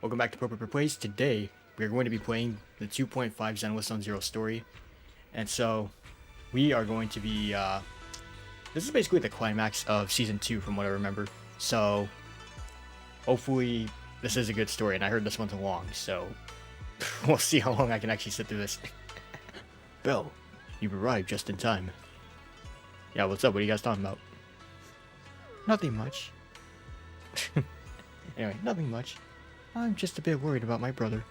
Welcome back to Proper Plays. Today, we're going to be playing the 2.5 Zenless on Zero story. And so, we are going to be, this is basically the climax of Season 2 from what I remember. So, hopefully, this is a good story, and I heard this one's long, so we'll see how long I can actually sit through this. Belle, you've arrived just in time. Yeah, what's up? What are you guys talking about? Nothing much. Anyway, nothing much. I'm just a bit worried about my brother.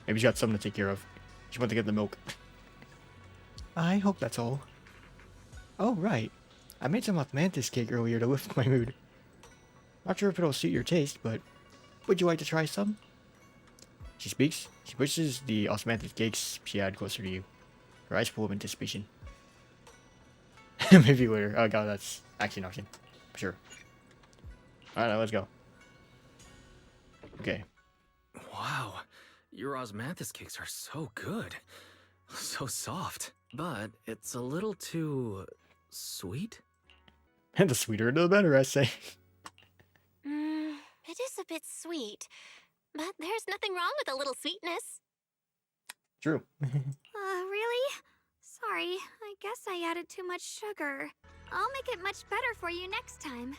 Maybe she's got something to take care of. She went to get the milk. I hope that's all. Oh, right. I made some osmanthus cake earlier to lift my mood. Not sure if it'll suit your taste, but would you like to try some? She speaks. She pushes the osmanthus cakes she had closer to you. Her eyes full of anticipation. Maybe later. Oh god, that's actually an option. Sure. Alright, let's go. Okay. Wow, your osmanthus cakes are so good. So soft. But it's a little too sweet? And the sweeter the better, I say. It is a bit sweet, but there's nothing wrong with a little sweetness. True. Really? Sorry, I guess I added too much sugar. I'll make it much better for you next time.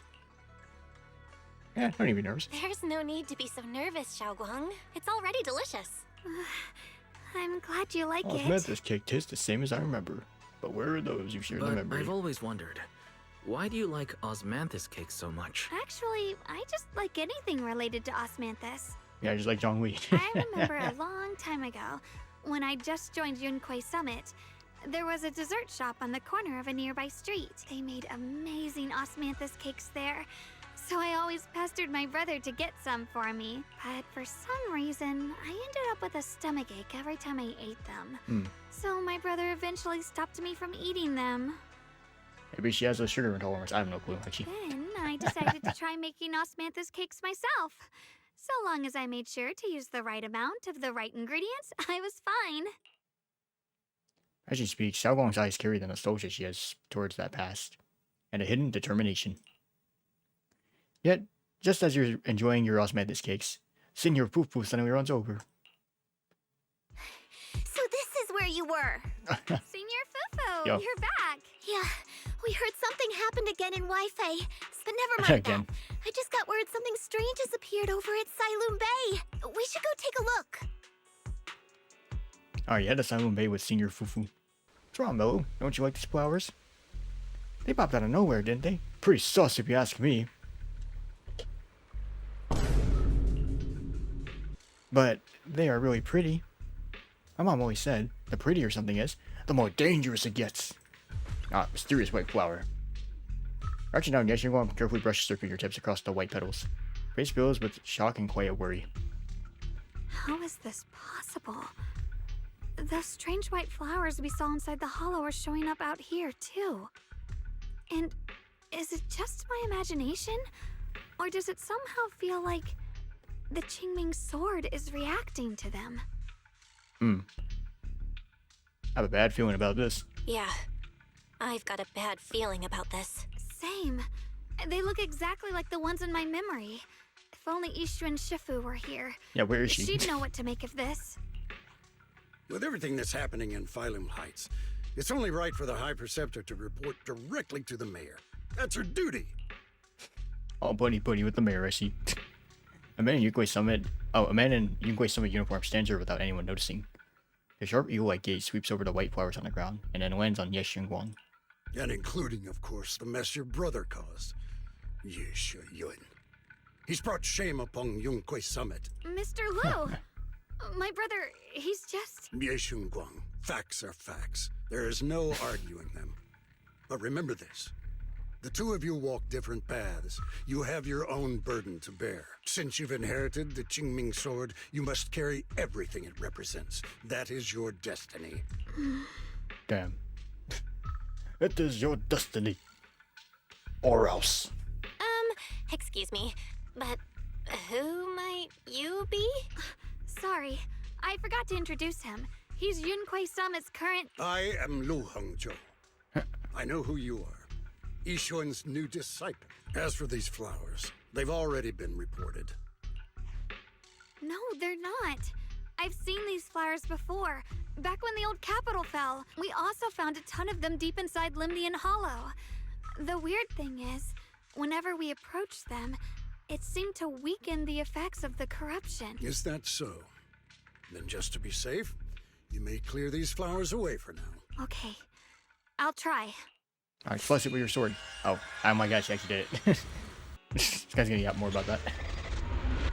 Yeah, don't even be nervous. There's no need to be so nervous, Xiaoguang. It's already delicious. I'm glad you like it. Osmanthus cake tastes the same as I remember. But where are those you shared the memory? I've always wondered, why do you like osmanthus cakes so much? Actually, I just like anything related to osmanthus. Yeah, just like Zhongli. I remember a long time ago, when I just joined Yunquei Summit, there was a dessert shop on the corner of a nearby street. They made amazing osmanthus cakes there, so I always pestered my brother to get some for me. But for some reason, I ended up with a stomachache every time I ate them. So my brother eventually stopped me from eating them. Maybe she has a sugar intolerance. I have no clue, actually. Then I decided to try making osmanthus cakes myself. So long as I made sure to use the right amount of the right ingredients, I was fine. As she speaks, Xiaoguang's eyes carry the nostalgia she has towards that past, and a hidden determination. Yet, just as you're enjoying your osmanthus cakes, Senior Poo-Poo suddenly runs over. So this is where you were. Senior Fufu, Yo. you're back. Yeah, we heard something happened again in Waifei, but never mind Again. that. I just got word something strange has appeared over at Silum Bay. We should go take a look. Alright, head to Silent Bay with Senior Fufu. What's wrong, Mello? Don't you like these flowers? They popped out of nowhere, didn't they? Pretty sus if you ask me. But they are really pretty. My mom always said, the prettier something is, the more dangerous it gets. Ah, mysterious white flower. Crouching down, Yashinguang carefully brushes her fingertips across the white petals. Face fills with shock and quiet worry. How is this possible? The strange white flowers we saw inside the hollow are showing up out here, too. And is it just my imagination? Or does it somehow feel like the Qingming sword is reacting to them? I have a bad feeling about this. Yeah, I've got a bad feeling about this. Same. They look exactly like the ones in my memory. If only Ishu and Shifu were here. Yeah, where is she? She'd know what to make of this. With everything that's happening in Phylum Heights, it's only right for the High Preceptor to report directly to the mayor. That's her duty. Oh, buddy with the mayor, I see. A man in Yunquei Summit uniform stands there without anyone noticing. The sharp eagle-like gaze sweeps over the white flowers on the ground, and then lands on Yashinguang. And including, of course, the mess your brother caused. Yes, Yun. He's brought shame upon Yunquei Summit. Mr. Lu! My brother, he's just... Guang. Facts are facts. There is no arguing them. But remember this. The two of you walk different paths. You have your own burden to bear. Since you've inherited the Qingming sword, you must carry everything it represents. That is your destiny. Damn. It is your destiny. Or else. Excuse me, but who might you be? Sorry, I forgot to introduce him. He's Yunquei Summit's current... I am Lu Hongzhou. I know who you are. Yixuan's new disciple. As for these flowers, they've already been reported. No, they're not. I've seen these flowers before, back when the old capital fell. We also found a ton of them deep inside Limnian Hollow. The weird thing is, whenever we approached them, it seemed to weaken the effects of the corruption. Is that so? Then just to be safe, you may clear these flowers away for now. Okay, I'll try. Alright, flush it with your sword. Oh my gosh, you actually did it. This guy's gonna get more about that.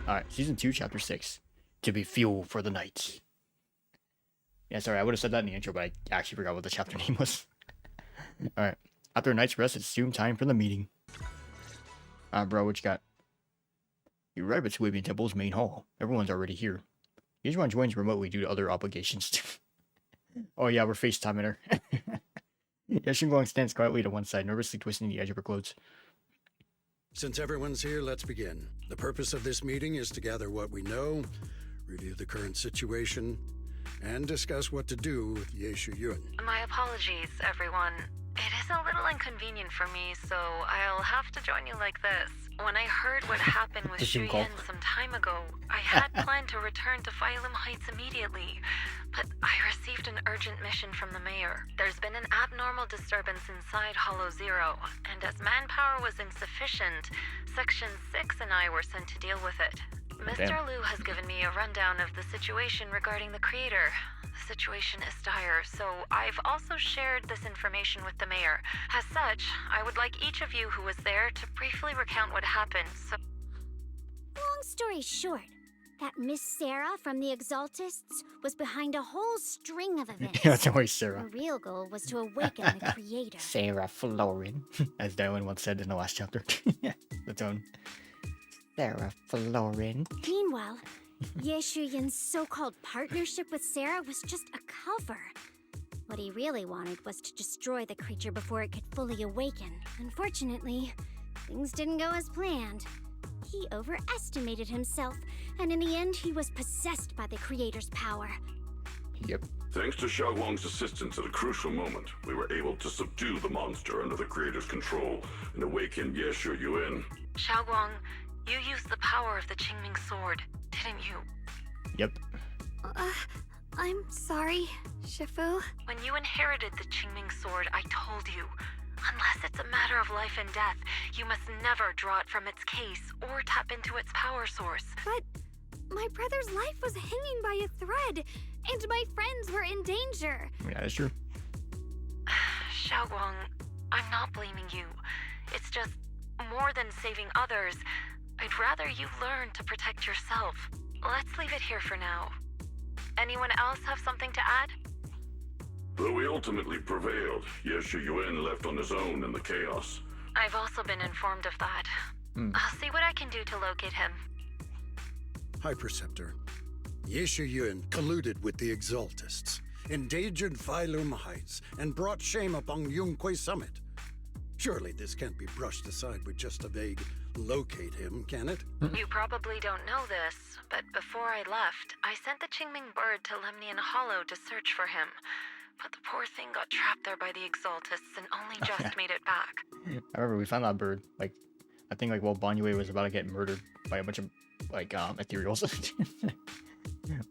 Alright, Season 2, Chapter 6. To be fuel for the night. Yeah, sorry, I would have said that in the intro, but I actually forgot what the chapter name was. Alright, after a night's rest, it's soon time for the meeting. Bro, what you got? You arrive at Suabian Temple's main hall. Everyone's already here. Yizhuan joins remotely due to other obligations. Oh yeah, we're FaceTiming her. Yashunguang stands quietly to one side, nervously twisting the edge of her clothes. Since everyone's here, let's begin. The purpose of this meeting is to gather what we know, review the current situation, and discuss what to do with Yeshu Yun. My apologies, everyone. It is a little inconvenient for me, so I'll have to join you like this. When I heard what happened with Shu Yin some time ago, I had planned to return to Phylum Heights immediately, but I received an urgent mission from the mayor. There's been an abnormal disturbance inside Hollow Zero, and as manpower was insufficient, Section 6 and I were sent to deal with it. Mr. Liu has given me a rundown of the situation regarding the creator. The situation is dire, so I've also shared this information with the mayor. As such, I would like each of you who was there to briefly recount what happened, so... Long story short, that Miss Sarah from the Exaltists was behind a whole string of events. Yeah, it's always Sarah. Her real goal was to awaken the creator. Sarah Florin, as Dylan once said in the last chapter. The tone. Sarah Florin. Meanwhile, Yeshu Yin's so-called partnership with Sarah was just a cover. What he really wanted was to destroy the creature before it could fully awaken. Unfortunately, things didn't go as planned. He overestimated himself, and in the end, he was possessed by the creator's power. Yep. Thanks to Xiaoguang's assistance at a crucial moment, we were able to subdue the monster under the creator's control and awaken Yeshu Yun. Xiaoguang, you used the power of the Qingming sword, didn't you? Yep. I'm sorry, Shifu. When you inherited the Qingming sword, I told you, unless it's a matter of life and death, you must never draw it from its case or tap into its power source. But my brother's life was hanging by a thread, and my friends were in danger. Yeah, that's true. Xiaoguang, I'm not blaming you. It's just, more than saving others, I'd rather you learn to protect yourself. Let's leave it here for now. Anyone else have something to add? Though we ultimately prevailed, Yeshu Yun left on his own in the chaos. I've also been informed of that. I'll see what I can do to locate him. High Preceptor, Yeshu Yun colluded with the Exaltists, endangered Phylum Heights, and brought shame upon Yunquay Summit. Surely this can't be brushed aside with just a vague locate him, can it? You probably don't know this, but before I left, I sent the Qingming bird to Lemnian Hollow to search for him. But the poor thing got trapped there by the Exaltists and only just made it back. I remember we found that bird, like, I think, like, while Banyue was about to get murdered by a bunch of, like, ethereals.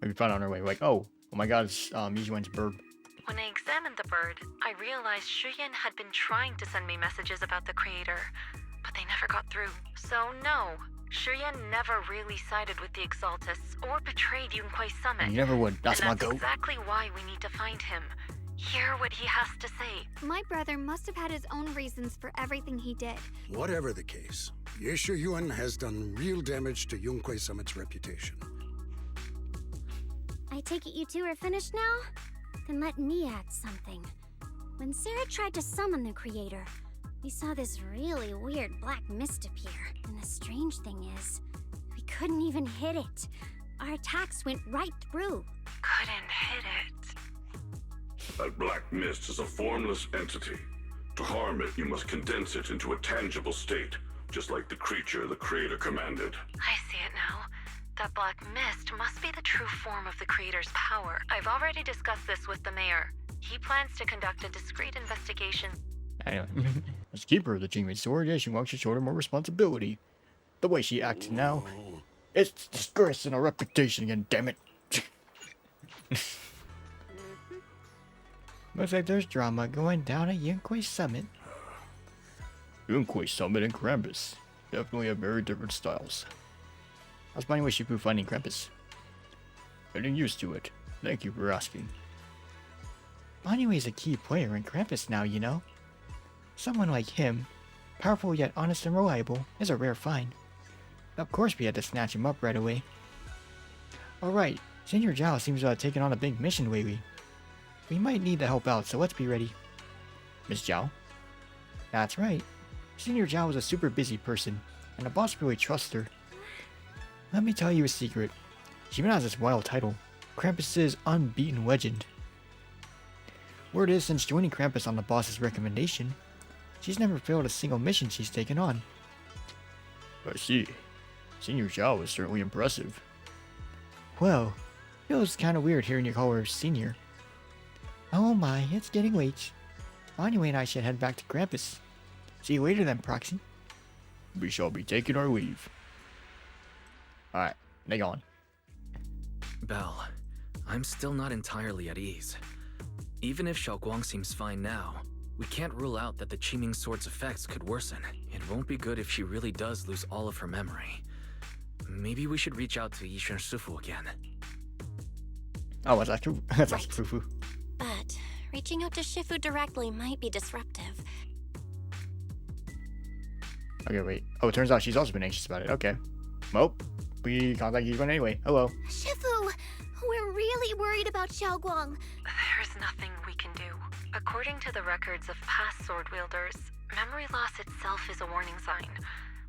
We found it on our way, like, oh my god, it's Yizhuan's bird. When I examined the bird, I realized Shuyan had been trying to send me messages about the creator, but they never got through. So no, Shuyan never really sided with the Exaltists or betrayed Yunquay Summit. You never would. That's and my that's goat. exactly why we need to find him. Hear what he has to say. My brother must have had his own reasons for everything he did. Whatever the case, Yeshu Yun has done real damage to Yunquay Summit's reputation. I take it you two are finished now? Then let me add something. When Sarah tried to summon the creator, we saw this really weird black mist appear. And the strange thing is, we couldn't even hit it. Our attacks went right through. Couldn't hit it. That black mist is a formless entity. To harm it, you must condense it into a tangible state, just like the creature the creator commanded. I see it now. That black mist must be the true form of the creator's power. I've already discussed this with the mayor. He plans to conduct a discreet investigation. Anyway, as keeper of the Qingmei sword, Yeshuang should show her more responsibility. The way she acts now, It's disgrace and our reputation again, damn it. Looks like there's drama going down at Yunkoi Summit. Yunkoi Summit and Krampus definitely have very different styles. How's my Shifu finding Krampus? Getting used to it. Thank you for asking. Anyway is a key player in Krampus now, you know. Someone like him, powerful yet honest and reliable, is a rare find. Of course we had to snatch him up right away. Alright, Senior Zhao seems to have taken on a big mission lately. We might need to help out, so let's be ready. Miss Zhao? That's right. Senior Zhao is a super busy person, and the boss really trusts her. Let me tell you a secret. She even has this wild title, Krampus's Unbeaten Legend. Word is, since joining Krampus on the boss's recommendation, she's never failed a single mission she's taken on. I see. Senior Zhao is certainly impressive. Well, feels kinda weird hearing you call her Senior. Oh my, it's getting late. Anyway and I should head back to Krampus. See you later then, Proxy. We shall be taking our leave. Alright, they on. Belle, I'm still not entirely at ease. Even if Xiaoguang seems fine now, we can't rule out that the Qiming Sword's effects could worsen. It won't be good if she really does lose all of her memory. Maybe we should reach out to Yishan Shifu again. Oh, that's true. That's Right. Fufu. But reaching out to Shifu directly might be disruptive. Okay, wait. Oh, it turns out she's also been anxious about it. Okay. Well, we contact Yishan anyway. Hello. Shifu, we're really worried about Xiaoguang. There's nothing we can do. According to the records of past sword wielders, memory loss itself is a warning sign.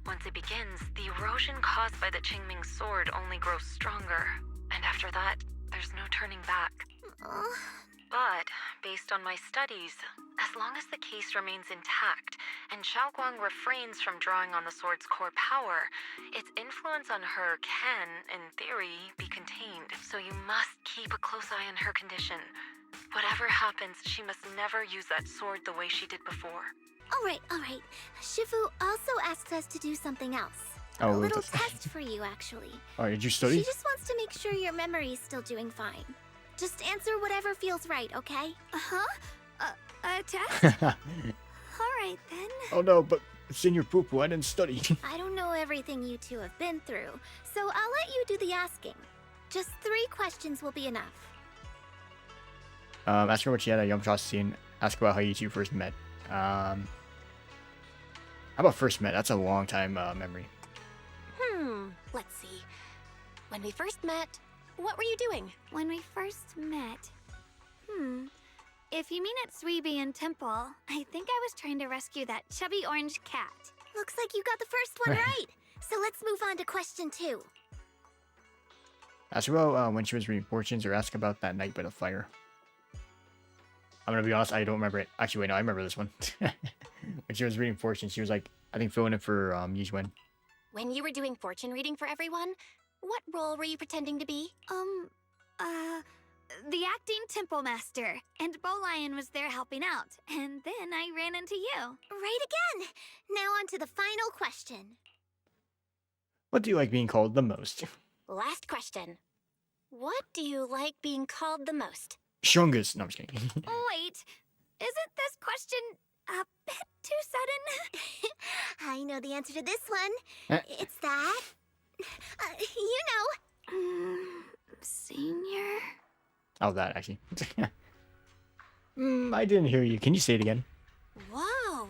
Once it begins, the erosion caused by the Qingming sword only grows stronger. And after that, there's no turning back. But, based on my studies, as long as the case remains intact, and Xiaoguang refrains from drawing on the sword's core power, its influence on her can, in theory, be contained. So you must keep a close eye on her condition. Whatever happens, she must never use that sword the way she did before. Alright. Shifu also asks us to do something else. Oh, a wait, little that's- test for you, actually. Alright, did you study? She just wants to make sure your memory is still doing fine. Just answer whatever feels right, okay? A test? Alright then. Oh no, but Senior Poo-Poo, I didn't study. I don't know everything you two have been through, so I'll let you do the asking. Just 3 questions will be enough. Ask her what she had at Yum scene. Ask about how you two first met. How about first met? That's a long time memory. Let's see. When we first met, what were you doing? When we first met. If you mean at Suibian Temple, I think I was trying to rescue that chubby orange cat. Looks like you got the first one right. So let's move on to question 2. Ask her about when she was reading fortunes, or ask about that night by the fire. I'm gonna be honest, I don't remember it. Actually, wait, no, I remember this one. When she was reading fortunes, she was like, I think filling in for Yizwen. When you were doing fortune reading for everyone, what role were you pretending to be? The acting temple master, and Bow Lion was there helping out, and then I ran into you. Right again! Now on to the final question. What do you like being called the most? Last question. What do you like being called the most? Strongest. No, I'm just kidding. Wait, isn't this question a bit too sudden? I know the answer to this one. It's that... you know. Senior? Oh, that, actually. I didn't hear you. Can you say it again? Whoa,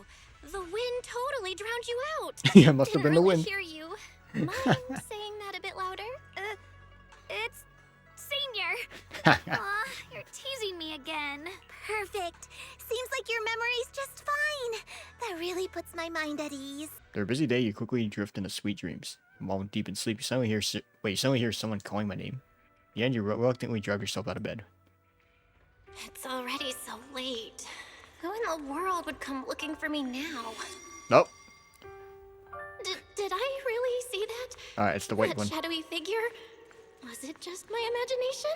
the wind totally drowned you out. Yeah, must have been the Didn't really wind. hear you. Mind saying that a bit louder? It's Senior. Aw, you're teasing me again. Perfect. Seems like your memory's just fine. That really puts my mind at ease. After a busy day, you quickly drift into sweet dreams. While deep in sleep, you suddenly hear someone calling my name. In the end, you reluctantly drive yourself out of bed. It's already so late. Who in the world would come looking for me now? Nope. Did I really see that? Alright, it's the white That one. shadowy figure? Was it just my imagination?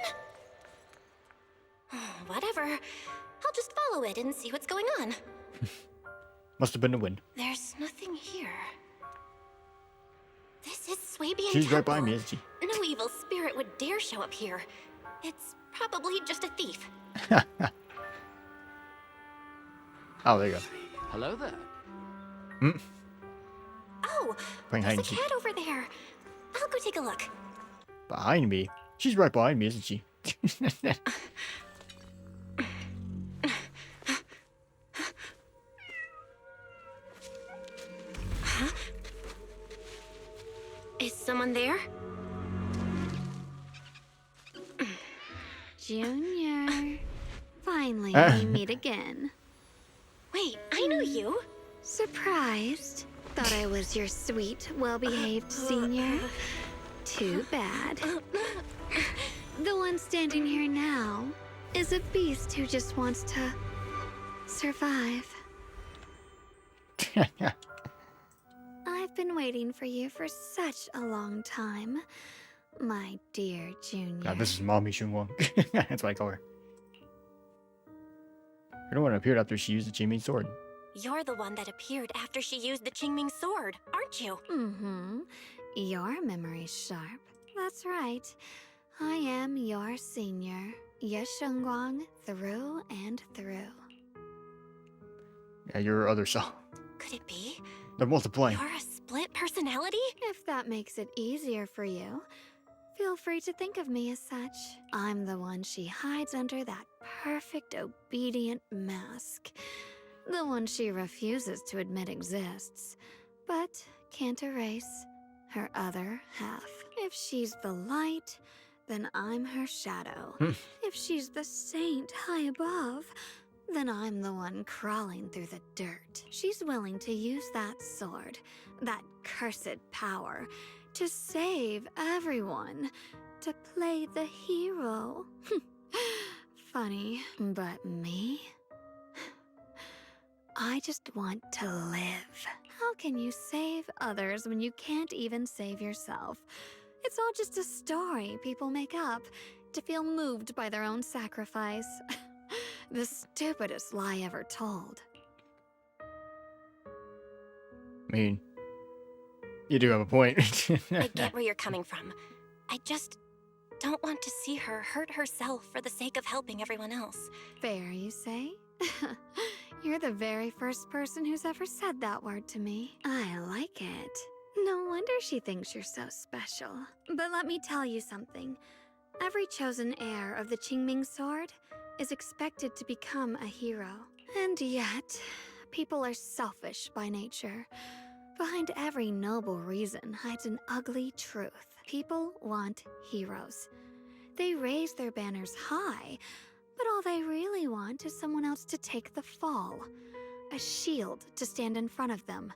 Whatever. I'll just follow it and see what's going on. Must have been the wind. There's nothing here. This is may be in She's right trouble. by me, isn't she? No evil spirit would dare show up here. It's probably just a thief. Oh, there you go. Hello there. Oh, Playing hide there's a and seek. cat over there. I'll go take a look. Behind me? She's right behind me, isn't she? Is someone there? Junior. Finally, we meet again. Wait, I know you. Surprised? Thought I was your sweet, well-behaved senior? Too bad. The one standing here now is a beast who just wants to survive. I've been waiting for you for such a long time, my dear Junior. God, this is Mommy Shunwang. That's what I call her. Her the one appeared after she used the Qingming sword. You're the one that appeared after she used the Qingming sword, aren't you? Mm-hmm. Your memory's sharp. That's right. I am your senior, Ye Shengguang, through and through. Yeah, your other self. Could it be? They're multiplying. You're a split personality? If that makes it easier for you, feel free to think of me as such. I'm the one she hides under that perfect obedient mask. The one she refuses to admit exists, but can't erase her other half. If she's the light, then I'm her shadow. If she's the saint high above, then I'm the one crawling through the dirt. She's willing to use that sword, that cursed power, to save everyone, to play the hero. Funny, but me? I just want to live. How can you save others when you can't even save yourself? It's all just a story people make up to feel moved by their own sacrifice. The stupidest lie ever told. I mean, you do have a point. I get where you're coming from. I just don't want to see her hurt herself for the sake of helping everyone else. Fair, you say? You're the very first person who's ever said that word to me. I like it. No wonder she thinks you're so special. But let me tell you something. Every chosen heir of the Qingming sword is expected to become a hero. And yet, people are selfish by nature. Behind every noble reason hides an ugly truth. People want heroes. They raise their banners high, but all they really want is someone else to take the fall. A shield to stand in front of them.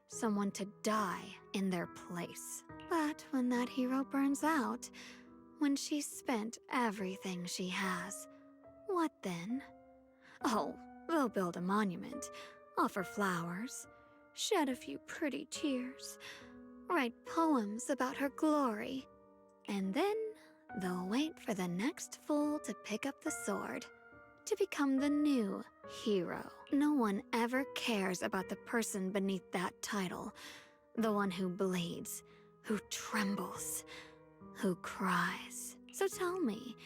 Someone to die in their place. But when that hero burns out, when she's spent everything she has, what then? Oh, they'll build a monument, offer flowers, shed a few pretty tears, write poems about her glory, and then they'll wait for the next fool to pick up the sword, to become the new hero. No one ever cares about the person beneath that title, the one who bleeds, who trembles, who cries. So tell me,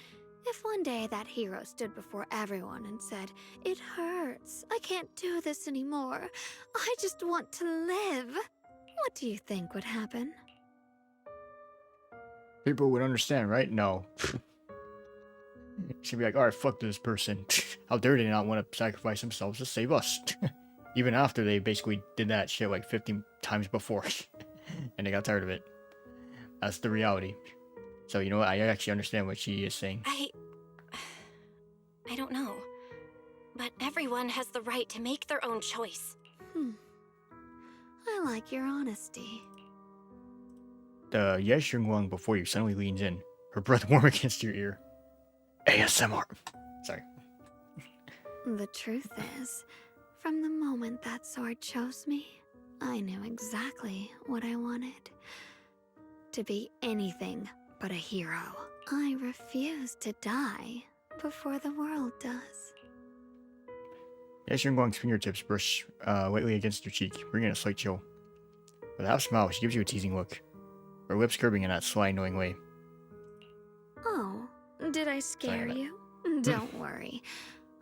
if one day that hero stood before everyone and said, "It hurts, I can't do this anymore, I just want to live," what do you think would happen? People would understand, right? No. She'd be like, alright, fuck this person. How dare they not want to sacrifice themselves to save us? Even after they basically did that shit like 50 times before. And they got tired of it. That's the reality. So, you know what? I actually understand what she is saying. I don't know. But everyone has the right to make their own choice. I like your honesty. The Ye Shengguang before you suddenly leans in, her breath warm against your ear. ASMR. Sorry. The truth is, from the moment that sword chose me, I knew exactly what I wanted. To be anything but a hero. I refuse to die before the world does. Ye Shengguang's fingertips brush lightly against your cheek, bringing a slight chill. With a half smile, she gives you a teasing look. Her lips curving in that sly, annoying way. Oh, did I scare you? Don't worry.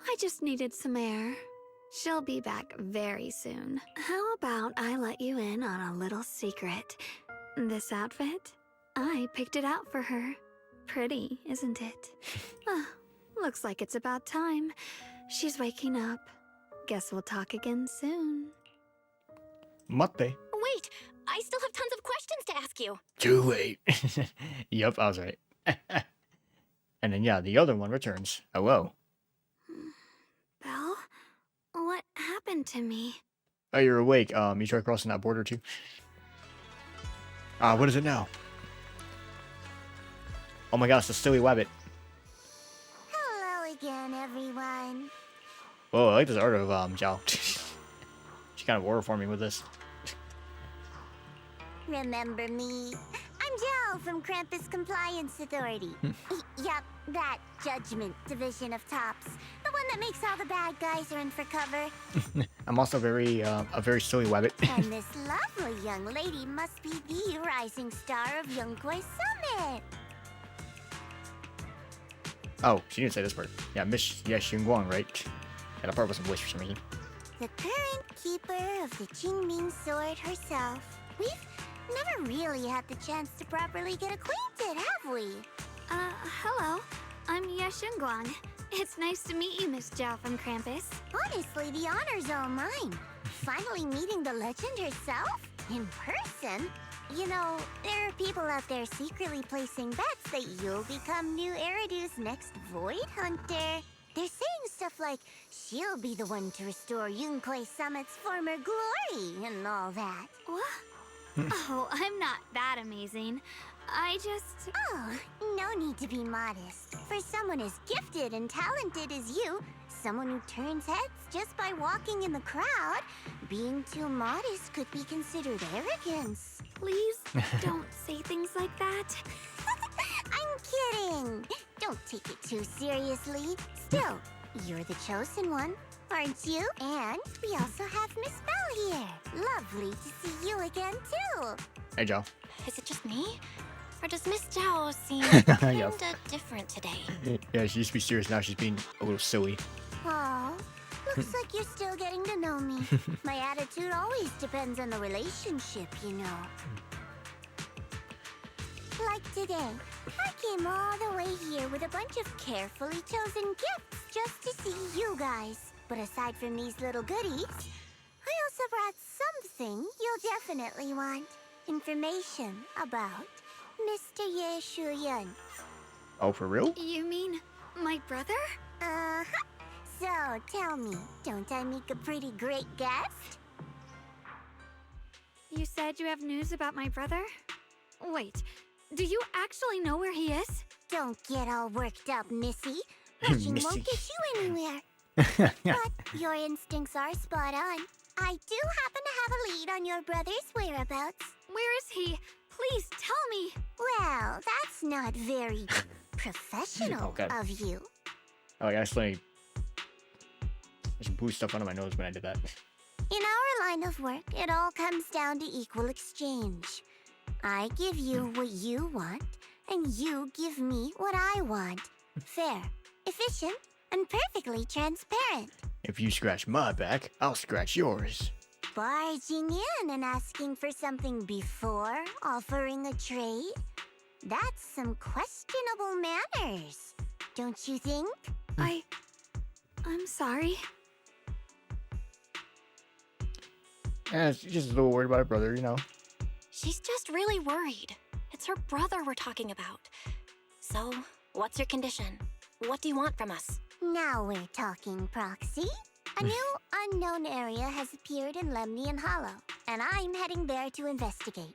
I just needed some air. She'll be back very soon. How about I let you in on a little secret? This outfit? I picked it out for her. Pretty, isn't it? Looks like it's about time. She's waking up. Guess we'll talk again soon. Mate. Wait, I still have tons of questions to ask you. Too late. Yep, I was right. And then, yeah, the other one returns. Hello. Belle? What happened to me? Oh, you're awake. You tried crossing that border too? What is it now? Oh my gosh, the silly wabbit. Hello again, everyone. Whoa, I like this art of Zhao. She's kind of war forming with this. Remember me? I'm Jill from Krampus Compliance Authority. Yup, that judgment division of tops. The one that makes all the bad guys run for cover. I'm also a very silly wabbit. And this lovely young lady must be the rising star of Yunkwei Summit. Oh, she didn't say this part. Yeah, Miss Xinguang, right? Yeah, that part wasn't voiced for some reason. The current keeper of the Qingming sword herself. We've never really had the chance to properly get acquainted, have we? Hello. I'm Yashunguang. It's nice to meet you, Miss Zhao from Krampus. Honestly, the honor's all mine. Finally meeting the legend herself? In person? You know, there are people out there secretly placing bets that you'll become new Eridu's next Void Hunter. They're saying stuff like, she'll be the one to restore Yunkwei Summit's former glory and all that. What? Oh, I'm not that amazing. I just... Oh, no need to be modest. For someone as gifted and talented as you, someone who turns heads just by walking in the crowd, being too modest could be considered arrogance. Please, don't say things like that. I'm kidding. Don't take it too seriously. Still, you're the chosen one, aren't you? And we also have Miss Belle here. Lovely to see you again, too. Hey, Zhao. Is it just me? Or does Miss Zhao seem Yup. kinda different today? Yeah, she used to be serious, now she's being a little silly. Aw, looks like you're still getting to know me. My attitude always depends on the relationship, you know. Like today, I came all the way here with a bunch of carefully chosen gifts just to see you guys. But aside from these little goodies, I also brought something you'll definitely want. Information about Mr. Ye Shuyan. Oh, for real? You mean my brother? Uh-huh. So, tell me, don't I make a pretty great guest? You said you have news about my brother? Wait, do you actually know where he is? Don't get all worked up, Missy. Rushing Missy. won't get you anywhere. But your instincts are spot on. I do happen to have a lead on your brother's whereabouts. Where is he? Please tell me. Well, that's not very professional Oh, God. of you. Oh, I accidentally just blew stuff under my nose when I did that. In our line of work, it all comes down to equal exchange. I give you what you want, and you give me what I want. Fair, efficient, and perfectly transparent. If you scratch my back, I'll scratch yours. Barging in and asking for something before offering a trade? That's some questionable manners, don't you think? I'm sorry. Yeah, she's just a little worried about her brother, you know. She's just really worried. It's her brother we're talking about. So, what's your condition? What do you want from us? Now we're talking, Proxy. A new unknown area has appeared in Lemnian Hollow, and I'm heading there to investigate.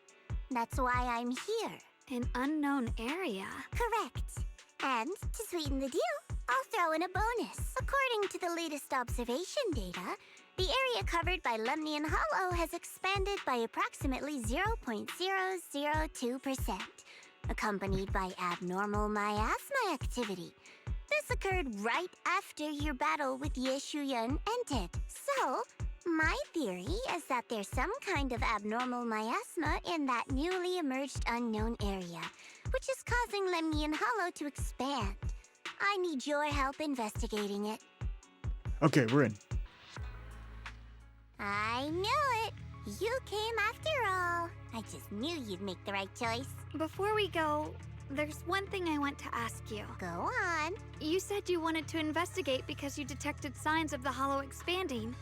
That's why I'm here. An unknown area. Correct. And to sweeten the deal, I'll throw in a bonus. According to the latest observation data, the area covered by Lemnian Hollow has expanded by approximately 0.002%, accompanied by abnormal miasma activity. This occurred right after your battle with Ye Shuyan ended. So, My theory is that there's some kind of abnormal miasma in that newly emerged unknown area, which is causing Lemnian Hollow to expand. I need your help investigating it. Okay, we're in. I knew it! You came after all. I just knew you'd make the right choice. Before we go, there's one thing I want to ask you. Go on. You said you wanted to investigate because you detected signs of the Hollow expanding.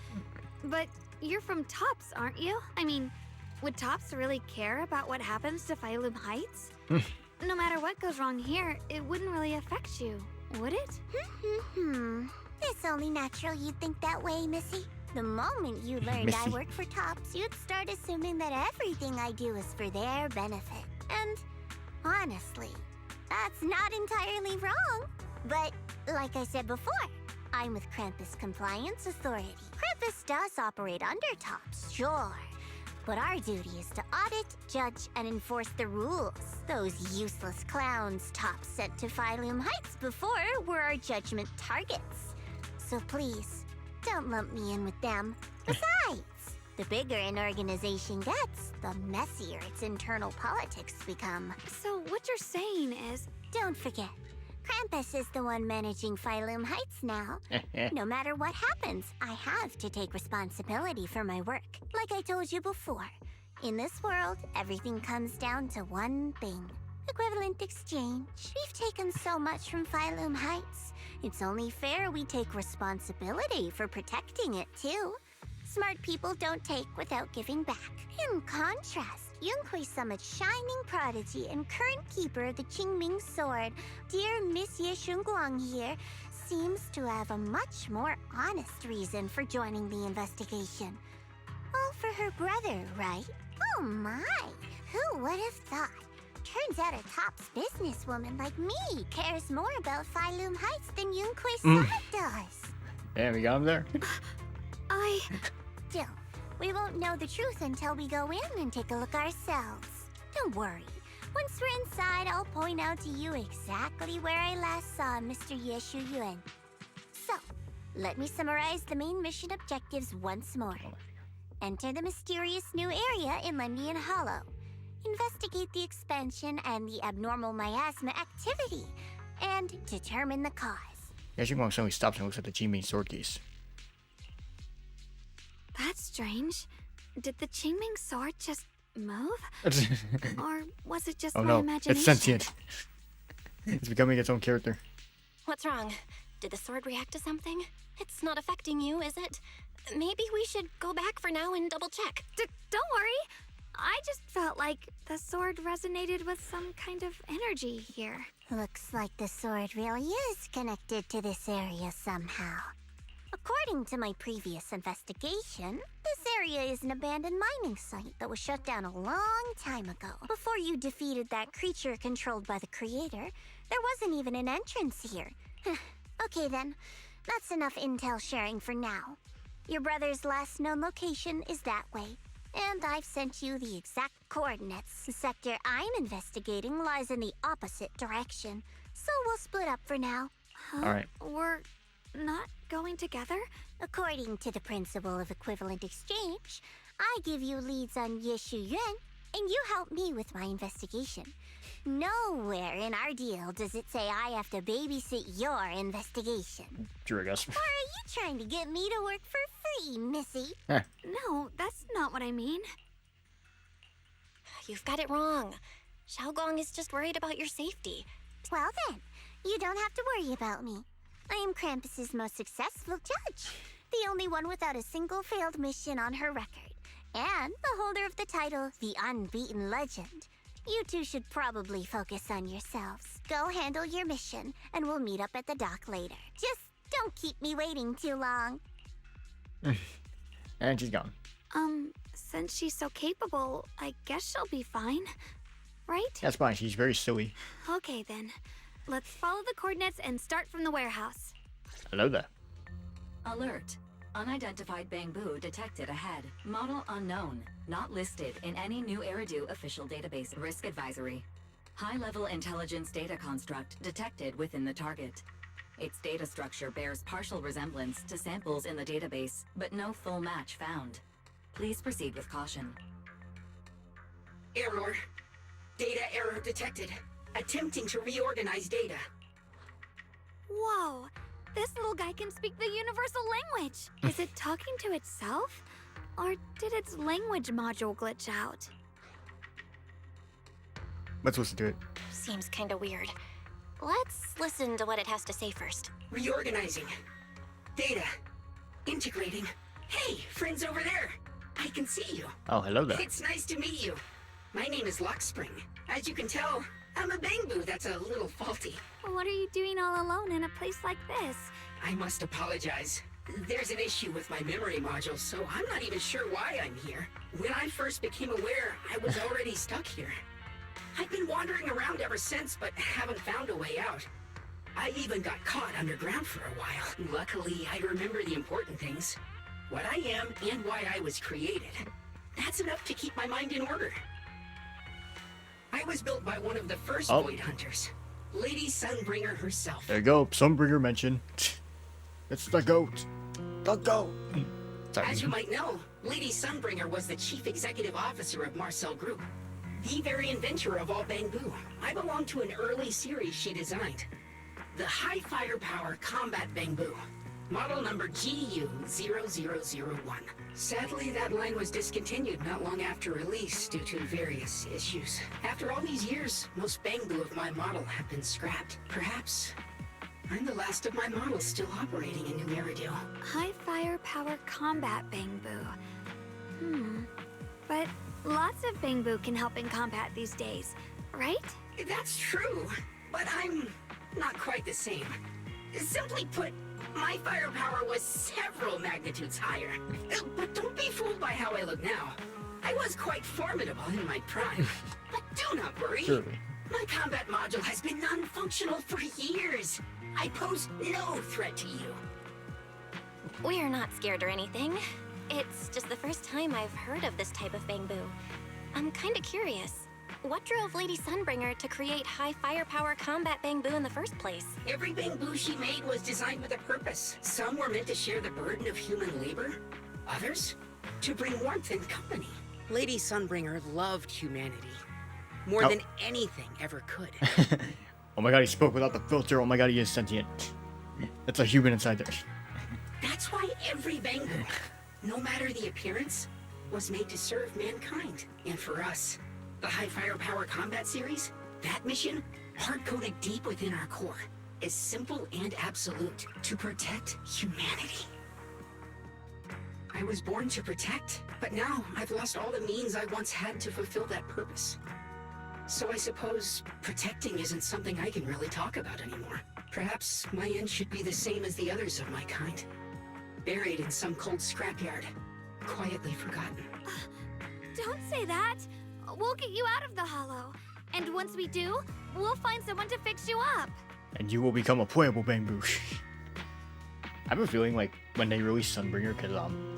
But you're from Tops, aren't you? I mean, would Tops really care about what happens to Phylum Heights? No matter what goes wrong here, it wouldn't really affect you, would it? It's only natural you'd think that way, Missy. The moment you learned I work for Tops, you'd start assuming that everything I do is for their benefit. And honestly, that's not entirely wrong. But like I said before, I'm with Krampus Compliance Authority. Krampus does operate under Tops, sure. But our duty is to audit, judge, and enforce the rules. Those useless clowns Tops sent to Phylum Heights before were our judgment targets. So please, don't lump me in with them. Besides, the bigger an organization gets, the messier its internal politics become. So what you're saying is... Don't forget, Krampus is the one managing Phylum Heights now. No matter what happens, I have to take responsibility for my work. Like I told you before, in this world, everything comes down to one thing. Equivalent exchange. We've taken so much from Phylum Heights. It's only fair we take responsibility for protecting it, too. Smart people don't take without giving back. In contrast, Yunhui Summit's shining prodigy and current keeper of the Qingming Sword, dear Miss Ye Shunguang here, seems to have a much more honest reason for joining the investigation. All for her brother, right? Oh my! Who would have thought? Turns out a Tops businesswoman like me cares more about Phylum Heights than Yunhui Summit does. Damn, we got him there. Still, we won't know the truth until we go in and take a look ourselves. Don't worry. Once we're inside, I'll point out to you exactly where I last saw Mr. Ye Shuyuan. So, let me summarize the main mission objectives once more. Enter the mysterious new area in Lemnian Hollow. Investigate the expansion and the abnormal miasma activity, and determine the cause. Yeah, Shunguang suddenly stops and looks at the Qingming sword case. That's strange. Did the Qingming sword just move? Or was it just my imagination? It's sentient. It's becoming its own character. What's wrong? Did the sword react to something? It's not affecting you, is it? Maybe we should go back for now and double check. Don't worry. I just felt like the sword resonated with some kind of energy here. Looks like the sword really is connected to this area somehow. According to my previous investigation, this area is an abandoned mining site that was shut down a long time ago. Before you defeated that creature controlled by the creator, there wasn't even an entrance here. Okay then, that's enough intel sharing for now. Your brother's last known location is that way. And I've sent you the exact coordinates. The sector I'm investigating lies in the opposite direction, so we'll split up for now. Huh? All right. We're not going together? According to the principle of equivalent exchange, I give you leads on Ye Shuyuan, and you help me with my investigation. Nowhere in our deal does it say I have to babysit your investigation. True, I guess. Or are you trying to get me to work for free, Missy? No, that's not what I mean. You've got it wrong. Xiaogong is just worried about your safety. Well then, you don't have to worry about me. I am Krampus's most successful judge, the only one without a single failed mission on her record, and the holder of the title, the Unbeaten Legend. You two should probably focus on yourselves. Go handle your mission, and we'll meet up at the dock later. Just don't keep me waiting too long. And she's gone. Since she's so capable, I guess she'll be fine, right? That's fine, she's very silly. Okay then. Let's follow the coordinates and start from the warehouse. Hello there. Alert. Unidentified bamboo detected ahead. Model unknown. Not listed in any new Eridu official database. Risk advisory. High-level intelligence data construct detected within the target. Its data structure bears partial resemblance to samples in the database, but no full match found. Please proceed with caution. Error. Data error detected. Attempting to reorganize data. Whoa! This little guy can speak the universal language! Is it talking to itself? Or did its language module glitch out? Let's listen to it. Seems kinda weird. Let's listen to what it has to say first. Reorganizing. Data. Integrating. Hey, friends over there! I can see you. Oh, hello there. It's nice to meet you. My name is Lockspring. As you can tell, I'm a Bangbu that's a little faulty. What are you doing all alone in a place like this? I must apologize. There's an issue with my memory module, so I'm not even sure why I'm here. When I first became aware, I was already stuck here. I've been wandering around ever since, but haven't found a way out. I even got caught underground for a while. Luckily, I remember the important things. What I am and why I was created. That's enough to keep my mind in order. I was built by one of the first Void Hunters, Lady Sunbringer herself. There you go, Sunbringer mention. It's the goat. The goat. Sorry. As you might know, Lady Sunbringer was the chief executive officer of Marcel Group, the very inventor of all Bangbu. I belong to an early series she designed, the High Firepower Combat Bangbu, model number GU0001. Sadly, that line was discontinued not long after release due to various issues. After all these years, most Bangbu of my model have been scrapped. Perhaps I'm the last of my models still operating in New Eridu. High firepower combat Bangbu. But lots of Bangbu can help in combat these days, right? That's true, but I'm not quite the same. Simply put, my firepower was several magnitudes higher. But don't be fooled by how I look now. I was quite formidable in my prime. But do not worry. Surely. My combat module has been non-functional for years. I pose no threat to you. We're not scared or anything. It's just the first time I've heard of this type of Bangbu. I'm kinda curious. What drove Lady Sunbringer to create high firepower combat Bangbu in the first place? Every Bangbu she made was designed with a purpose. Some were meant to share the burden of human labor. Others, to bring warmth and company. Lady Sunbringer loved humanity. More than anything ever could. Oh my god, he spoke without the filter. Oh my god, he is sentient. That's a human inside there. That's why every Bangbu, no matter the appearance, was made to serve mankind. And for us, the High Firepower Combat Series, that mission, hard-coded deep within our core, is simple and absolute: to protect humanity. I was born to protect, but now I've lost all the means I once had to fulfill that purpose. So I suppose protecting isn't something I can really talk about anymore. Perhaps my end should be the same as the others of my kind. Buried in some cold scrapyard, quietly forgotten. Don't say that! We'll get you out of the hollow. And once we do, we'll find someone to fix you up. And you will become a playable Bangbu. I have a feeling like when they released Sunbringer, because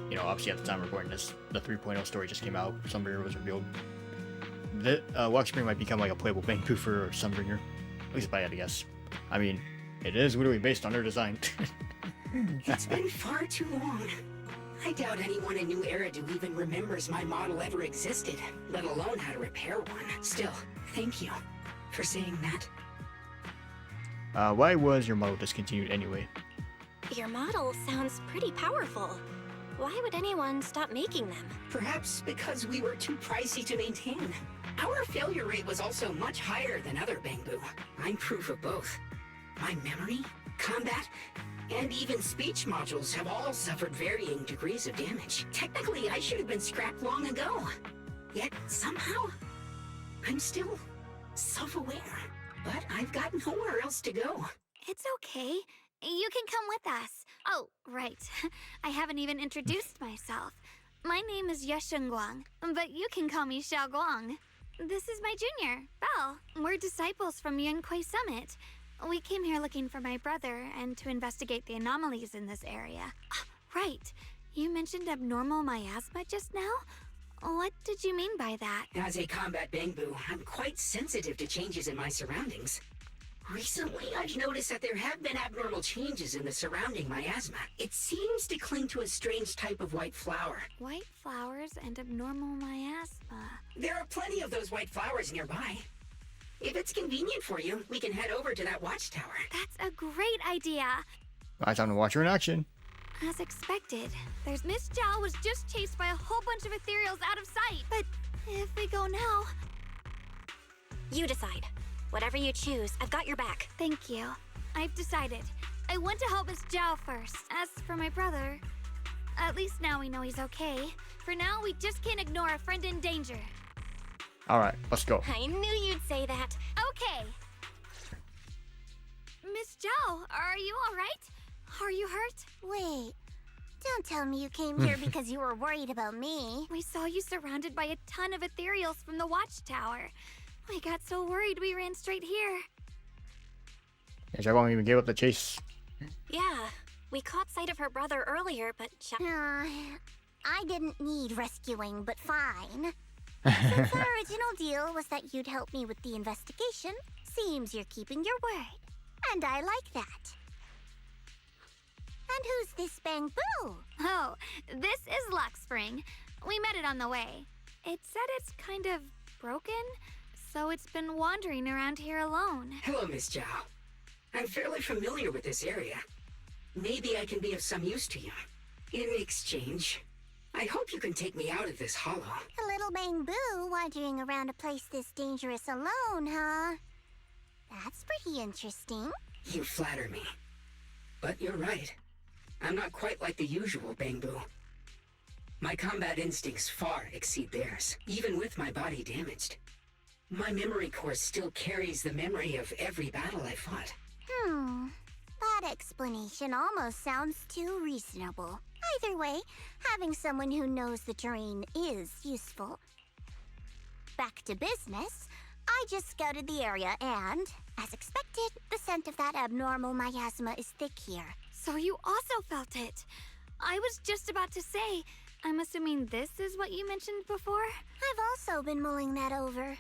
you know, obviously at the time of recording this, the 3.0 story just came out. Sunbringer was revealed. The Lockspring might become like a playable Bangbu for Sunbringer. At least if I had to guess. I mean, it is literally based on their design. It's been far too long. I doubt anyone in New Eridu even remembers my model ever existed, let alone how to repair one. Still, thank you for saying that. Why was your model discontinued anyway? Your model sounds pretty powerful. Why would anyone stop making them? Perhaps because we were too pricey to maintain. Our failure rate was also much higher than other Bangbu. I'm proof of both. My memory, combat, and even speech modules have all suffered varying degrees of damage. Technically, I should have been scrapped long ago. Yet, somehow, I'm still self-aware. But I've got nowhere else to go. It's okay. You can come with us. Oh, right. I haven't even introduced myself. My name is Yeshengguang, but you can call me Xiaoguang. This is my junior, Belle. We're disciples from Yunkui Summit. We came here looking for my brother and to investigate the anomalies in this area. Right. You mentioned abnormal miasma just now? What did you mean by that? As a combat Bangbu, I'm quite sensitive to changes in my surroundings. Recently, I've noticed that there have been abnormal changes in the surrounding miasma. It seems to cling to a strange type of white flower. White flowers and abnormal miasma. There are plenty of those white flowers nearby. If it's convenient for you, we can head over to that watchtower. That's a great idea. Alright, time to watch her in action. As expected, there's Miss Zhao was just chased by a whole bunch of ethereals out of sight. But if we go now... You decide. Whatever you choose, I've got your back. Thank you. I've decided. I want to help Miss Zhao first. As for my brother, at least now we know he's okay. For now, we just can't ignore a friend in danger. Alright, let's go. I knew you'd say that. Okay. Miss Zhao, are you alright? Are you hurt? Wait, don't tell me you came here because you were worried about me. We saw you surrounded by a ton of ethereals from the watchtower. We got so worried we ran straight here. Yeah, I won't even give up the chase. Yeah, we caught sight of her brother earlier, but... I didn't need rescuing, but fine. Since our original deal was that you'd help me with the investigation, seems you're keeping your word. And I like that. And who's this Bamboo? Oh, this is Luckspring. We met it on the way. It said it's kind of broken, so it's been wandering around here alone. Hello, Miss Zhao. I'm fairly familiar with this area. Maybe I can be of some use to you. In exchange, I hope you can take me out of this hollow. A little Bamboo wandering around a place this dangerous alone, huh? That's pretty interesting. You flatter me. But you're right. I'm not quite like the usual Bamboo. My combat instincts far exceed theirs, even with my body damaged. My memory core still carries the memory of every battle I fought. That explanation almost sounds too reasonable. Either way, having someone who knows the terrain is useful. Back to business, I just scouted the area and, as expected, the scent of that abnormal miasma is thick here. So you also felt it. I was just about to say, I'm assuming this is what you mentioned before? I've also been mulling that over.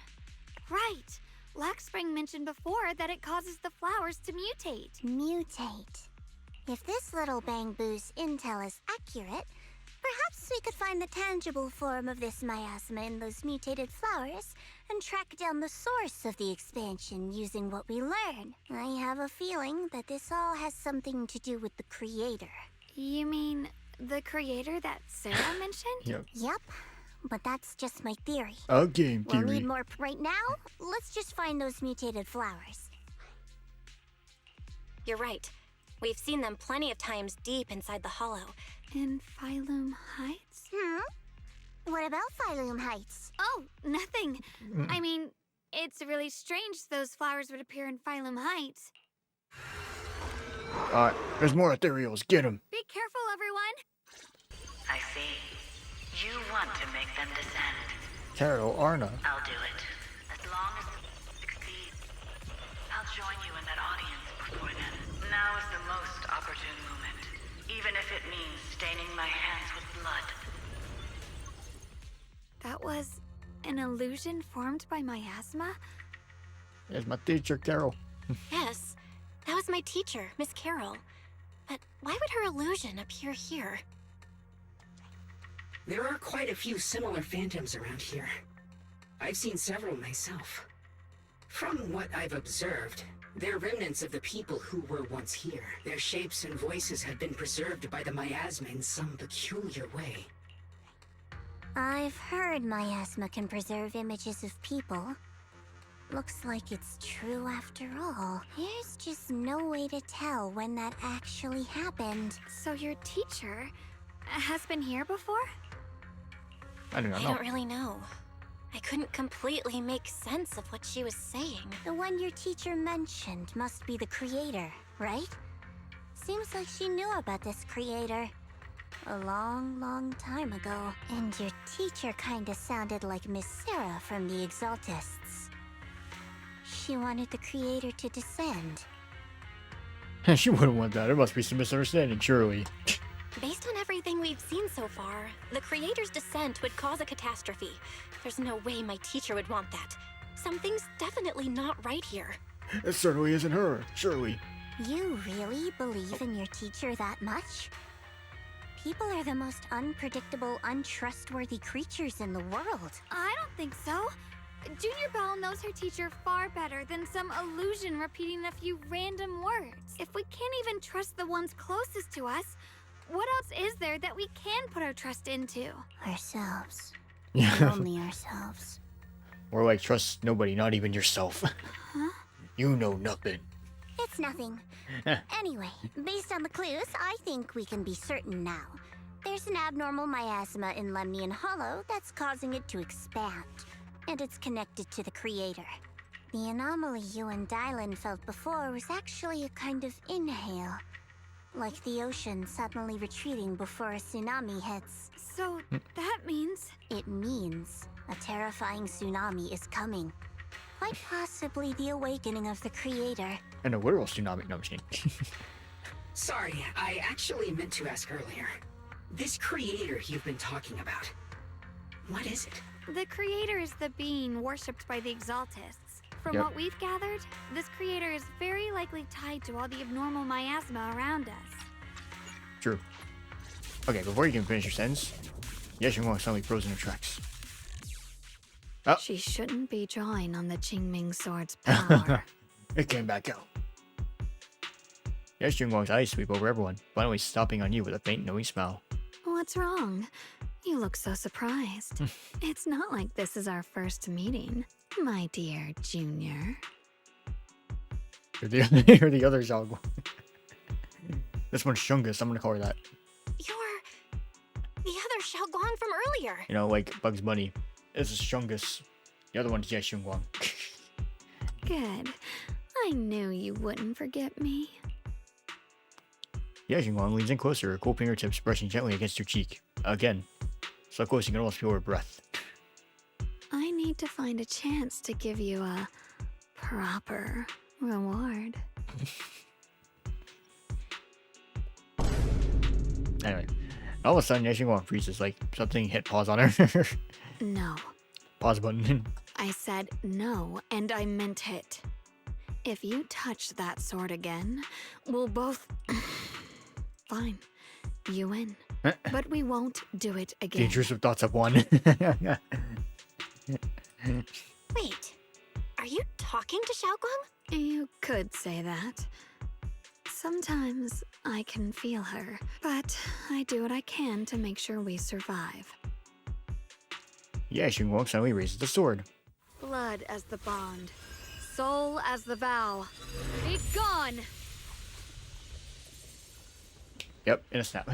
Right. Luckspring mentioned before that it causes the flowers to mutate. Mutate. If this little Bamboo's intel is accurate, perhaps we could find the tangible form of this miasma in those mutated flowers and track down the source of the expansion using what we learn. I have a feeling that this all has something to do with the creator. You mean the creator that Sarah mentioned? Yep, but that's just my theory. A game We'll theory. need more right now. Let's just find those mutated flowers. You're right. We've seen them plenty of times deep inside the hollow. In Phylum Heights? What about Phylum Heights? Oh, nothing. I mean, it's really strange those flowers would appear in Phylum Heights. Alright, there's more ethereals. Get them. Be careful, everyone. I see. You want to make them descend. Carol, Arna. I'll do it. As long as it succeeds. I'll join you in that audience before then. Now is the most opportune moment. Even if it means staining my hands with blood. That was an illusion formed by miasma? There's my teacher, Carol. Yes, that was my teacher, Miss Carol. But why would her illusion appear here? There are quite a few similar phantoms around here. I've seen several myself. From what I've observed, they're remnants of the people who were once here. Their shapes and voices have been preserved by the miasma in some peculiar way. I've heard miasma can preserve images of people. Looks like it's true after all. There's just no way to tell when that actually happened. So your teacher has been here before? I do not I know. don't really know. I couldn't completely make sense of what she was saying. The one your teacher mentioned must be the creator, right? Seems like she knew about this creator a long time ago. And your teacher kinda sounded like Miss Sarah from the Exaltists. She wanted the creator to descend. She wouldn't want that. There must be some misunderstanding, surely. Based on everything we've seen so far, the creator's descent would cause a catastrophe. There's no way my teacher would want that. Something's definitely not right here. It certainly isn't her, surely. You really believe in your teacher that much? People are the most unpredictable, untrustworthy creatures in the world. I don't think so. Junior Belle knows her teacher far better than some illusion repeating a few random words. If we can't even trust the ones closest to us, what else is there that we can put our trust into? Ourselves. Yeah. Only ourselves. Or like, trust nobody, not even yourself. Huh? You know nothing. It's nothing. Anyway, based on the clues, I think we can be certain now. There's an abnormal miasma in Lemnian Hollow that's causing it to expand, and it's connected to the creator. The anomaly you and Dylan felt before was actually a kind of inhale, like the ocean suddenly retreating before a tsunami hits. So that means... It means a terrifying tsunami is coming. Quite possibly the awakening of the creator. And a literal tsunami. No, I'm just kidding. Sorry, I actually meant to ask earlier. This creator you've been talking about, what is it? The creator is the being worshipped by the Exaltists. From what we've gathered, this creator is very likely tied to all the abnormal miasma around us. True. Okay, before you can finish your sentence, Yeshimon suddenly frozen in her tracks. Oh. She shouldn't be drawing on the Qingming sword's power. It came back out. Yeshimon's eyes sweep over everyone, finally stopping on you with a faint, knowing smile. What's wrong? You look so surprised. It's not like this is our first meeting, my dear Junior. You're the other Xiaoguang. This one's Shungus, I'm gonna call her that. You're the other Xiaoguang from earlier. You know, like Bugs Bunny. This is Shungus. The other one's Yeshimon. Good. I knew you wouldn't forget me. Yeshimon leans in closer, her cool fingertips brushing gently against her cheek. Again. So close you can almost feel her breath. I need to find a chance to give you a proper reward. Anyway, all of a sudden Yeshimon freezes like something hit pause on her. No. Pause button. I said no, and I meant it. If you touch that sword again, we'll both... Fine. You win. But we won't do it again. The intrusive thoughts of one. Wait, are you talking to Xiaoguang? You could say that. Sometimes I can feel her, but I do what I can to make sure we survive. Yeshimon suddenly raises the sword. Blood as the bond, soul as the vow. Be gone! Yep, in a snap.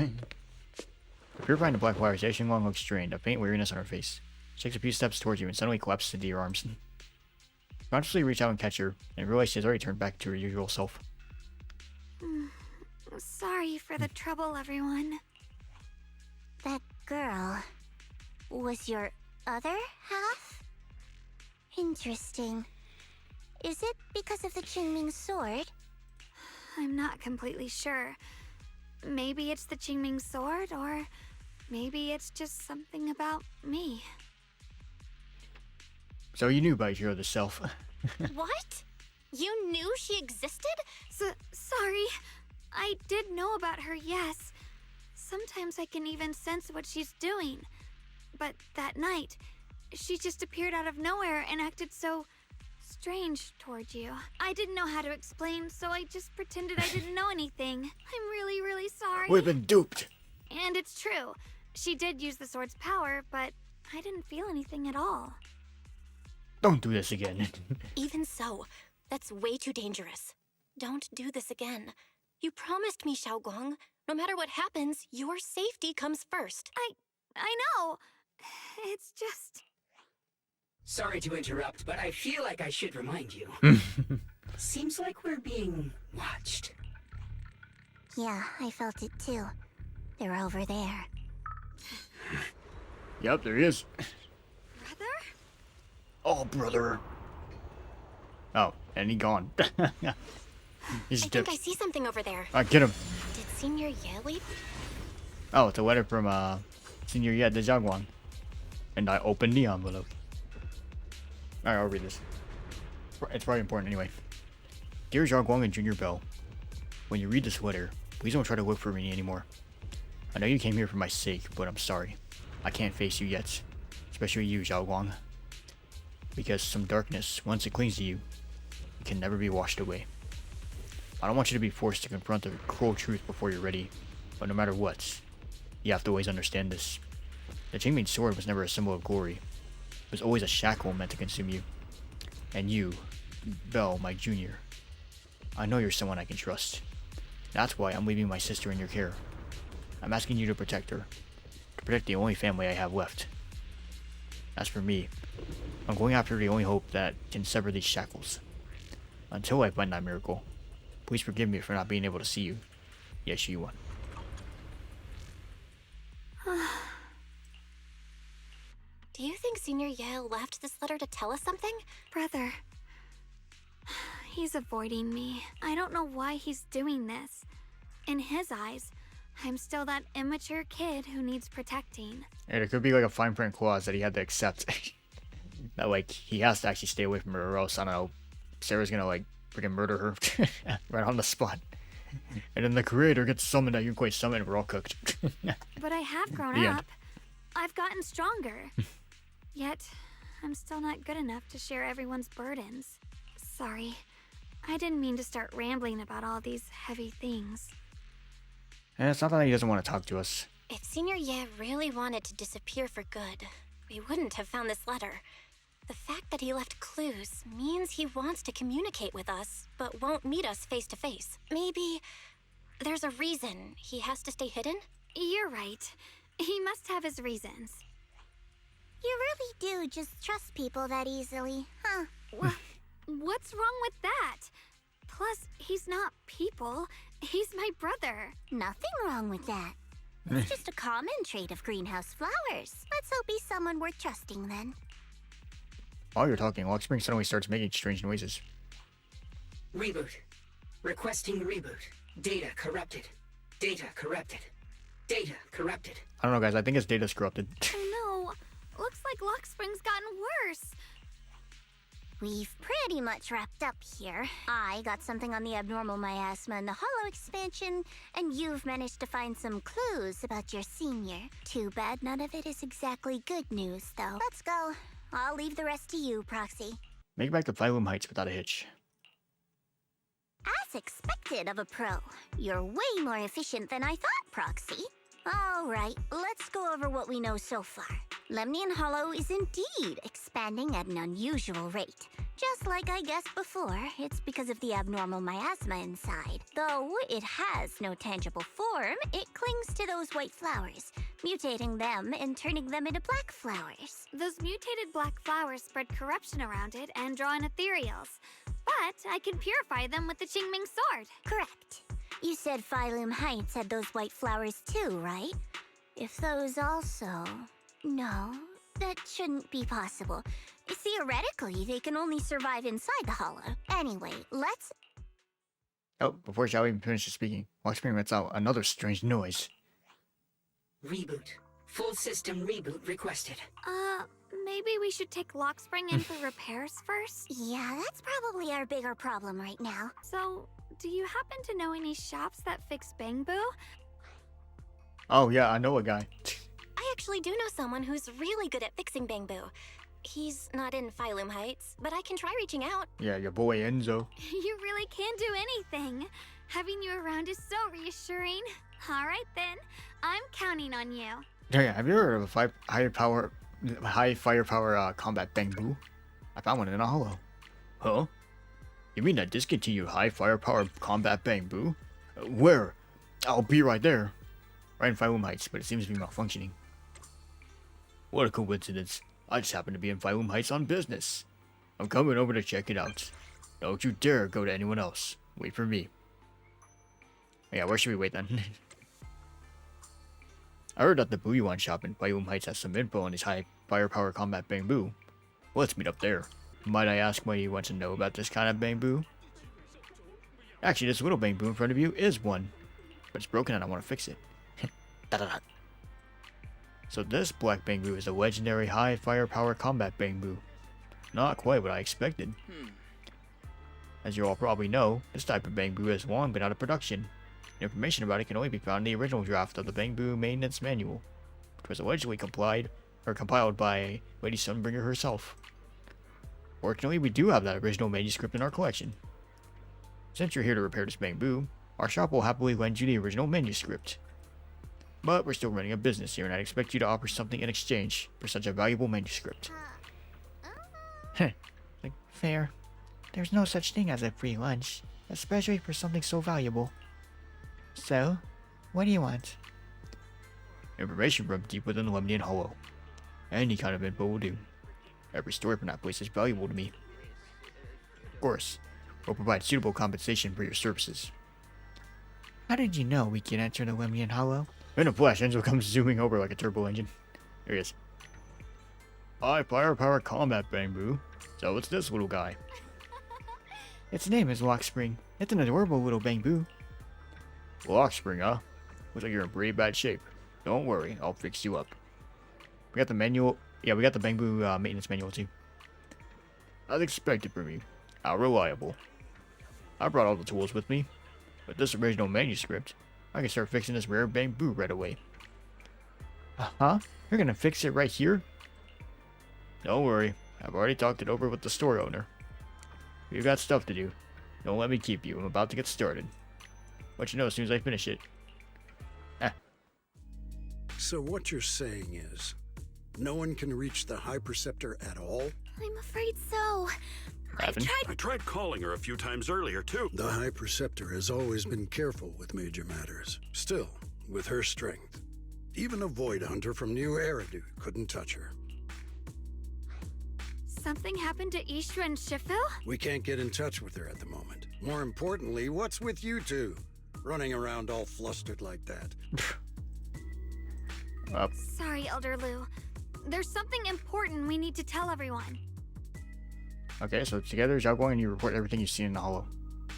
Purifying the black wires, Yeshimon looks strained, a faint weariness on her face. She takes a few steps towards you and suddenly collapses into your arms. Consciously reach out and catch her, and realize she has already turned back to her usual self. Sorry for the trouble, everyone. That girl was your other half? Interesting. Is it because of the Qingming sword? I'm not completely sure. Maybe it's the Qingming sword, or maybe it's just something about me. So you knew about your other self. What? You knew she existed? Sorry. I did know about her, yes. Sometimes I can even sense what she's doing. But that night, she just appeared out of nowhere and acted so strange toward you. I didn't know how to explain, so I just pretended I didn't know anything. I'm really, really sorry. We've been duped. And it's true. She did use the sword's power, but I didn't feel anything at all. Don't do this again. Even so, that's way too dangerous. Don't do this again. You promised me, Xiaoguang. No matter what happens, your safety comes first. I know. It's just... Sorry to interrupt, but I feel like I should remind you. Seems like we're being watched. Yeah, I felt it too. They're over there. Yep, there he is. Brother? Oh, brother. Oh, and he gone. He's I dipped. think I see something over there. Alright, get him. Did Senior Ye leave? Oh, it's a letter from Senior Ye the Xiaoguang. And I opened the envelope. Alright, I'll read this. It's probably important anyway. Dear Zhaoguang and Junior Bell, when you read this letter, please don't try to look for me anymore. I know you came here for my sake, but I'm sorry. I can't face you yet. Especially you, Zhaoguang. Because some darkness, once it clings to you, it can never be washed away. I don't want you to be forced to confront the cruel truth before you're ready, but no matter what, you have to always understand this. The Qingming sword was never a symbol of glory. It was always a shackle meant to consume you. And you, Bell, my junior, I know you're someone I can trust. That's why I'm leaving my sister in your care. I'm asking you to protect her. To protect the only family I have left. As for me, I'm going after the only hope that can sever these shackles. Until I find that miracle, please forgive me for not being able to see you. Yes, you won. Do you think Senior Ye left this letter to tell us something? Brother. He's avoiding me. I don't know why he's doing this. In his eyes, I'm still that immature kid who needs protecting. And it could be like a fine print clause that he had to accept. That like he has to actually stay away from her or else, I don't know, Sarah's gonna like freaking murder her right on the spot. And then the creator gets summoned at Yunkoi Summit and we're all cooked. But I have grown up. I've gotten stronger. Yet, I'm still not good enough to share everyone's burdens. Sorry. I didn't mean to start rambling about all these heavy things. And it's not that he doesn't want to talk to us. If Senior Ye really wanted to disappear for good, we wouldn't have found this letter. The fact that he left clues means he wants to communicate with us, but won't meet us face to face. Maybe there's a reason he has to stay hidden? You're right. He must have his reasons. You really do just trust people that easily, huh? What's wrong with that? Plus, he's not people. He's my brother. Nothing wrong with that. It's just a common trait of greenhouse flowers. Let's hope he's someone worth trusting then. While you're talking, Luxspring suddenly starts making strange noises. Reboot. Requesting reboot. Data corrupted. Data corrupted. Data corrupted. I don't know, guys. I think his data's corrupted. Oh no. Looks like Luxspring's gotten worse. We've pretty much wrapped up here. I got something on the abnormal miasma and the hollow expansion, and you've managed to find some clues about your senior. Too bad none of it is exactly good news, though. Let's go. I'll leave the rest to you, Proxy. Make it back to Phylum Heights without a hitch. As expected of a pro, you're way more efficient than I thought, Proxy. Alright, let's go over what we know so far. Lemnian Hollow is indeed expanding at an unusual rate. Just like I guessed before, it's because of the abnormal miasma inside. Though it has no tangible form, it clings to those white flowers, mutating them and turning them into black flowers. Those mutated black flowers spread corruption around it and draw in ethereals. But I can purify them with the Qingming sword. Correct. You said Phylum Heights had those white flowers too, right? If those also... No, that shouldn't be possible. Theoretically, they can only survive inside the hollow. Anyway, let's... Oh, before Xiao even finishes speaking, Luxspring lets out another strange noise. Reboot. Full system reboot requested. Maybe we should take Luxspring in for repairs first? Yeah, that's probably our bigger problem right now. So, do you happen to know any shops that fix Bangbu? Oh yeah, I know a guy. I actually do know someone who's really good at fixing Bangbu. He's not in Phylum Heights, but I can try reaching out. Yeah, your boy Enzo. You really can do anything. Having you around is so reassuring. Alright then, I'm counting on you. Yeah, have you ever heard of a high firepower combat Bangbu? I found one in a hollow. Huh? You mean a discontinued high firepower combat Bangbu? Where? I'll be right there. Right in Phylum Heights, but it seems to be malfunctioning. What a coincidence. I just happened to be in Phylum Heights on business. I'm coming over to check it out. Don't you dare go to anyone else. Wait for me. Yeah, where should we wait then? I heard that the Buyuan shop in Phylum Heights has some info on his high firepower combat Bangbu. Let's meet up there. Might I ask what you want to know about this kind of Bangbu? Actually, this little Bangbu in front of you is one. But it's broken and I want to fix it. So this black Bangbu is a legendary high firepower combat Bangbu. Not quite what I expected. As you all probably know, this type of bamboo has long been out of production. Information about it can only be found in the original draft of the Bamboo Maintenance Manual, which was allegedly compiled by Lady Sunbringer herself. Fortunately, we do have that original manuscript in our collection. Since you're here to repair this bamboo, our shop will happily lend you the original manuscript. But we're still running a business here, and I'd expect you to offer something in exchange for such a valuable manuscript. Like, fair. There's no such thing as a free lunch, especially for something so valuable. So, what do you want? Information from deep within the Lemnian Hollow. Any kind of info will do. Every story from that place is valuable to me. Of course, we'll provide suitable compensation for your services. How did you know we can enter the Lemnian Hollow? In a flash, Enzo comes zooming over like a turbo engine. There he is. High firepower combat bamboo. So what's this little guy? Its name is Lockspring. It's an adorable little bamboo. Lockspring, huh? Looks like you're in pretty bad shape. Don't worry, I'll fix you up. We got the manual. Yeah, we got the bamboo maintenance manual too. As expected from you. How reliable. I brought all the tools with me. With this original manuscript, I can start fixing this rare bamboo right away. Huh? You're gonna fix it right here? Don't worry, I've already talked it over with the store owner. We've got stuff to do. Don't let me keep you, I'm about to get started. Let you know as soon as I finish it. So what you're saying is, no one can reach the High Preceptor at all? I'm afraid so. I tried calling her a few times earlier, too. The High Preceptor has always been careful with major matters. Still, with her strength, even a Void Hunter from New Eridu couldn't touch her. Something happened to Ishu and Shifu? We can't get in touch with her at the moment. More importantly, what's with you two? Running around all flustered like that. Sorry, Elder Lu. There's something important we need to tell everyone. Okay, so together, Xiaoguang and you report everything you've seen in the Hollow.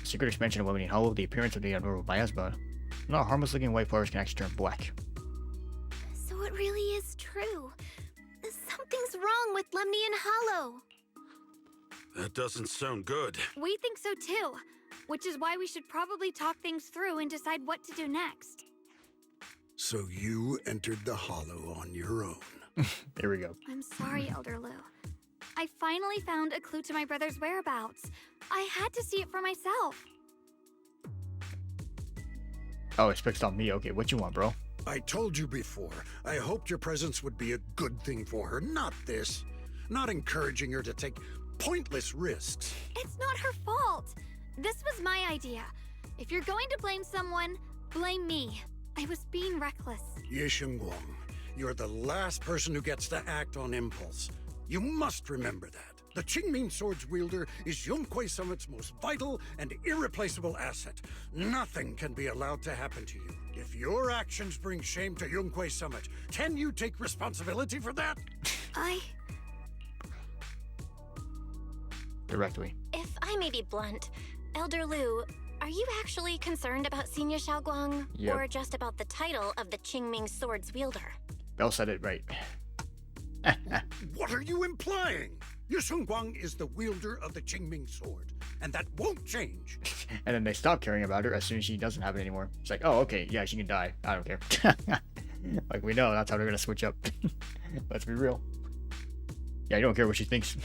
The secret expansion of Lemnian Hollow, the appearance of the abnormal miasma. Not harmless-looking white flowers can actually turn black. So it really is true. Something's wrong with Lemnian Hollow. That doesn't sound good. We think so too, which is why we should probably talk things through and decide what to do next. So you entered the Hollow on your own. There we go. I'm sorry, Elder Lu. I finally found a clue to my brother's whereabouts. I had to see it for myself. Oh, it's fixed on me. Okay, what you want, bro? I told you before, I hoped your presence would be a good thing for her, not this. Not encouraging her to take pointless risks. It's not her fault. This was my idea. If you're going to blame someone, blame me. I was being reckless. Ye Shengguang, you're the last person who gets to act on impulse. You must remember that. The Qingming Sword's wielder is Yunquei Summit's most vital and irreplaceable asset. Nothing can be allowed to happen to you. If your actions bring shame to Yunquei Summit, can you take responsibility for that? Directly. If I may be blunt, Elder Lu, are you actually concerned about Senior Xiaoguang? Yep. Or just about the title of the Qingming Sword's wielder? Belle said it right. What are you implying? Ye Shengguang is the wielder of the Qingming Sword, and that won't change. And then they stop caring about her as soon as she doesn't have it anymore. It's like, oh, okay, yeah, she can die. I don't care. Like, we know that's how they're gonna switch up. Let's be real. Yeah, you don't care what she thinks.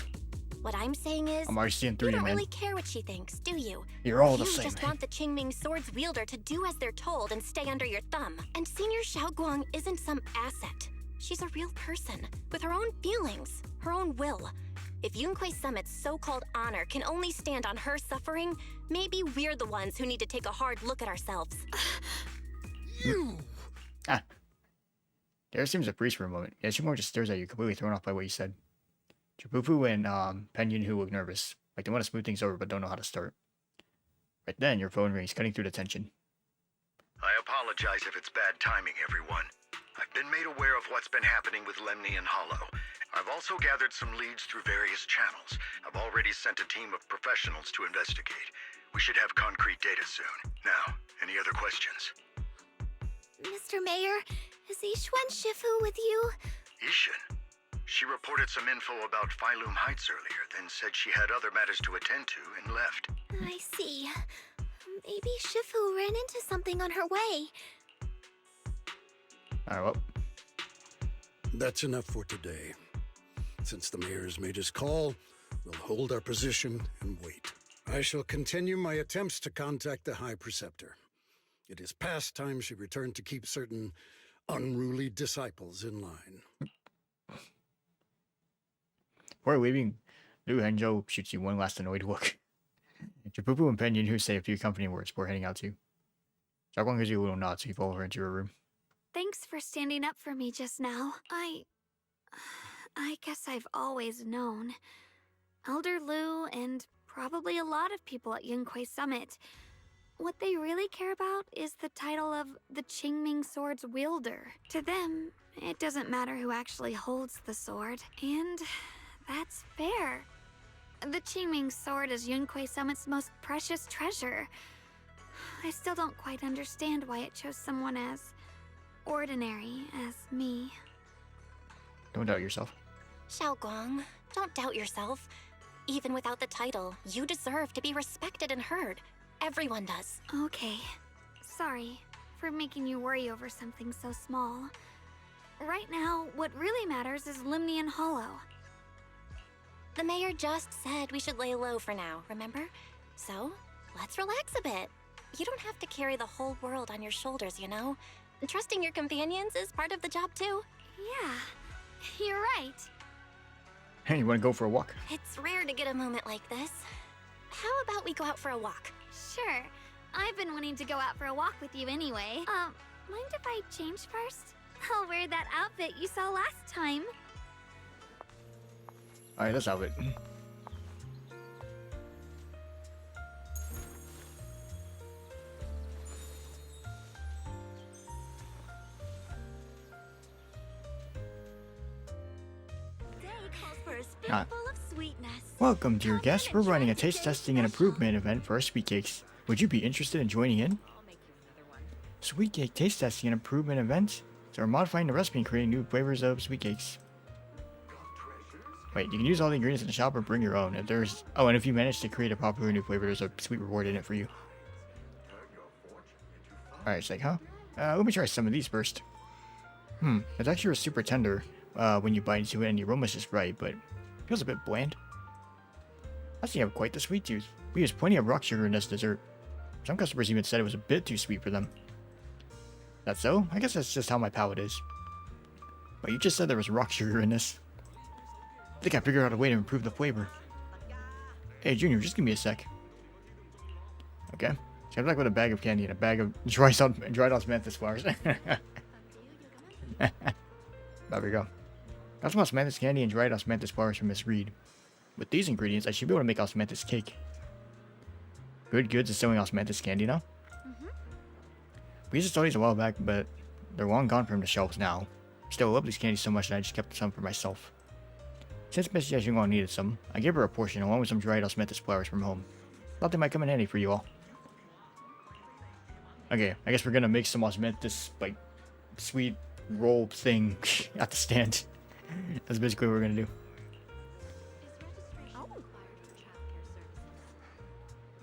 What I'm saying is, I'm already seeing through you you, don't man. really care what she thinks, do you? You're all the You same. just want the Qingming Sword's wielder to do as they're told and stay under your thumb. And Senior Xiaoguang isn't some asset. She's a real person, with her own feelings, her own will. If Yunquei Summit's so-called honor can only stand on her suffering, maybe we're the ones who need to take a hard look at ourselves. You! There seems to freeze for a moment. Yeah, Shimon just stares at you, completely thrown off by what you said. Chupufu and Pen Yunhu look nervous, like they want to smooth things over but don't know how to start. Right then, your phone rings, cutting through the tension. I apologize if it's bad timing, everyone. I've been made aware of what's been happening with Lemnian Hollow. I've also gathered some leads through various channels. I've already sent a team of professionals to investigate. We should have concrete data soon. Now, any other questions? Mr. Mayor, is Ishu and Shifu with you? Ishin? She reported some info about Phylum Heights earlier, then said she had other matters to attend to and left. I see. Maybe Shifu ran into something on her way. Alright, well. That's enough for today. Since the mayor's made his call, we'll hold our position and wait. I shall continue my attempts to contact the High Preceptor. It is past time she returned to keep certain unruly disciples in line. Before leaving, Liu Henzhou shoots you one last annoyed look. Japupu and Penyon who say a few comforting words before heading out too. Xiaoguang gives you a little nod so you follow her into her room. Thanks for standing up for me just now. I guess I've always known. Elder Liu and probably a lot of people at Yunquei Summit, what they really care about is the title of the Qingming Sword's wielder. To them, it doesn't matter who actually holds the sword, and that's fair. The Qingming Sword is Yunquei Summit's most precious treasure. I still don't quite understand why it chose someone as ordinary as me. Don't doubt yourself. Xiaoguang, don't doubt yourself. Even without the title, you deserve to be respected and heard. Everyone does. Okay. Sorry for making you worry over something so small. Right now, what really matters is Limnian Hollow. The mayor just said we should lay low for now, remember? So, let's relax a bit. You don't have to carry the whole world on your shoulders, you know? Trusting your companions is part of the job too. Yeah, you're right. Hey, you want to go for a walk? It's rare to get a moment like this. How about we go out for a walk? Sure. I've been wanting to go out for a walk with you anyway. Mind if I change first? I'll wear that outfit you saw last time. Alright, let's have it. Welcome, dear guests. We're running a taste testing and improvement event for our sweet cakes. Would you be interested in joining in? Sweet cake taste testing and improvement event. So we're modifying the recipe and creating new flavors of sweet cakes. Wait, you can use all the ingredients in the shop or bring your own. And if you manage to create a popular new flavor, there's a sweet reward in it for you. Alright, it's like, huh? Let me try some of these first. It's actually super tender when you bite into it, and the aroma's just right, but it feels a bit bland. I think I have quite the sweet tooth. We use plenty of rock sugar in this dessert. Some customers even said it was a bit too sweet for them. That's so? I guess that's just how my palate is. But you just said there was rock sugar in this. I think I figured out a way to improve the flavor. Hey, Junior, just give me a sec. Okay. So I'm back with a bag of candy and a bag of dried osmanthus flowers. There we go. Got some osmanthus candy and dried osmanthus flowers from Miss Reed. With these ingredients, I should be able to make osmanthus cake. Good goods is selling osmanthus candy now. We used to sell these a while back, but they're long gone from the shelves now. Still, I love these candies so much that I just kept some for myself. Since Miss Yashungon needed some, I gave her a portion along with some dried osmanthus flowers from home. Thought they might come in handy for you all. Okay, I guess we're gonna make some osmanthus, like, sweet roll thing at the stand. That's basically what we're gonna do.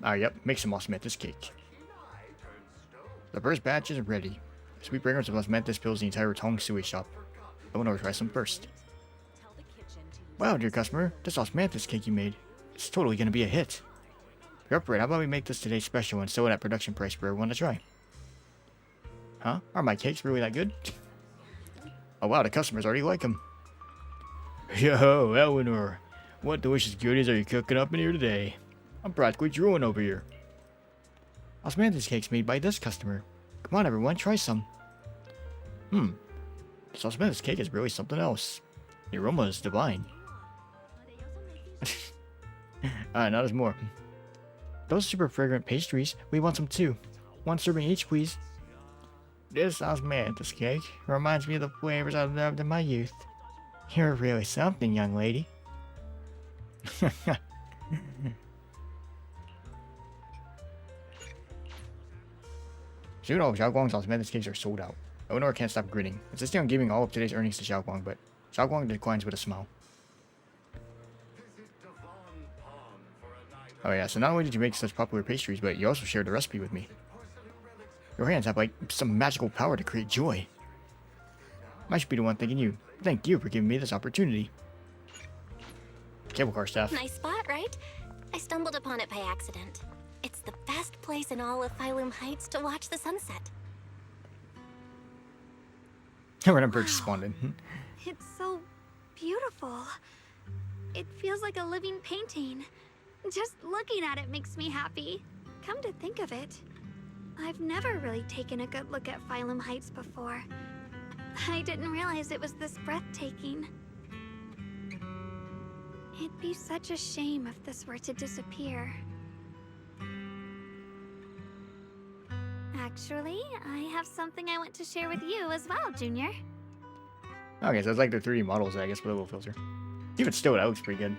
Yep, make some osmanthus cake. The first batch is ready. Sweet fragrance of osmanthus fills the entire Tong Sui shop. I want to try some first. Wow, dear customer, this osmanthus cake you made, it's totally gonna be a hit. If you're up for it, how about we make this today's special and sell it at production price for everyone to try? Huh? Are my cakes really that good? Oh wow, the customers already like them. Yo, Eleanor, what delicious goodies are you cooking up in here today? I'm practically drooling over here. Osmanthus cakes made by this customer. Come on everyone, try some. This osmanthus cake is really something else. The aroma is divine. Not as more. Those super fragrant pastries, we want some too. One serving each, please. This osmanthus cake reminds me of the flavors I loved in my youth. You're really something, young lady. Soon all of Xiaoguang's osmanthus cakes are sold out. Eleanor can't stop grinning, insisting on giving all of today's earnings to Xiaoguang, but Xiaoguang declines with a smile. Oh yeah, so not only did you make such popular pastries, but you also shared the recipe with me. Your hands have like some magical power to create joy. I should be the one thanking you. Thank you for giving me this opportunity. Cable car staff. Nice spot, right? I stumbled upon it by accident. It's the best place in all of Phylum Heights to watch the sunset. Random bird spawned in. It's so beautiful. It feels like a living painting. Just looking at it makes me happy. Come to think of it, I've never really taken a good look at Phylum Heights before. I didn't realize it was this breathtaking. It'd be such a shame if this were to disappear. Actually, I have something I want to share with you as well, Junior. Okay, so it's like the 3D models, I guess, with a little filter. Even still, that looks pretty good.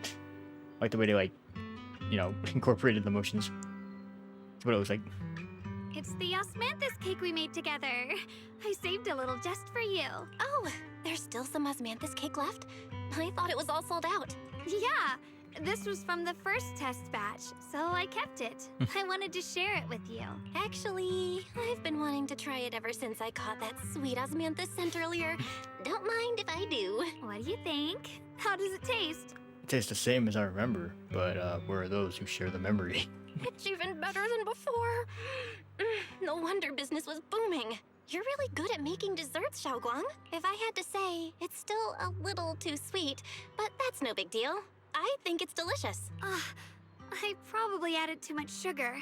Like the way they, like, you know, incorporated the motions. That's what it looks like. It's the osmanthus cake we made together. I saved a little just for you. Oh, there's still some osmanthus cake left? I thought it was all sold out. Yeah, this was from the first test batch, so I kept it. I wanted to share it with you. Actually, I've been wanting to try it ever since I caught that sweet osmanthus scent earlier. Don't mind if I do. What do you think? How does it taste? It tastes the same as I remember, but where are those who share the memory? It's even better than before. No wonder business was booming. You're really good at making desserts, Xiaoguang. If I had to say, it's still a little too sweet, but that's no big deal. I think it's delicious. I probably added too much sugar.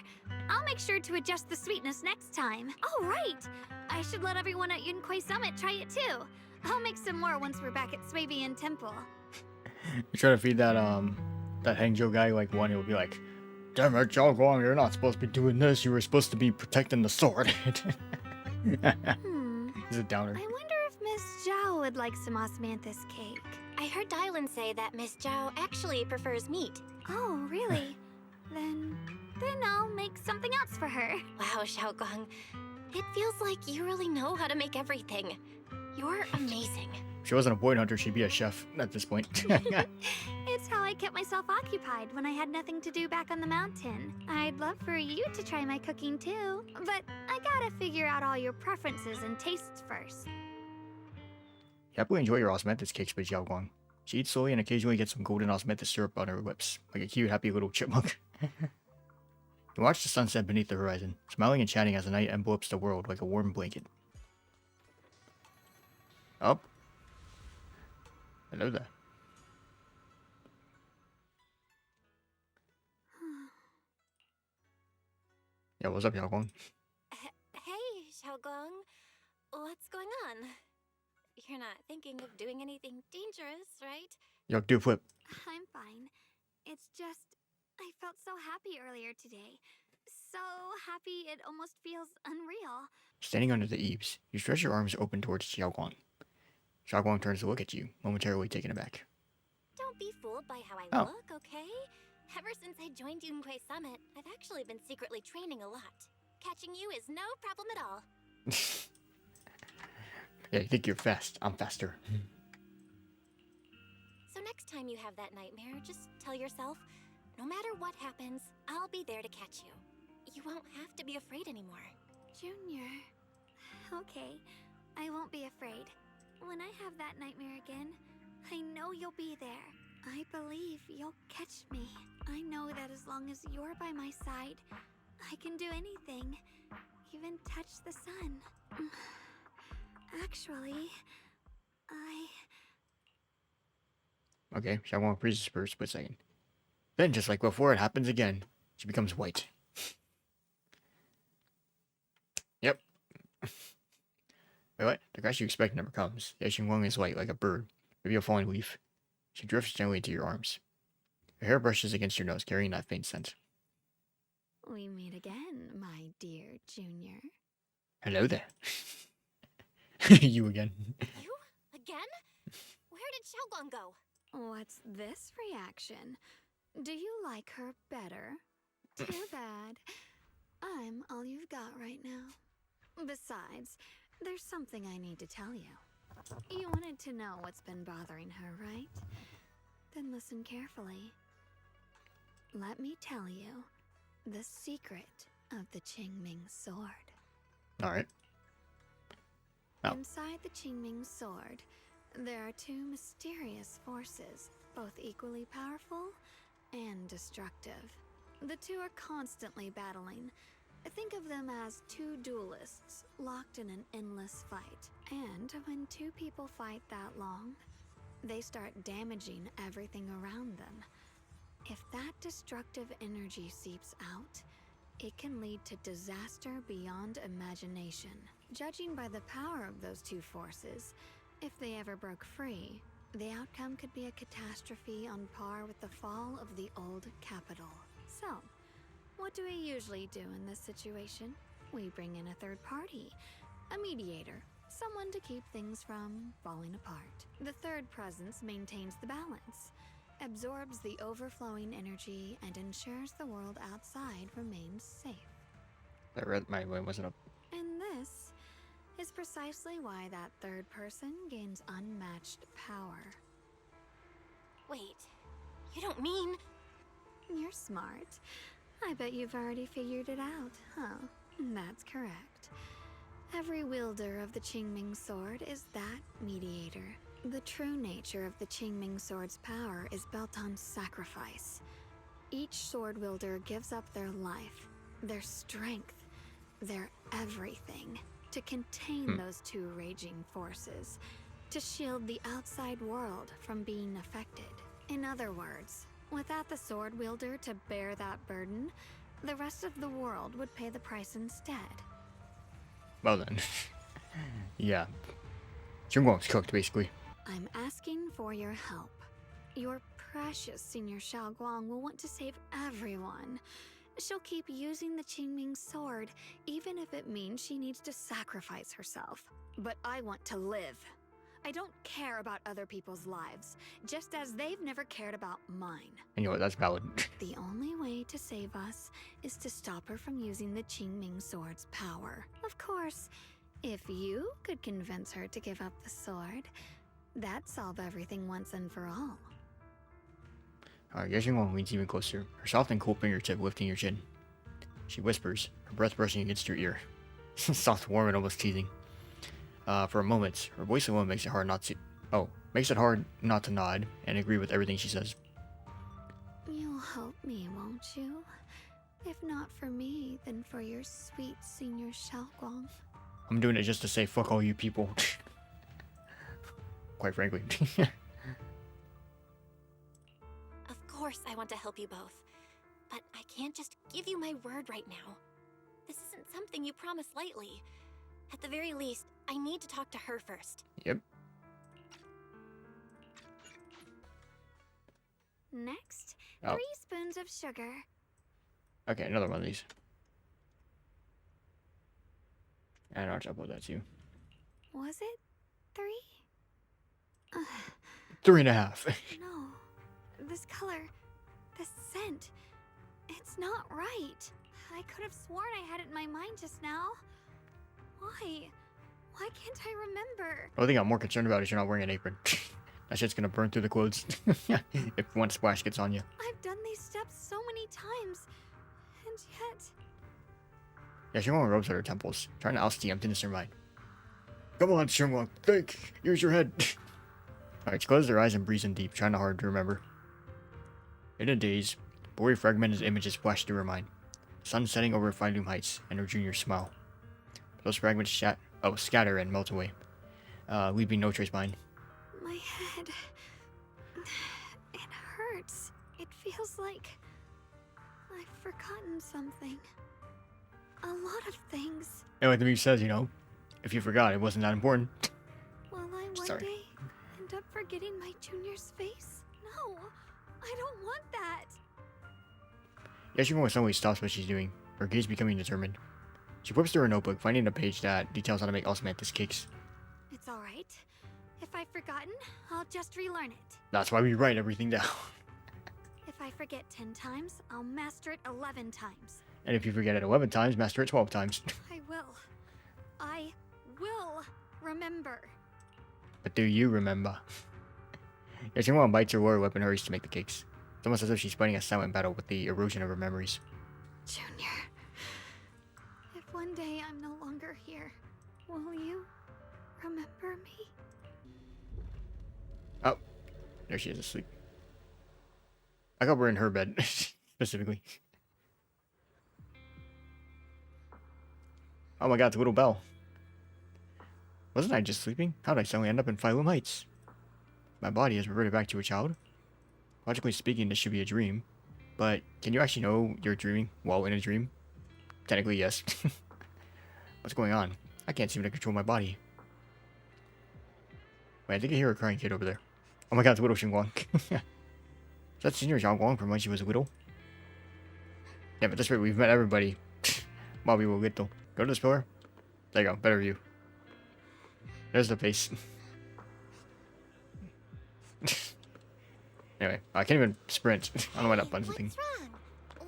I'll make sure to adjust the sweetness next time. Oh, right! I should let everyone at Yunkui Summit try it too. I'll make some more once we're back at Swabian Temple. You try to feed that Hangzhou guy like one, he'll be like, "Damn it, Xiaoguang, you're not supposed to be doing this. You were supposed to be protecting the sword." He's a downer. I wonder if Miss Zhao would like some osmanthus cake. I heard Dylan say that Miss Zhao actually prefers meat. Oh, really? then I'll make something else for her. Wow, Xiaoguang. It feels like you really know how to make everything. You're amazing. If she wasn't a boy hunter, she'd be a chef at this point. It's how I kept myself occupied when I had nothing to do back on the mountain. I'd love for you to try my cooking too, but I gotta figure out all your preferences and tastes first. Happily enjoy your osmanthus cakes by Xiaoguang. She eats slowly and occasionally gets some golden osmanthus syrup on her lips, like a cute, happy little chipmunk. You watch the sunset beneath the horizon, smiling and chatting as the night envelopes the world like a warm blanket. Up. Hello there. Yeah, what's up, Xiaoguang? Hey, Xiaoguang. What's going on? You're not thinking of doing anything dangerous, right? Yo, do a flip. I'm fine. It's just, I felt so happy earlier today. So happy it almost feels unreal. Standing under the eaves, you stretch your arms open towards Xiaoguang. Xiaoguang turns to look at you, momentarily taken aback. Don't be fooled by how I look, okay? Ever since I joined Yunkui Summit, I've actually been secretly training a lot. Catching you is no problem at all. Yeah, you think you're fast. I'm faster. So next time you have that nightmare, just tell yourself, no matter what happens, I'll be there to catch you. You won't have to be afraid anymore. Junior. Okay, I won't be afraid. When I have that nightmare again, I know you'll be there. I believe you'll catch me. I know that as long as you're by my side, I can do anything. Even touch the sun. Actually, Okay, Xiaoguang freezes for a split second. Then, just like before, it happens again. She becomes white. Yep. Wait, what? The crash you expect never comes. Xiaoguang is light like a bird, maybe a falling leaf. She drifts gently into your arms. Her hair brushes against your nose, carrying that faint scent. we meet again, my dear Junior. Hello there. You again. You? Again? Where did Xiaoguang go? What's this reaction? Do you like her better? Too bad. I'm all you've got right now. Besides, there's something I need to tell you. You wanted to know what's been bothering her, right? Then listen carefully. Let me tell you the secret of the Qingming sword. Alright. Oh. Inside the Qingming sword, there are two mysterious forces, both equally powerful and destructive. The two are constantly battling. Think of them as two duelists locked in an endless fight. And when two people fight that long, they start damaging everything around them. If that destructive energy seeps out, it can lead to disaster beyond imagination. Judging by the power of those two forces, if they ever broke free, the outcome could be a catastrophe on par with the fall of the old capital. So, what do we usually do in this situation? We bring in a third party, a mediator, someone to keep things from falling apart. The third presence maintains the balance, absorbs the overflowing energy, and ensures the world outside remains safe. I read my way wasn't up. And this is precisely why that third person gains unmatched power. Wait, you don't mean... You're smart. I bet you've already figured it out, huh? That's correct. Every wielder of the Qingming sword is that mediator. The true nature of the Qingming sword's power is built on sacrifice. Each sword wielder gives up their life, their strength, their everything to contain those two raging forces, to shield the outside world from being affected. In other words, without the sword wielder to bear that burden, the rest of the world would pay the price instead. Well then. Yeah. Xingguang's cooked, basically. I'm asking for your help. Your precious Senior Xiaoguang will want to save everyone. She'll keep using the Qingming sword, even if it means she needs to sacrifice herself. But I want to live. I don't care about other people's lives, just as they've never cared about mine. And you know what, that's valid. The only way to save us is to stop her from using the Qingming sword's power. Of course, if you could convince her to give up the sword, that'd solve everything once and for all. Alright, Xingguang leans even closer, her soft and cool fingertip lifting your chin. She whispers, her breath brushing against your ear. Soft, warm, and almost teasing. For a moment, her voice alone makes it hard not to nod and agree with everything she says. You'll help me, won't you? If not for me, then for your sweet Senior Xiaoguang. I'm doing it just to say fuck all you people. Quite frankly. Of course I want to help you both, but I can't just give you my word right now. This isn't something you promise lightly. At the very least, I need to talk to her first. Yep. Next, Oh. 3 spoons of sugar. Okay, another one of these. And I'll upload that too. Was it 3? 3.5. No. This color, this scent, it's not right. I could have sworn I had it in my mind just now. Why? Why can't I remember? The only thing I'm more concerned about is you're not wearing an apron. That shit's gonna burn through the clothes if one splash gets on you. I've done these steps so many times, and yet... Yeah, Xingguang rubs at her temples, trying to oust the emptiness in her mind. Come on, Xingguang, think! Use your head! Alright, she closes her eyes and breathes in deep, trying hard to remember. In a daze, blurry fragmented images flash through her mind. Sun setting over Filoom Heights, and her junior's smile. Those fragments scatter and melt away, leaving no trace behind. My head... It hurts. It feels like... I've forgotten something. A lot of things. And like the movie says, you know, if you forgot, it wasn't that important. Will I one Sorry. day end up forgetting my junior's face? No, I don't want that. Yashimo suddenly stops what she's doing, her gaze becoming determined. She flips through her notebook, finding a page that details how to make osmanthus cakes. It's alright. If I've forgotten, I'll just relearn it. That's why we write everything down. If I forget 10 times, I'll master it 11 times. And if you forget it 11 times, master it 12 times. I will remember. But do you remember? Yashingwon bites her war weapon, hurries to make the cakes. It's almost as if she's fighting a silent battle with the erosion of her memories. Junior, if one day I'm no longer here, will you remember me? Oh, there she is asleep. I thought we're in her bed, specifically. Oh my god, it's Little Belle. Wasn't I just sleeping? How did I suddenly end up in Phylum Heights? My body has reverted back to a child. Logically speaking, this should be a dream. But can you actually know you're dreaming while in a dream? Technically, yes. What's going on? I can't seem to control my body. Wait, I think I hear a crying kid over there. Oh my god, it's Widow Xingguang. Is that Senior Xiaoguang from when she was little? Yeah, but this way we've met everybody while we were little. Go to this pillar. There you go, better view. There's the face. Anyway, I can't even sprint. I don't know why that button's a thing. What's wrong?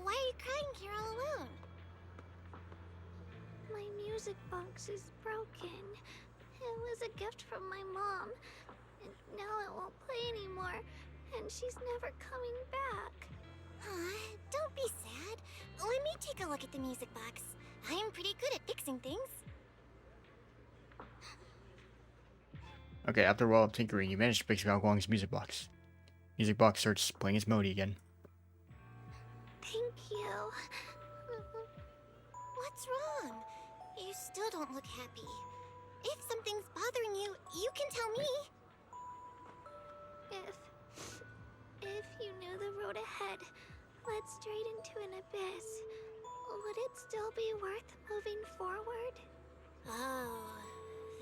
Why are you crying here all alone? My music box is broken. It was a gift from my mom. And now it won't play anymore. And she's never coming back. Don't be sad. Let me take a look at the music box. I am pretty good at fixing things. Okay, after a while of tinkering, you managed to fix Xiaoguang's music box. Music box starts playing its melody again. Thank you. What's wrong? You still don't look happy. If something's bothering you, you can tell me. If you knew the road ahead led straight into an abyss, would it still be worth moving forward? Oh,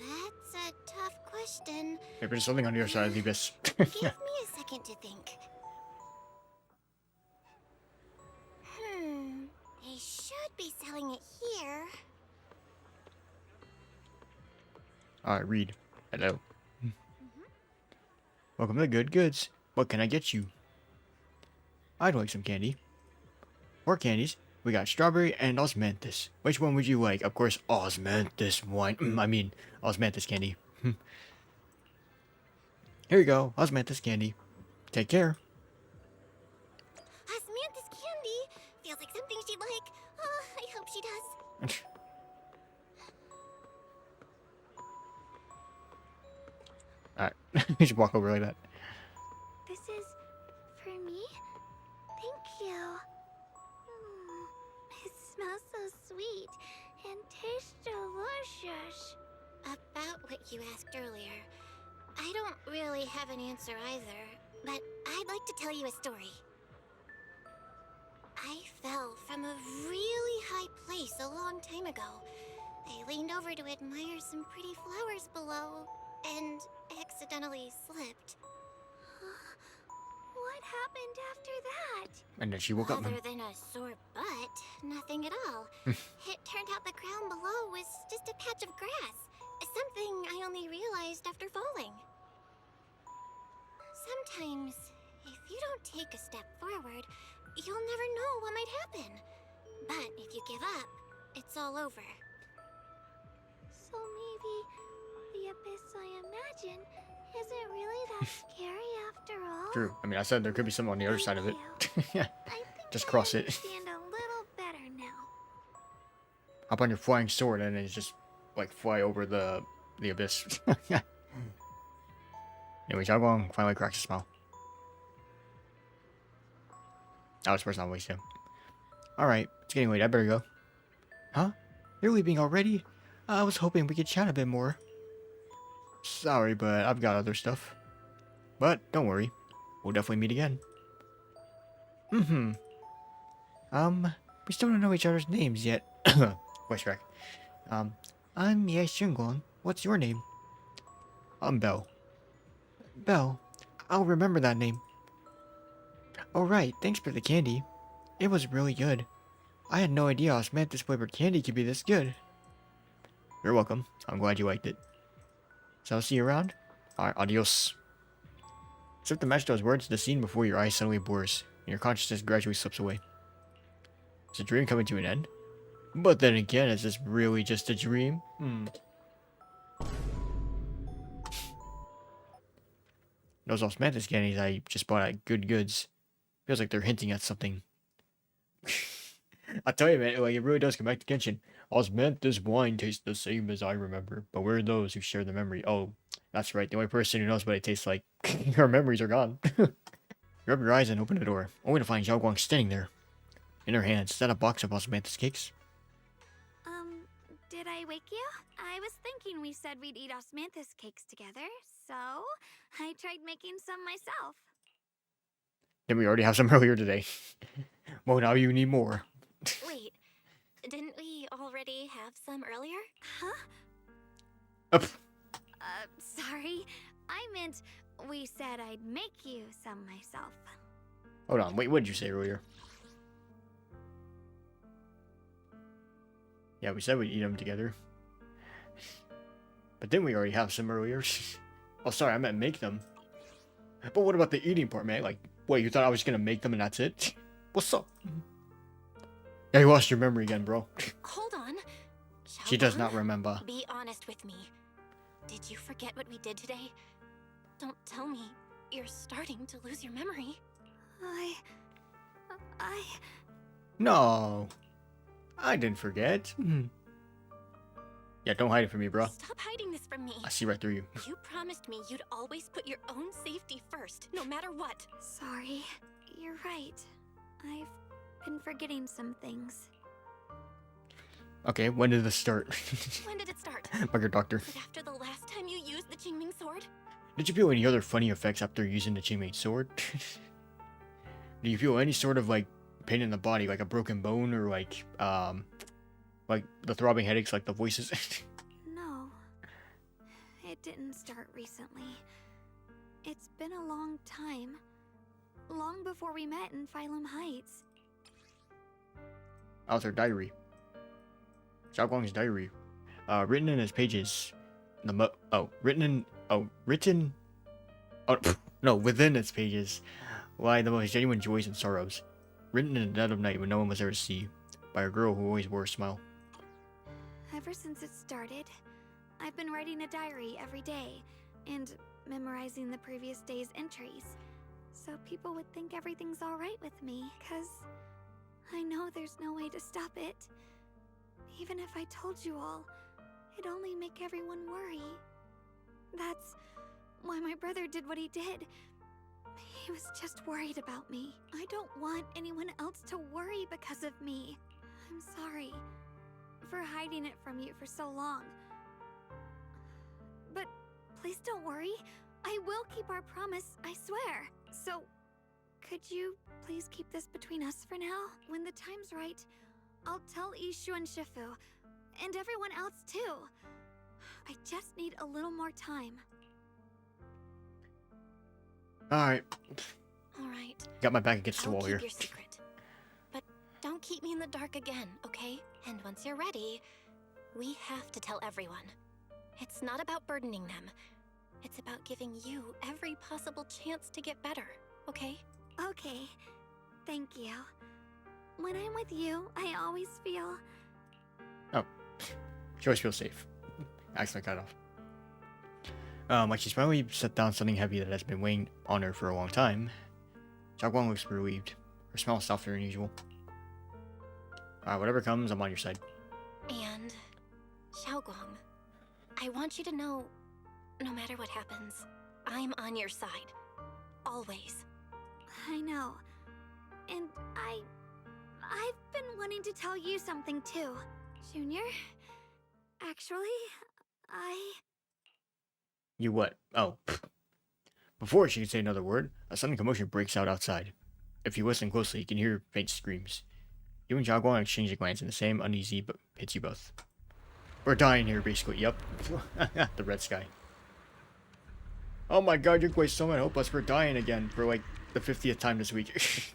that's a tough question. Maybe there's something on the other side of the abyss. Give me a second to think. They should be selling it here. Alright, read. Hello. Welcome to the Good Goods. What can I get you? I'd like some candy. More candies. We got strawberry and osmanthus. Which one would you like? Of course, osmanthus one. I mean, osmanthus candy. Here you go, osmanthus candy. Take care. Osmanthus candy feels like something she'd like. Oh, I hope she does. Alright, you should walk over like that. This is for me? Thank you. It smells so sweet and tastes delicious. About what you asked earlier, I don't really have an answer either, but I'd like to tell you a story. I fell from a really high place a long time ago. I leaned over to admire some pretty flowers below, and accidentally slipped. What happened after that? And then she woke up. Other than a sore butt, nothing at all. It turned out the ground below was just a patch of grass. Something I only realized after falling. Sometimes, if you don't take a step forward, you'll never know what might happen. But if you give up, it's all over. So maybe the abyss I imagine isn't really that scary after all? True. I mean, I said there could be something on the other side of it. I Just think cross I it. understand a little better now. Hop on your flying sword and then just like fly over the abyss. Anyway, Xiaoguang finally cracks a smile. I was first not wasting. Alright, it's getting late, I better go. Huh? You're leaving already? I was hoping we could chat a bit more. Sorry, but I've got other stuff. But don't worry, we'll definitely meet again. We still don't know each other's names yet. Voice crack. I'm Ye Xingguang. What's your name? I'm Belle. Belle. I'll remember that name. Alright, thanks for the candy. It was really good. I had no idea osmanthus flavored candy could be this good. You're welcome. I'm glad you liked it. So I'll see you around. Alright, adios. As if to match those words, the scene before your eyes suddenly blurs, and your consciousness gradually slips away. Is the dream coming to an end? But then again, is this really just a dream? Those osmanthus candies I just bought at Good Goods. Feels like they're hinting at something. I tell you, man, like it really does come back to Genshin. Osmanthus wine tastes the same as I remember, but we're those who share the memory. Oh, that's right. The only person who knows what it tastes like. Our memories are gone. Rub your eyes and open the door, only to find Xiao Guang standing there. In her hands, is that a box of osmanthus cakes? Did I wake you? I was thinking we said we'd eat osmanthus cakes together, so I tried making some myself. Then we already have some earlier today. Well, now you need more. Wait, didn't we already have some earlier? Huh? Sorry. I meant we said I'd make you some myself. Hold on, wait, what did you say earlier? Yeah, we said we'd eat them together. But didn't we already have some earlier? Oh, sorry, I meant make them. But what about the eating part, man? Like, wait, you thought I was gonna make them and that's it? What's up? Yeah, you lost your memory again, bro. Hold on. She does not remember. Be honest with me. Did you forget what we did today? Don't tell me you're starting to lose your memory. No. I didn't forget. Yeah, don't hide it from me, bro. Stop hiding this from me. I see right through you. You promised me you'd always put your own safety first, no matter what. Sorry. You're right. I've been forgetting some things. Okay, when did this start? When did it start? Bugger doctor. Was it after the last time you used the Qingming sword? Did you feel any other funny effects after using the Qingming sword? Do you feel any sort of like pain in the body, like a broken bone or like the throbbing headaches, like the voices? No. It didn't start recently. It's been a long time. Long before we met in Phylum Heights. Oh, it's her diary. Xiao Guang's diary. Written in its pages. Within its pages lie the most genuine joys and sorrows. Written in the dead of night when no one was there to see. By a girl who always wore a smile. Ever since it started, I've been writing a diary every day and memorizing the previous day's entries. So people would think everything's alright with me, 'cause I know there's no way to stop it. Even if I told you all, it'd only make everyone worry. That's why my brother did what he did. He was just worried about me. I don't want anyone else to worry because of me. I'm sorry for hiding it from you for so long. But please don't worry. I will keep our promise, I swear. So, could you please keep this between us for now? When the time's right, I'll tell Ishu and Shifu, and everyone else too. I just need a little more time. Alright. Alright. Got my back against the wall here. I'll keep your secret. But don't keep me in the dark again, okay? And once you're ready, we have to tell everyone. It's not about burdening them. It's about giving you every possible chance to get better, okay? Okay. Thank you. When I'm with you, I always feel... Oh. She always feels safe. Accident cut off. Like she's finally set down something heavy that has been weighing on her for a long time. Xiao Guang looks relieved. Her smile is softer than usual. Alright, whatever comes, I'm on your side. And... Xiao Guang, I want you to know, no matter what happens, I'm on your side. Always. I know. And I've been wanting to tell you something too. Junior? Actually, You what? Oh. Before she can say another word, a sudden commotion breaks out outside. If you listen closely, you can hear faint screams. You and Xiao Guang exchange a glance in the same uneasy but hits you both. We're dying here, basically. Yup. The red sky. Oh my god, you're quite so hope us we're dying again for like the 50th time this week. if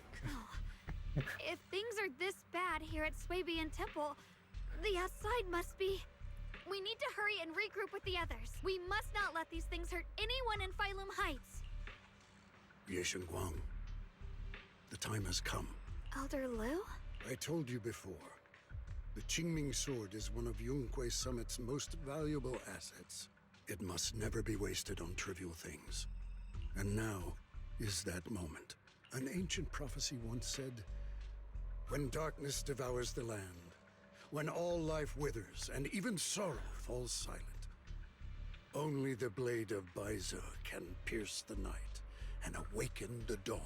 things are this bad here at Swabian Temple, the outside must be... We need to hurry and regroup with the others. We must not let these things hurt anyone in Phylum Heights. Yeshen Guang, the time has come. Elder Lu? I told you before. The Qingming sword is one of Yunquei Summit's most valuable assets. It must never be wasted on trivial things. And now is that moment. An ancient prophecy once said, when darkness devours the land, when all life withers and even sorrow falls silent, only the blade of Baizu can pierce the night and awaken the dawn.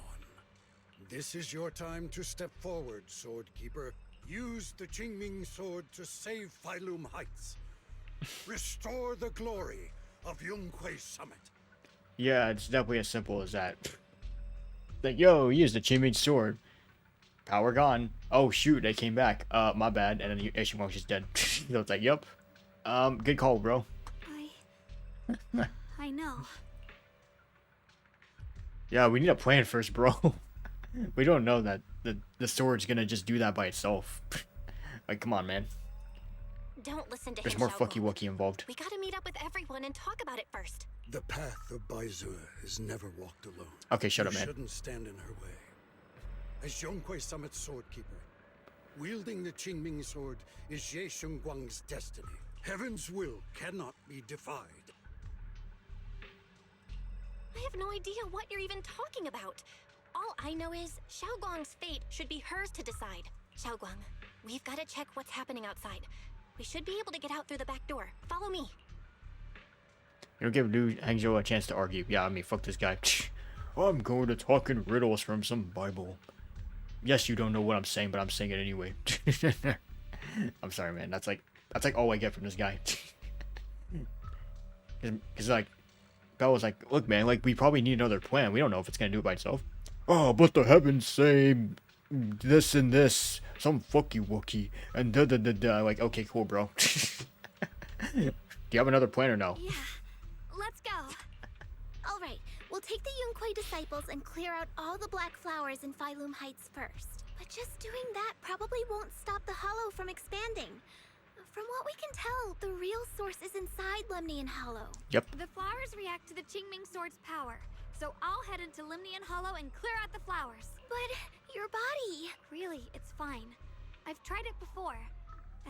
This is your time to step forward, Sword Keeper. Use the Qingming sword to save Failum Heights. Restore the glory of Yunhui Summit. Yeah, it's definitely as simple as that. Like, yo, use the Qingming sword. Power gone. Oh shoot, they came back. My bad. And then Ishimong's just dead. So it's like, yep. Good call, bro. I know. Yeah, we need a plan first, bro. We don't know that the sword's gonna just do that by itself. Like, come on, man. Don't listen to There's him, more Xiaoguang. fucky-wucky involved. We gotta meet up with everyone and talk about it first. The path of Baizu is never walked alone. Okay, shut up, man. You shouldn't stand in her way. As Yunhui Summit's sword keeper, wielding the Qingming sword is Ye Shengguang's destiny. Heaven's will cannot be defied. I have no idea what you're even talking about. All I know is Xiaoguang's fate should be hers to decide. Xiaoguang, we've got to check what's happening outside. We should be able to get out through the back door. Follow me. You don't give Liu Hangzhou a chance to argue. Yeah, I mean, fuck this guy. I'm going to talk in riddles from some Bible. Yes, you don't know what I'm saying, but I'm saying it anyway. I'm sorry, man. That's like all I get from this guy. Cause like, Bell was like, look, man, like we probably need another plan. We don't know if it's gonna do it by itself. Oh, but the heavens say this and this, some fucky wookie, and da da da da. Like, okay, cool, bro. Do you have another plan or no? Yeah, let's go. All right, we'll take the Yunhui disciples and clear out all the black flowers in Failum Heights first. But just doing that probably won't stop the Hollow from expanding. From what we can tell, the real source is inside Lemnian Hollow. Yep. The flowers react to the Qingming sword's power, so I'll head into Lemnian Hollow and clear out the flowers. But your body... Really, it's fine. I've tried it before.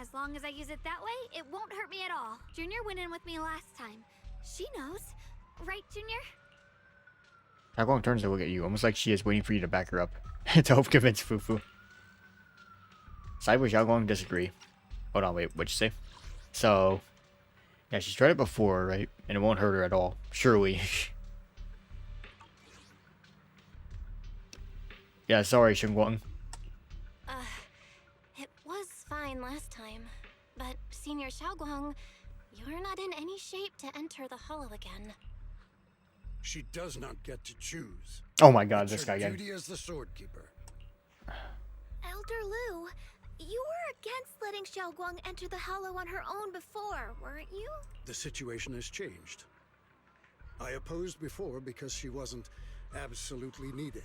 As long as I use it that way, it won't hurt me at all. Junior went in with me last time. She knows. Right, Junior? Xiaoguang turns to look at you, almost like she is waiting for you to back her up to help convince Fufu. Side with Xiaoguang disagree. Hold on, wait, what'd you say? So, yeah, she's tried it before, right? And it won't hurt her at all, surely. Yeah, sorry, Shengguang. It was fine last time. But, Senior Xiaoguang, you're not in any shape to enter the Hollow again. She does not get to choose. Oh my god, It's this her guy again. duty as the sword keeper. Elder Liu, you were against letting Xiaoguang enter the Hollow on her own before, weren't you? The situation has changed. I opposed before because she wasn't absolutely needed.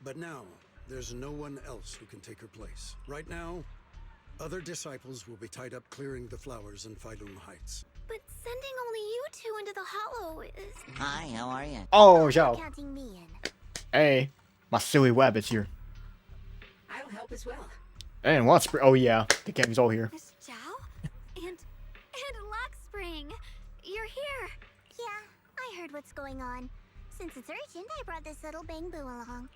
But now, there's no one else who can take her place. Right now, other disciples will be tied up clearing the flowers in Failum Heights. But sending only you two into the Hollow is... Hi, how are you? Oh, Xiao. Counting me in. Hey, my silly wabbit's here. I'll help as well. And Watspring. Oh yeah, the gang's all here. Miss Zhao? And Lockspring! You're here! Yeah, I heard what's going on. Since it's urgent, I brought this little bamboo along.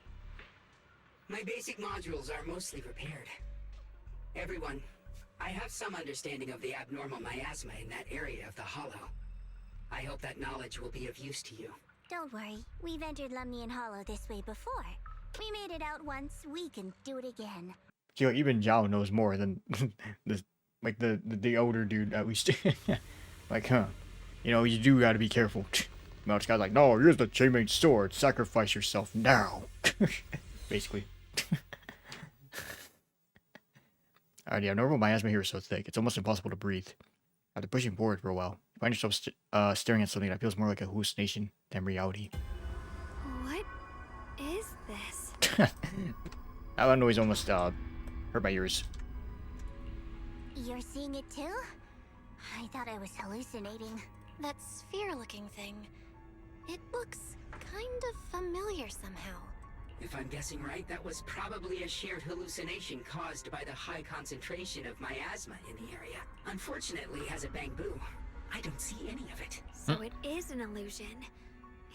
My basic modules are mostly repaired. Everyone, I have some understanding of the abnormal miasma in that area of the Hollow. I hope that knowledge will be of use to you. Don't worry, we've entered Lemnian Hollow this way before. We made it out once, we can do it again. See, like, even Zhao knows more than the older dude at least. Like, huh? You know, you do gotta be careful. Well, this guy's like, no, here's the Qingming sword. Sacrifice yourself now. Basically. Alright, yeah, normal miasma here is so thick, it's almost impossible to breathe. After pushing forward for a while, you find yourself staring at something that feels more like a hallucination than reality. What is this? That noise almost hurt my ears. You're seeing it too? I thought I was hallucinating. That sphere-looking thing. It looks kind of familiar somehow. If I'm guessing right, that was probably a shared hallucination caused by the high concentration of miasma in the area. Unfortunately, as a bamboo, I don't see any of it. So it is an illusion.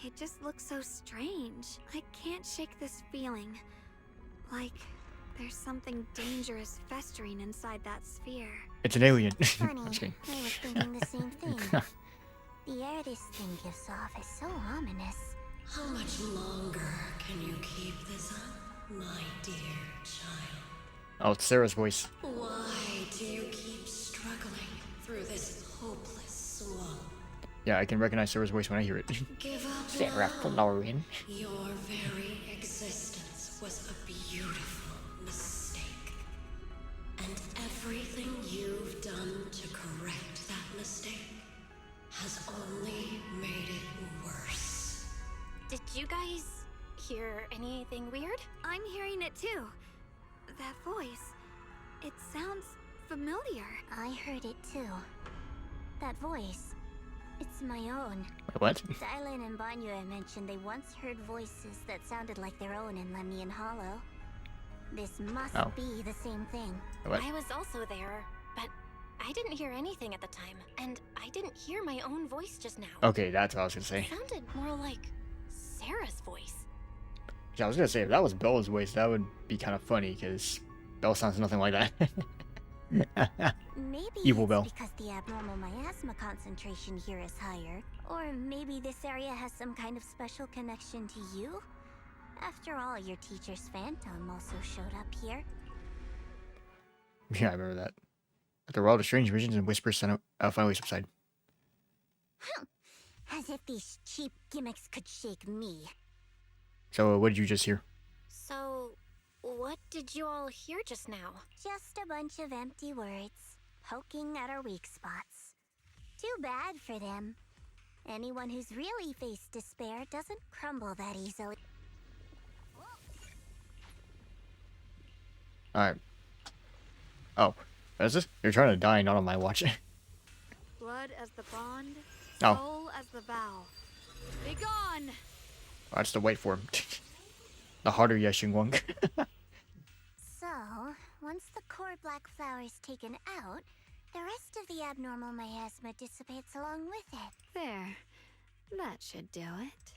It just looks so strange. I can't shake this feeling. Like there's something dangerous festering inside that sphere. It's an alien. Funny, I'm just kidding. I was thinking the same thing. The air this thing gives off is so ominous. How much longer can you keep this up, my dear child? Oh, it's Sarah's voice. Why do you keep struggling through this hopeless swamp? Yeah, I can recognize Sarah's voice when I hear it. Give up Sarah now. Florian. Your very existence was a beautiful mistake. And everything you've done to correct that mistake has only made it worse. Did you guys hear anything weird? I'm hearing it too. That voice. It sounds familiar. I heard it too. That voice. It's my own. What? Dylan and Banyu mentioned they once heard voices that sounded like their own in Lemnian Hollow. This must be the same thing. What? I was also there, but I didn't hear anything at the time, and I didn't hear my own voice just now. Okay, that's what I was gonna say. It sounded more like Sarah's voice. Yeah, I was gonna say, if that was Bella's voice, that would be kind of funny, because Bella sounds nothing like that. Maybe Evil it's Belle. because the abnormal miasma concentration here is higher. Or maybe this area has some kind of special connection to you? After all, your teacher's phantom also showed up here. Yeah, I remember that. After all the strange visions and whispers finally subside. As if these cheap gimmicks could shake me. So, what did you just hear? So, what did you all hear just now? Just a bunch of empty words, poking at our weak spots. Too bad for them. Anyone who's really faced despair doesn't crumble that easily. Alright. Oh, what is this? You're trying to die, not on my watch. Blood as the bond, Oh. soul as the vow. Be gone! That's the wait for him. The harder Yeshingwang. So, once the core black flower is taken out, the rest of the abnormal miasma dissipates along with it. There. That should do it.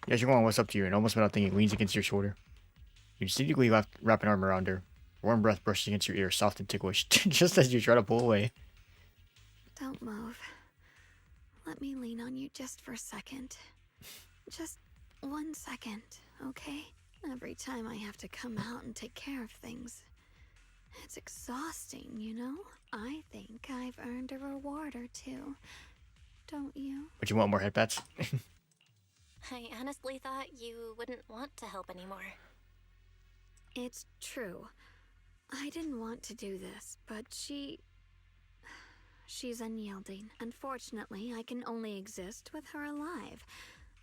Yeshingwang, what's up to you? And almost without thinking, leans against your shoulder. You instinctively wrap an arm around her. Warm breath brushes against your ear, soft and ticklish, just as you try to pull away. Don't move. Let me lean on you just for a second. Just 1 second, okay? Every time I have to come out and take care of things, it's exhausting, you know? I think I've earned a reward or two. Don't you? But you want more headbats? I honestly thought you wouldn't want to help anymore. It's true. I didn't want to do this, but she's unyielding. Unfortunately, I can only exist with her alive,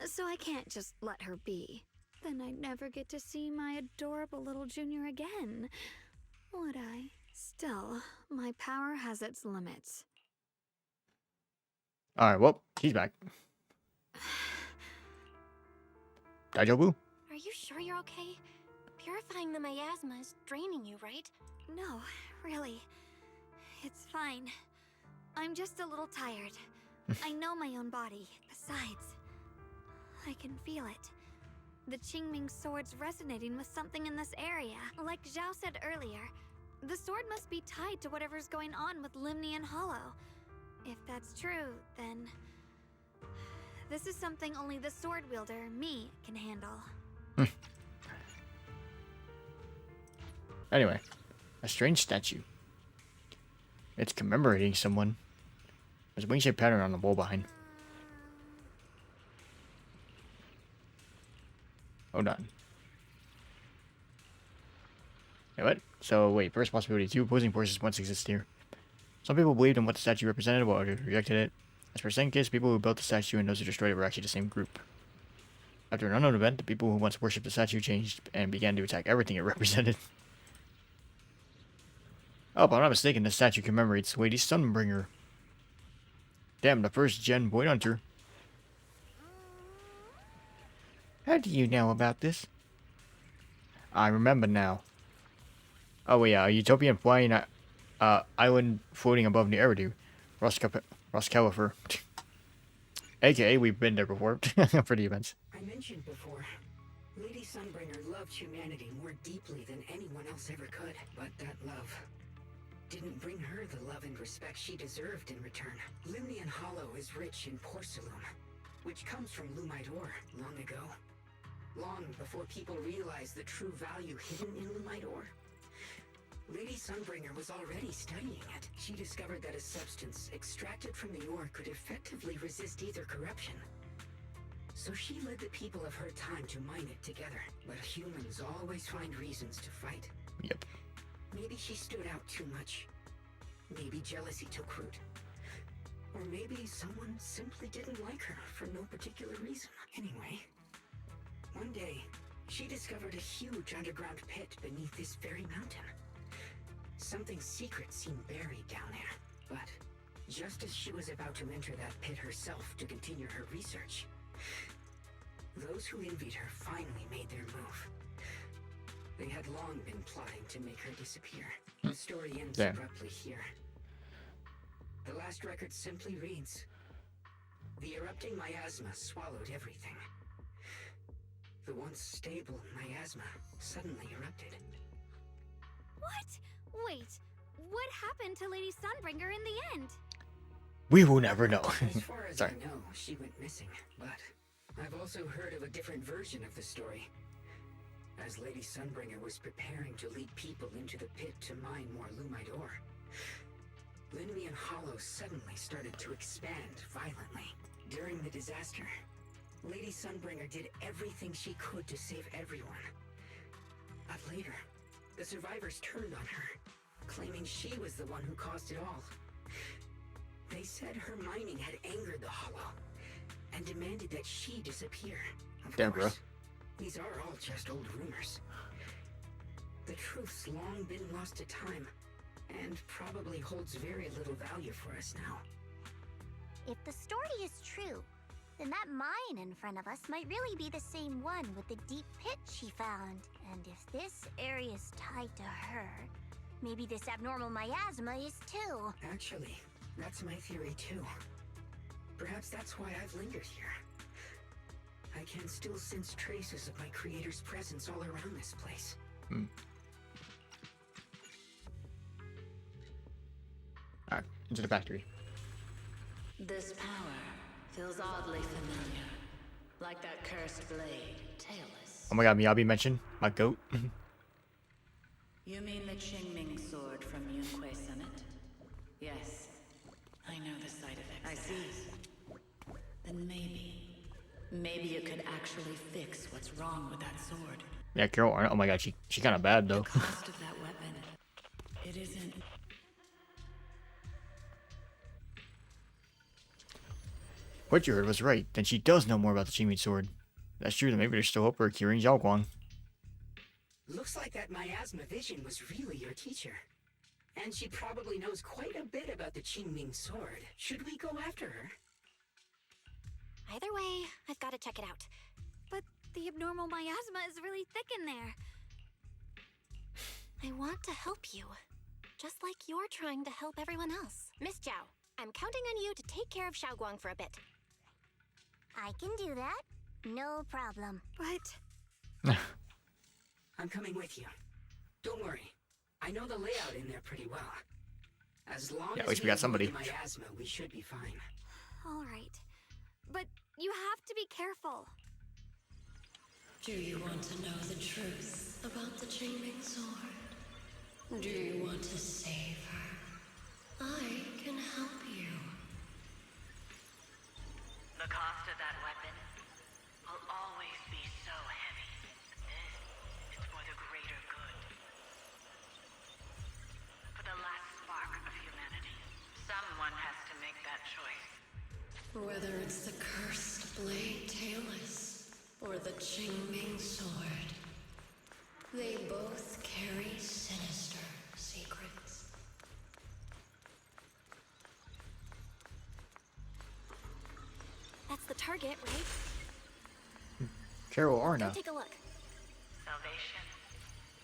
so I can't just let her be. Then I'd never get to see my adorable little junior again, would I? Still, my power has its limits. Alright, well, he's back. Daijobu? Are you sure you're okay? Purifying the miasma is draining you, right? No, really. It's fine. I'm just a little tired. I know my own body. Besides, I can feel it. The Qingming sword's resonating with something in this area. Like Zhao said earlier, the sword must be tied to whatever's going on with Lemnian Hollow. If that's true, then this is something only the sword wielder, me, can handle. Anyway, a strange statue. It's commemorating someone. There's a wing-shaped pattern on the wall behind. Hold on. Wait, what? So, wait, first possibility. Two opposing forces once existed here. Some people believed in what the statue represented, while others rejected it. As for the second case, people who built the statue and those who destroyed it were actually the same group. After an unknown event, the people who once worshipped the statue changed and began to attack everything it represented. Oh, if I'm not mistaken, this statue commemorates Lady Sunbringer. Damn, the first gen boy hunter. How do you know about this? I remember now. Oh yeah, a utopian flying island floating above New Eridu. Roskalifer. AKA, we've been there before for the events. I mentioned before, Lady Sunbringer loved humanity more deeply than anyone else ever could. But that love didn't bring her the love and respect she deserved in return. Limnian Hollow is rich in porcelain, which comes from Lumite ore long ago. Long before people realized the true value hidden in Lumite ore. Lady Sunbringer was already studying it. She discovered that a substance extracted from the ore could effectively resist ether corruption. So she led the people of her time to mine it together. But humans always find reasons to fight. Yep. Maybe she stood out too much. Maybe jealousy took root. Or maybe someone simply didn't like her for no particular reason. Anyway, one day, she discovered a huge underground pit beneath this very mountain. Something secret seemed buried down there. But just as she was about to enter that pit herself to continue her research, those who envied her finally made their move. They had long been plotting to make her disappear. The story ends abruptly here. The last record simply reads, "The erupting miasma swallowed everything." The once stable miasma suddenly erupted. What? Wait, what happened to Lady Sunbringer in the end? We will never know. As far as I Sorry. know, she went missing, but I've also heard of a different version of the story. As Lady Sunbringer was preparing to lead people into the pit to mine more Lumite ore, Limnian Hollow suddenly started to expand violently. During the disaster, Lady Sunbringer did everything she could to save everyone. But later, the survivors turned on her, claiming she was the one who caused it all. They said her mining had angered the Hollow, and demanded that she disappear. Of Damn, bro. course, these are all just old rumors. The truth's long been lost to time, and probably holds very little value for us now. If the story is true, then that mine in front of us might really be the same one with the deep pit she found. And if this area is tied to her, maybe this abnormal miasma is too. Actually, that's my theory too. Perhaps that's why I've lingered here. I can still sense traces of my creator's presence all around this place. Alright, into the factory. This power feels oddly familiar. Like that cursed blade, tailless. Oh my god, Miyabi mentioned my goat. You mean the Qingming sword from Yunquei Summit? Yes. I know the side effects. I see. Then maybe you could actually fix what's wrong with that sword. Yeah, Carol Arnott. Oh my god, she kind of bad though. The cost of that weapon. It isn't. What you heard was right. Then she does know more about the Qingming sword. That's true. Then maybe there's still hope for curing Xiaoguang. Looks like that miasma vision was really your teacher. And she probably knows quite a bit about the Qingming sword. Should we go after her? Either way, I've got to check it out. But the abnormal miasma is really thick in there. I want to help you. Just like you're trying to help everyone else. Miss Zhao, I'm counting on you to take care of Xiaoguang for a bit. I can do that. No problem. But I'm coming with you. Don't worry. I know the layout in there pretty well. As long Yeah, at as least we got somebody. avoid the miasma, we should be fine. all right. But you have to be careful. Do you want to know the truth about the Qingming sword? Do you want to save her? I can help you. The cost of that weapon will always be so heavy. This is for the greater good. For the last spark of humanity. Someone has to make that choice. Whether it's the cursed blade tailless or the Qingming sword, they both carry sinister secrets. That's the target, right? Carol Go Arnott. take a look. Salvation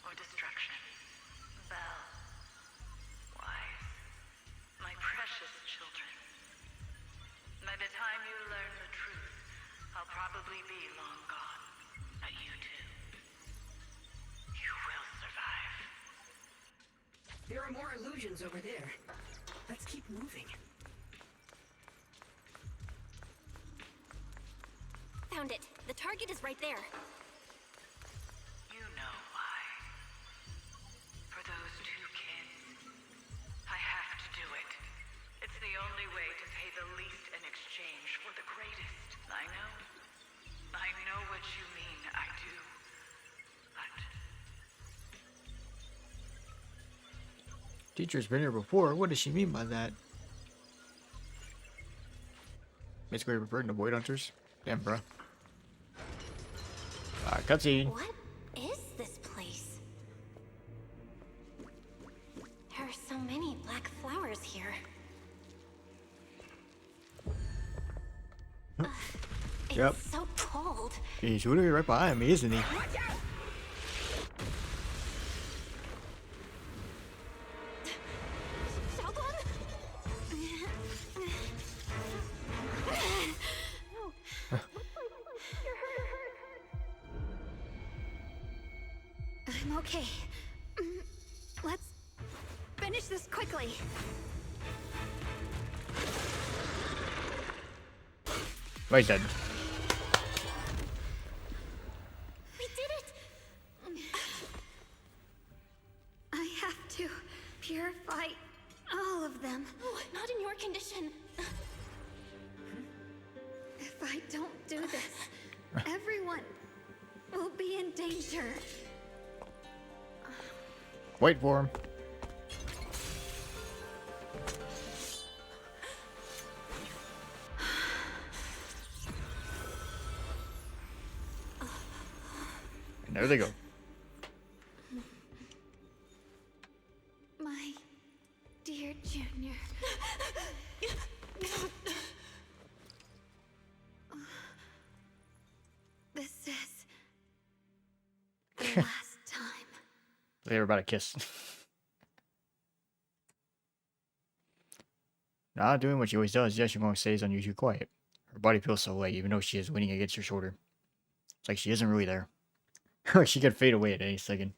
or destruction? Belle, wife, my precious children. By the time you learn the There are more illusions over there. Let's keep moving. Found it. The target is right there. You know why. For those two kids, I have to do it. It's the only way to pay the least in exchange for the greatest. I know what you mean, I do. But Teacher's been here before. What does she mean by that? Basically, referring to void hunters. Damn, bro. Cutscene. What is this place? There are so many black flowers here. Yep. It's so cold. He's literally right behind me, isn't he? I'm okay. Let's finish this quickly. Oh, he's dead. We did it! I have to purify all of them. Oh, not in your condition. If I don't do this, everyone will be in danger. Wait for him. And there they go. My dear Junior. This is the last time. They were about to kiss. Not doing what she always does. Yes, she won't stays unusually quiet. Her body feels so light, even though she is leaning against your shoulder. It's like she isn't really there. She could fade away at any second.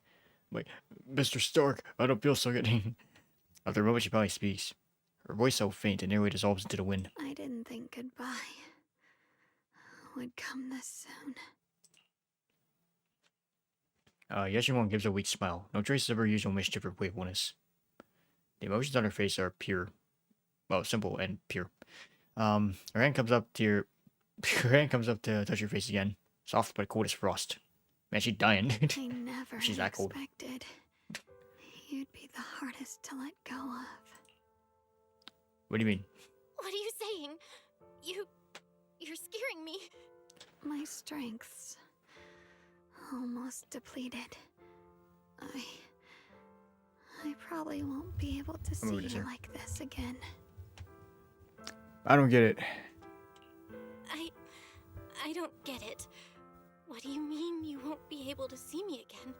Wait, Mr. Stark, I don't feel so good. After a moment, she finally speaks. Her voice so faint it nearly dissolves into the wind. I didn't think goodbye would come this soon. Yeshimon gives a weak smile. No traces of her usual mischief or playfulness. The emotions on her face are pure. Well, simple and pure. Her hand comes up to your... her hand comes up to touch your face again. Soft but cold as frost. Man, she's dying. I never She's that cold. expected you'd be the hardest to let go of. What do you mean? What are you saying? You're scaring me. My strength's almost depleted. I probably won't be able to see you like this again. I don't get it. I don't get it. What do you mean you won't be able to see me again?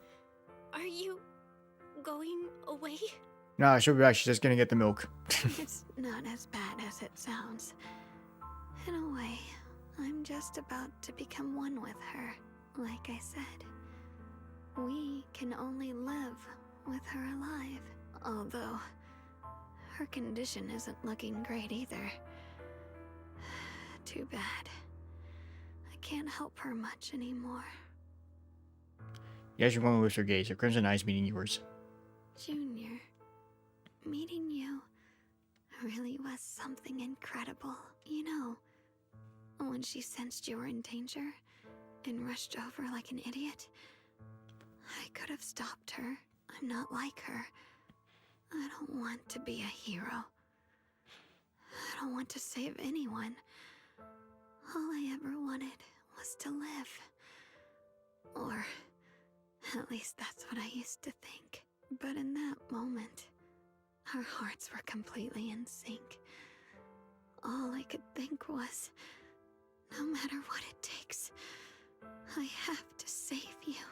Are you going away? Nah, she'll be back. She's just gonna get the milk. It's not as bad as it sounds. In a way, I'm just about to become one with her. Like I said, we can only live with her alive. Although, her condition isn't looking great either. Too bad. I can't help her much anymore. Yeshimon lifts her gaze, her crimson eyes meeting yours. Junior, meeting you really was something incredible. You know, when she sensed you were in danger and rushed over like an idiot, I could have stopped her. I'm not like her. I don't want to be a hero. I don't want to save anyone. All I ever wanted was to live. Or at least that's what I used to think. But in that moment, our hearts were completely in sync. All I could think was, no matter what it takes, I have to save you.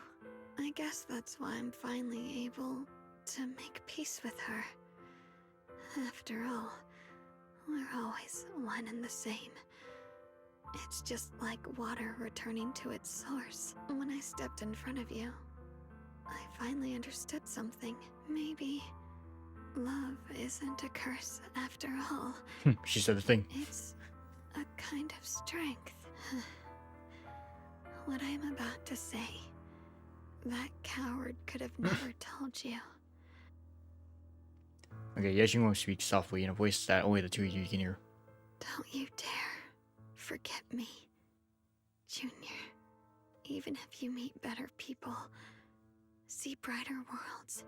I guess that's why I'm finally able to make peace with her. After all, we're always one and the same. It's just like water returning to its source. When I stepped in front of you, I finally understood something. Maybe isn't a curse after all. She said the thing. It's a kind of strength. What I'm about to say, that coward could have never told you. Okay, Yeshimo speaks softly in a voice that only the two of you can hear. Don't you dare forget me, Junior. Even if you meet better people, see brighter worlds,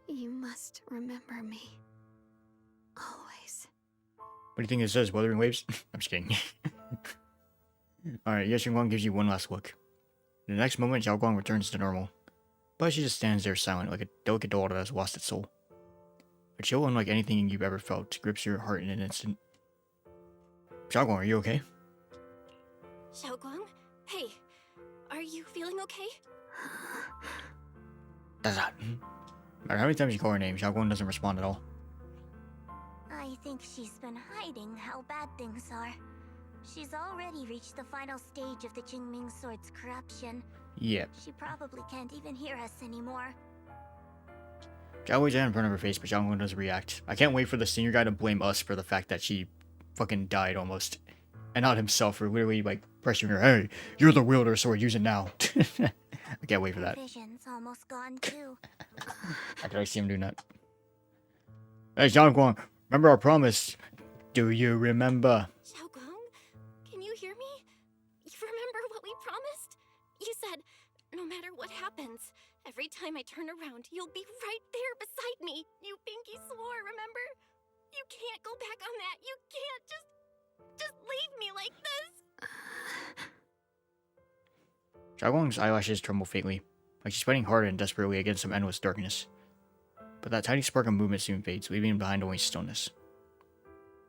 you must remember me. Always. What do you think it says, Wuthering Waves? I'm just kidding. Alright, Yeshimo gives you one last look. The next moment, Xiao Guang returns to normal. But she just stands there silent, like a delicate doll that has lost its soul. A chill unlike anything you've ever felt grips your heart in an instant. Xiao Guang, are you okay? Xiaoguang? Hey, are you feeling okay? That's not. No matter how many times you call her name, Xiao Guang doesn't respond at all. I think she's been hiding how bad things are. She's already reached the final stage of the Jingming Sword's corruption. Yep. She probably can't even hear us anymore. Xiao waves in front of her face, but Xiao Guang doesn't react. I can't wait for the senior guy to blame us for the fact that she fucking died almost. And not himself for literally like pressuring her, hey, you're the wielder, sword, use it now. I can't wait for that. Vision's almost gone too. I can see him doing that. Hey, Xiao Guang, remember our promise? Do you remember? Xiaoguang, can you hear me? You remember what we promised? You said, no matter what happens, every time I turn around, you'll be right there beside me. You pinky swore, remember? You can't go back on that. You can't just leave me like this. Xiao Guang's eyelashes tremble faintly, like she's fighting hard and desperately against some endless darkness. But that tiny spark of movement soon fades, leaving behind only stillness.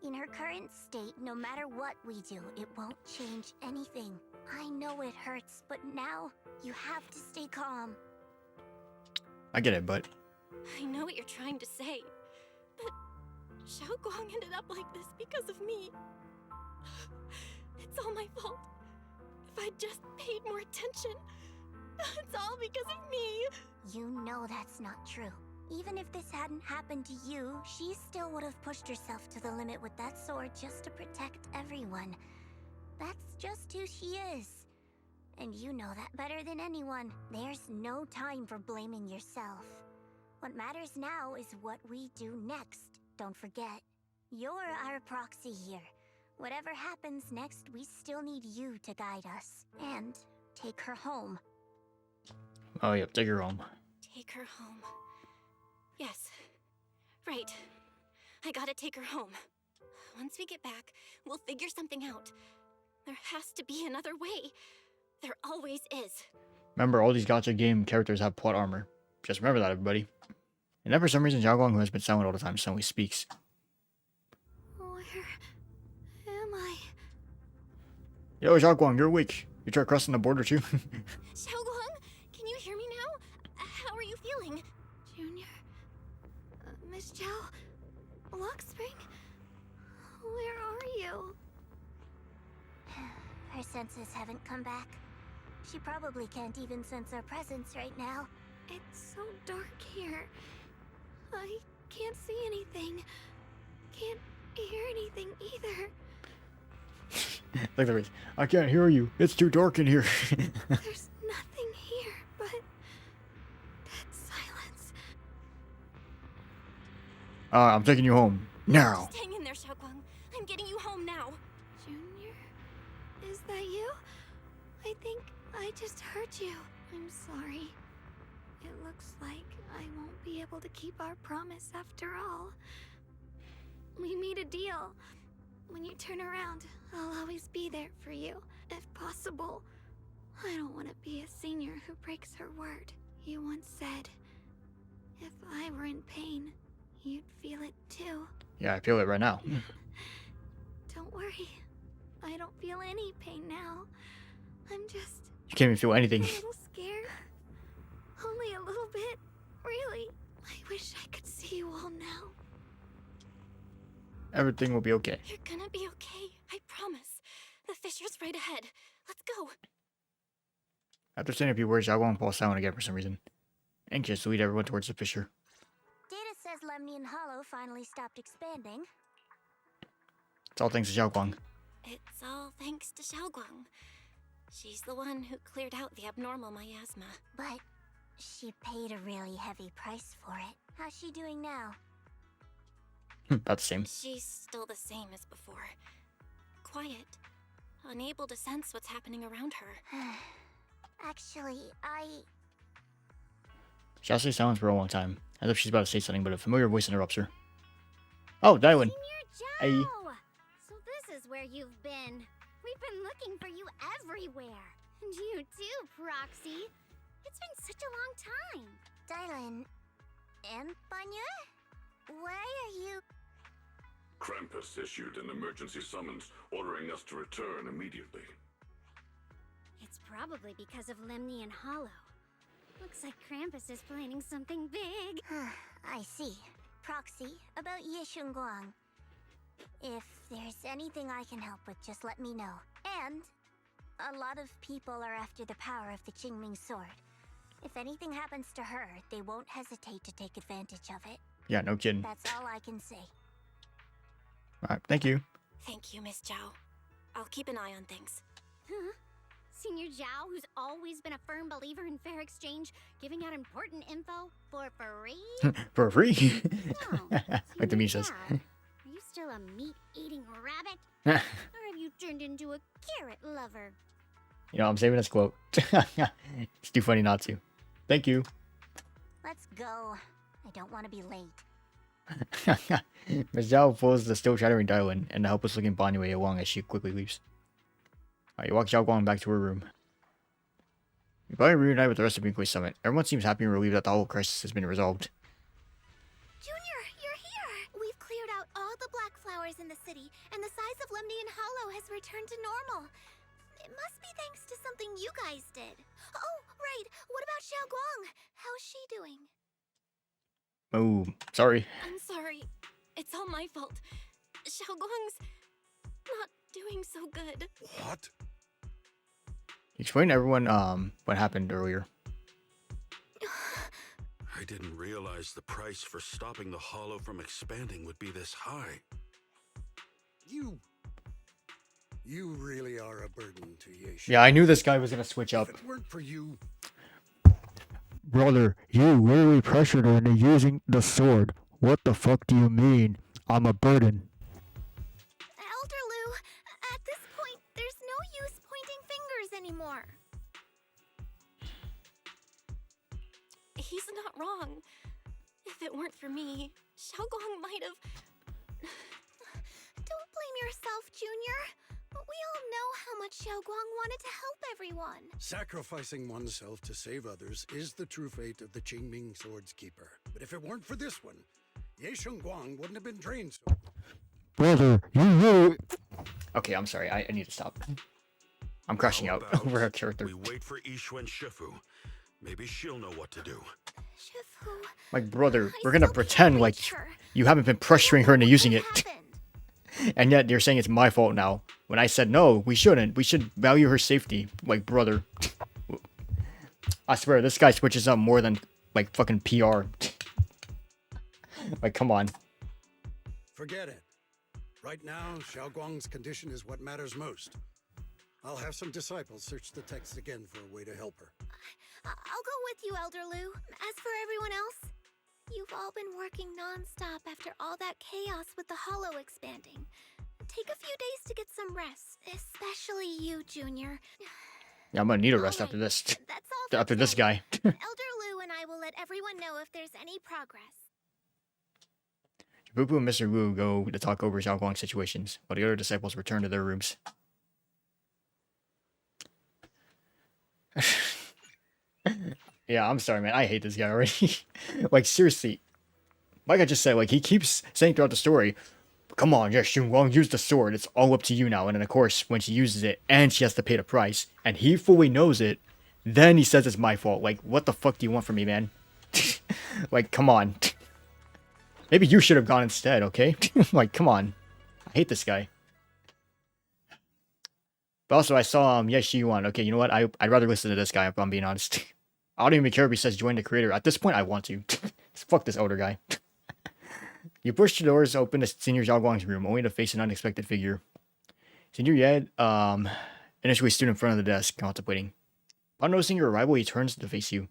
In her current state, no matter what we do, it won't change anything. I know it hurts, but now you have to stay calm. I get it, but... I know what you're trying to say, but Xiaoguang ended up like this because of me. It's all my fault. If I just paid more attention, it's all because of me. You know that's not true. Even if this hadn't happened to you, she still would have pushed herself to the limit with that sword just to protect everyone. That's just who she is. And you know that better than anyone. There's no time for blaming yourself. What matters now is what we do next. Don't forget, you're our proxy here. Whatever happens next, we still need you to guide us. And take her home. Oh, yep, take her home. Take her home. Yes. Right. I gotta take her home. Once we get back, we'll figure something out. There has to be another way. There always is. Remember, all these gacha game characters have plot armor. Just remember that, everybody. And then for some reason, Xiao Guang, who has been silent all the time, suddenly speaks. Where am I? Yo, Xiao Guang, you're weak. You tried crossing the border too? Xiaoguang, can you hear me now? How are you feeling? Junior? Miss Zhao? Luxspring? Where are you? Her senses haven't come back. She probably can't even sense our presence right now. It's so dark here. I can't see anything. Can't hear anything either. Like the race. I can't hear you. It's too dark in here. There's nothing here but dead silence. I'm taking you home. Now. Just hang in there, Xiaoguang. I'm getting you home now. Junior? Is that you? I think I just heard you. I'm sorry. It looks like I won't be able to keep our promise after all. We made a deal. When you turn around, I'll always be there for you, if possible. I don't want to be a senior who breaks her word. You once said, if I were in pain, you'd feel it too. Yeah, I feel it right now. Don't worry. I don't feel any pain now. I'm just... You can't even feel anything. a little scared. Only a little bit. Really. I wish I could see you all now. Everything will be okay. You're gonna be okay. I promise. The fissure's right ahead. Let's go. After saying a few words, Xiao Guang falls silent again for some reason. Anxious to lead everyone towards the fissure. Data says Lemnian Hollow finally stopped expanding. It's all thanks to Xiaoguang. It's all thanks to Xiaoguang. She's the one who cleared out the abnormal miasma. But she paid a really heavy price for it. How's she doing now? About the same. She's still the same as before. Quiet. Unable to sense what's happening around her. Actually, She also stays silent for a long time, as if she's about to say something, but a familiar voice interrupts her. Oh, Dylan! Hey. So this is where you've been. We've been looking for you everywhere. And you too, Proxy. It's been such a long time. Dylan and Banya? Why are you... Krampus issued an emergency summons ordering us to return immediately. It's probably because of Lemnian Hollow. Looks like Krampus is planning something big. I see. Proxy, about Yeshunguang. If there's anything I can help with, just let me know. And a lot of people are after the power of the Qingming sword. If anything happens to her, they won't hesitate to take advantage of it. Yeah, no kidding. That's all I can say. Alright, thank you. Thank you, Miss Zhao. I'll keep an eye on things. Huh? Senior Zhao, who's always been a firm believer in fair exchange, giving out important info for free? For free? Oh, Like the meme says. Are you still a meat-eating rabbit? Or have you turned into a carrot lover? You know, I'm saving this quote. It's too funny not to. Thank you. Let's go. I don't want to be late. Ms. Zhao pulls the still chattering Dylan and the helpless looking Banyue along as she quickly leaves. Alright, you walk Xiaoguang back to her room. You probably reunite with the rest of Yunkui Summit. Everyone seems happy and relieved that the whole crisis has been resolved. Junior, you're here! We've cleared out all the black flowers in the city, and the size of Lemnian Hollow has returned to normal. It must be thanks to something you guys did. Oh, right. What about Xiaoguang? How's she doing? Oh, sorry. I'm sorry. It's all my fault. Xiaoguang's not doing so good. What? Explain to everyone what happened earlier. I didn't realize the price for stopping the hollow from expanding would be this high. You really are a burden to Yeshi. Yeah, I knew this guy was gonna switch up. If it weren't for you... Brother, you literally pressured her into using the sword. What the fuck do you mean? I'm a burden. Elder Lu, at this point, there's no use pointing fingers anymore. He's not wrong. If it weren't for me, Xiaoguang might have... Don't blame yourself, Junior. We all know how much Xiaoguang wanted to help everyone. Sacrificing oneself to save others is the true fate of the Qingming Sword's Keeper. But if it weren't for this one, Ye Shengguang wouldn't have been trained so... Brother, you really... Okay, I'm sorry. I need to stop. I'm crashing out over her character. We wait for Yishuan Shifu. Maybe she'll know what to do. Shifu... Like, brother, we're gonna pretend like you haven't been pressuring her into using it. And yet you're saying it's my fault now. When I said no, we shouldn't. We should value her safety. Like, brother. I swear, this guy switches up more than, like, fucking PR. Like, come on. Forget it. Right now, Xiaoguang's condition is what matters most. I'll have some disciples search the text again for a way to help her. I'll go with you, Elder Lu. As for everyone else, you've all been working non-stop after all that chaos with the Hollow expanding. Take a few days to get some rest, especially you, Junior. Yeah, I'm gonna need a rest after this. That's all After this guy. Elder Lu and I will let everyone know if there's any progress. Bubu and Mr. Wu go to talk over Xiaoguang's situations, while the other disciples return to their rooms. Yeah, I'm sorry, man. I hate this guy already. Like, seriously. Like I just said, like, he keeps saying throughout the story, come on, yeah, Xingguang, use the sword. It's all up to you now. And then, of course, when she uses it, and she has to pay the price, and he fully knows it, then he says it's my fault. Like, what the fuck do you want from me, man? Like, come on. Maybe you should have gone instead, okay? Like, come on. I hate this guy. But also, I saw, Yeshi Yuan. Okay, you know what? I'd rather listen to this guy, if I'm being honest. I don't even care if he says join the creator. At this point, I want to. Fuck this older guy. You push the doors open to Senior Zhao Guang's room, only to face an unexpected figure. Senior Yed, initially stood in front of the desk, contemplating. Upon noticing your arrival, he turns to face you.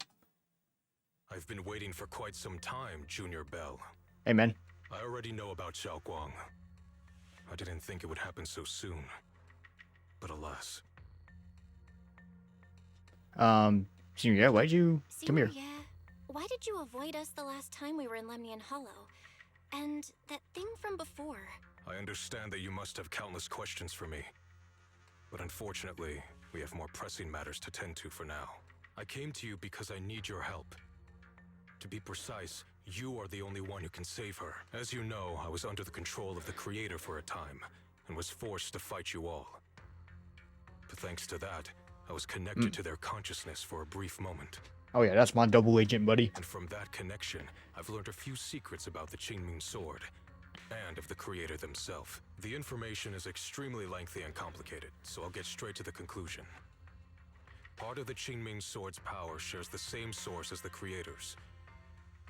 I've been waiting for quite some time, Junior Bell. Hey, man. I already know about Zhao Guang. I didn't think it would happen so soon. But alas. Senior Yed, why'd you come here? Yeah. Why did you avoid us the last time we were in Lemnian Hollow? And that thing from before. I understand that you must have countless questions for me. But unfortunately, we have more pressing matters to tend to for now. I came to you because I need your help. To be precise, you are the only one who can save her. As you know, I was under the control of the Creator for a time, and was forced to fight you all. But thanks to that, I was connected to their consciousness for a brief moment. Oh yeah, that's my double agent, buddy. And from that connection, I've learned a few secrets about the Qingming Sword, and of the Creator themselves. The information is extremely lengthy and complicated, so I'll get straight to the conclusion. Part of the Qingming Sword's power shares the same source as the Creator's.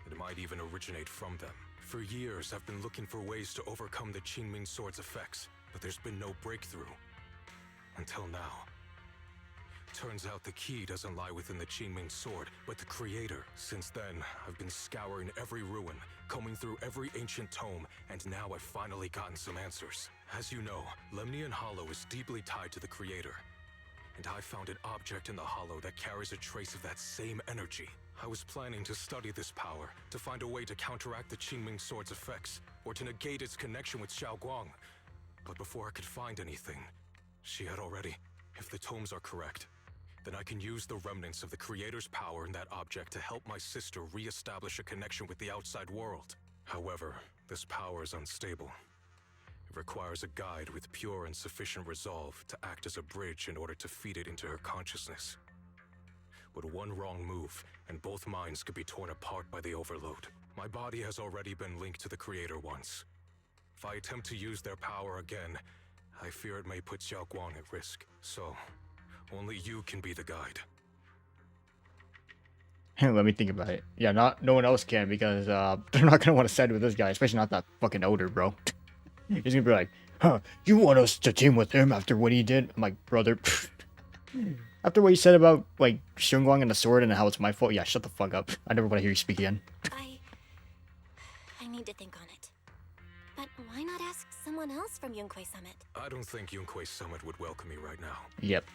It might even originate from them. For years, I've been looking for ways to overcome the Qingming Sword's effects, but there's been no breakthrough. Until now. Turns out the key doesn't lie within the Qingming Sword, but the Creator. Since then, I've been scouring every ruin, combing through every ancient tome, and now I've finally gotten some answers. As you know, Lemnian Hollow is deeply tied to the Creator, and I found an object in the Hollow that carries a trace of that same energy. I was planning to study this power, to find a way to counteract the Qingming Sword's effects, or to negate its connection with Zhao Guang. But before I could find anything, she had already. If the tomes are correct, then I can use the remnants of the Creator's power in that object to help my sister re-establish a connection with the outside world. However, this power is unstable. It requires a guide with pure and sufficient resolve to act as a bridge in order to feed it into her consciousness. But one wrong move, and both minds could be torn apart by the overload. My body has already been linked to the Creator once. If I attempt to use their power again, I fear it may put Zhao Guang at risk. So, only you can be the guide. Let me think about it. Yeah, no one else can, because they're not gonna want to side with this guy, especially not that fucking older, bro. He's gonna be like, huh, you want us to team with him after what he did? I'm like, brother. After what you said about, like, Shunguang and the sword and how it's my fault, yeah, shut the fuck up. I never want to hear you speak again. I need to think on it. But why not ask someone else from Yunquei Summit? I don't think Yunquei Summit would welcome me right now. Yep.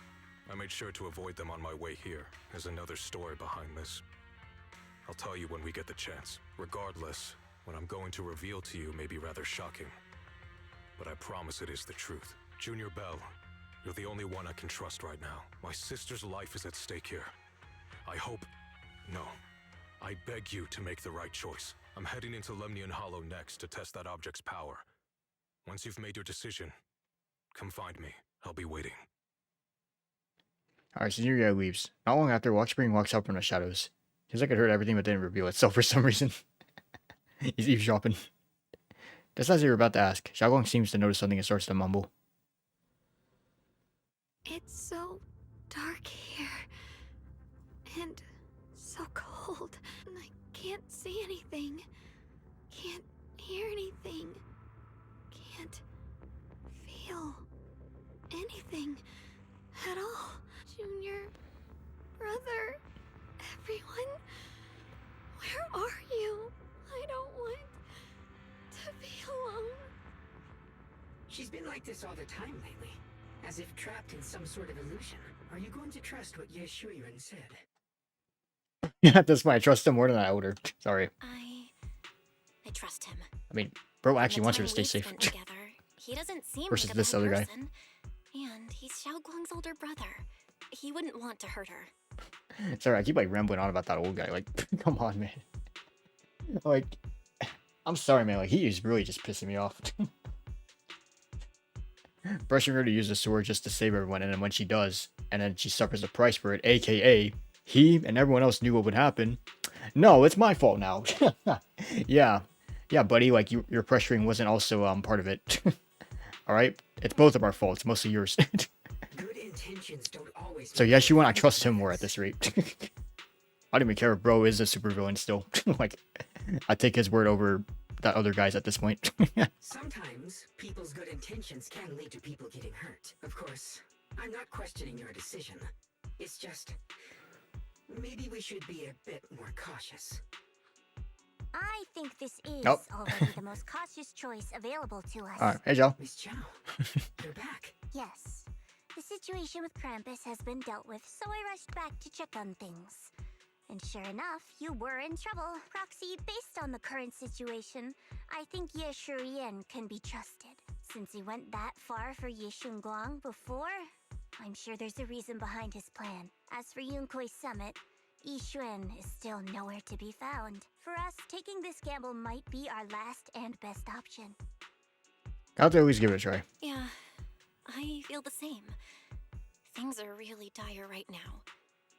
I made sure to avoid them on my way here. There's another story behind this. I'll tell you when we get the chance. Regardless, what I'm going to reveal to you may be rather shocking. But I promise it is the truth. Junior Bell, you're the only one I can trust right now. My sister's life is at stake here. I hope... No. I beg you to make the right choice. I'm heading into Lemnian Hollow next to test that object's power. Once you've made your decision, come find me. I'll be waiting. Alright, so Senior leaves. Not long after, Walkspring walks out from the shadows. Seems like it heard everything but didn't reveal itself for some reason. He's eavesdropping. Just as they were about to ask, Xiaoguang seems to notice something and starts to mumble. It's so dark here. And so cold. And I can't see anything. Can't hear anything. Can't feel anything at all. Junior, brother, everyone, where are you? I don't want to be alone. She's been like this all the time lately, as if trapped in some sort of illusion. Are you going to trust what Ye Shuyan said? Yeah, that's why I trust him more than I older. Sorry. I trust him. I mean, bro actually wants her to stay safe. Together, he doesn't seem versus like a this bad other guy. person. And he's Xiao Guang's older brother. He wouldn't want to hurt her. Sorry, I keep like rambling on about that old guy. Like, come on, man. Like, I'm sorry, man. Like, he is really just pissing me off. Pressuring her to use the sword just to save everyone, and then when she does, and then she suffers the price for it, aka he and everyone else knew what would happen. No, it's my fault now. yeah, buddy. Like, your pressuring wasn't also part of it. All right, it's both of our faults. Mostly yours. Good intentions don't always. So yes, you want I trust him more at this rate. I don't even care if bro is a supervillain still. Like, I take his word over the other guys at this point. Sometimes people's good intentions can lead to people getting hurt. Of course, I'm not questioning your decision. It's just, maybe we should be a bit more cautious. I think this is Nope. already the most cautious choice available to us. Alright, hey Joe. Miss Chow, you're back. Yes. The situation with Krampus has been dealt with, so I rushed back to check on things. And sure enough, you were in trouble. Proxy, based on the current situation, I think Ye Shuyen can be trusted. Since he went that far for Ye Shunguang before, I'm sure there's a reason behind his plan. As for Yunkoi Summit, Yi Xuan is still nowhere to be found. For us, taking this gamble might be our last and best option. I'll have to at least give it a try. Yeah, I feel the same. Things are really dire right now,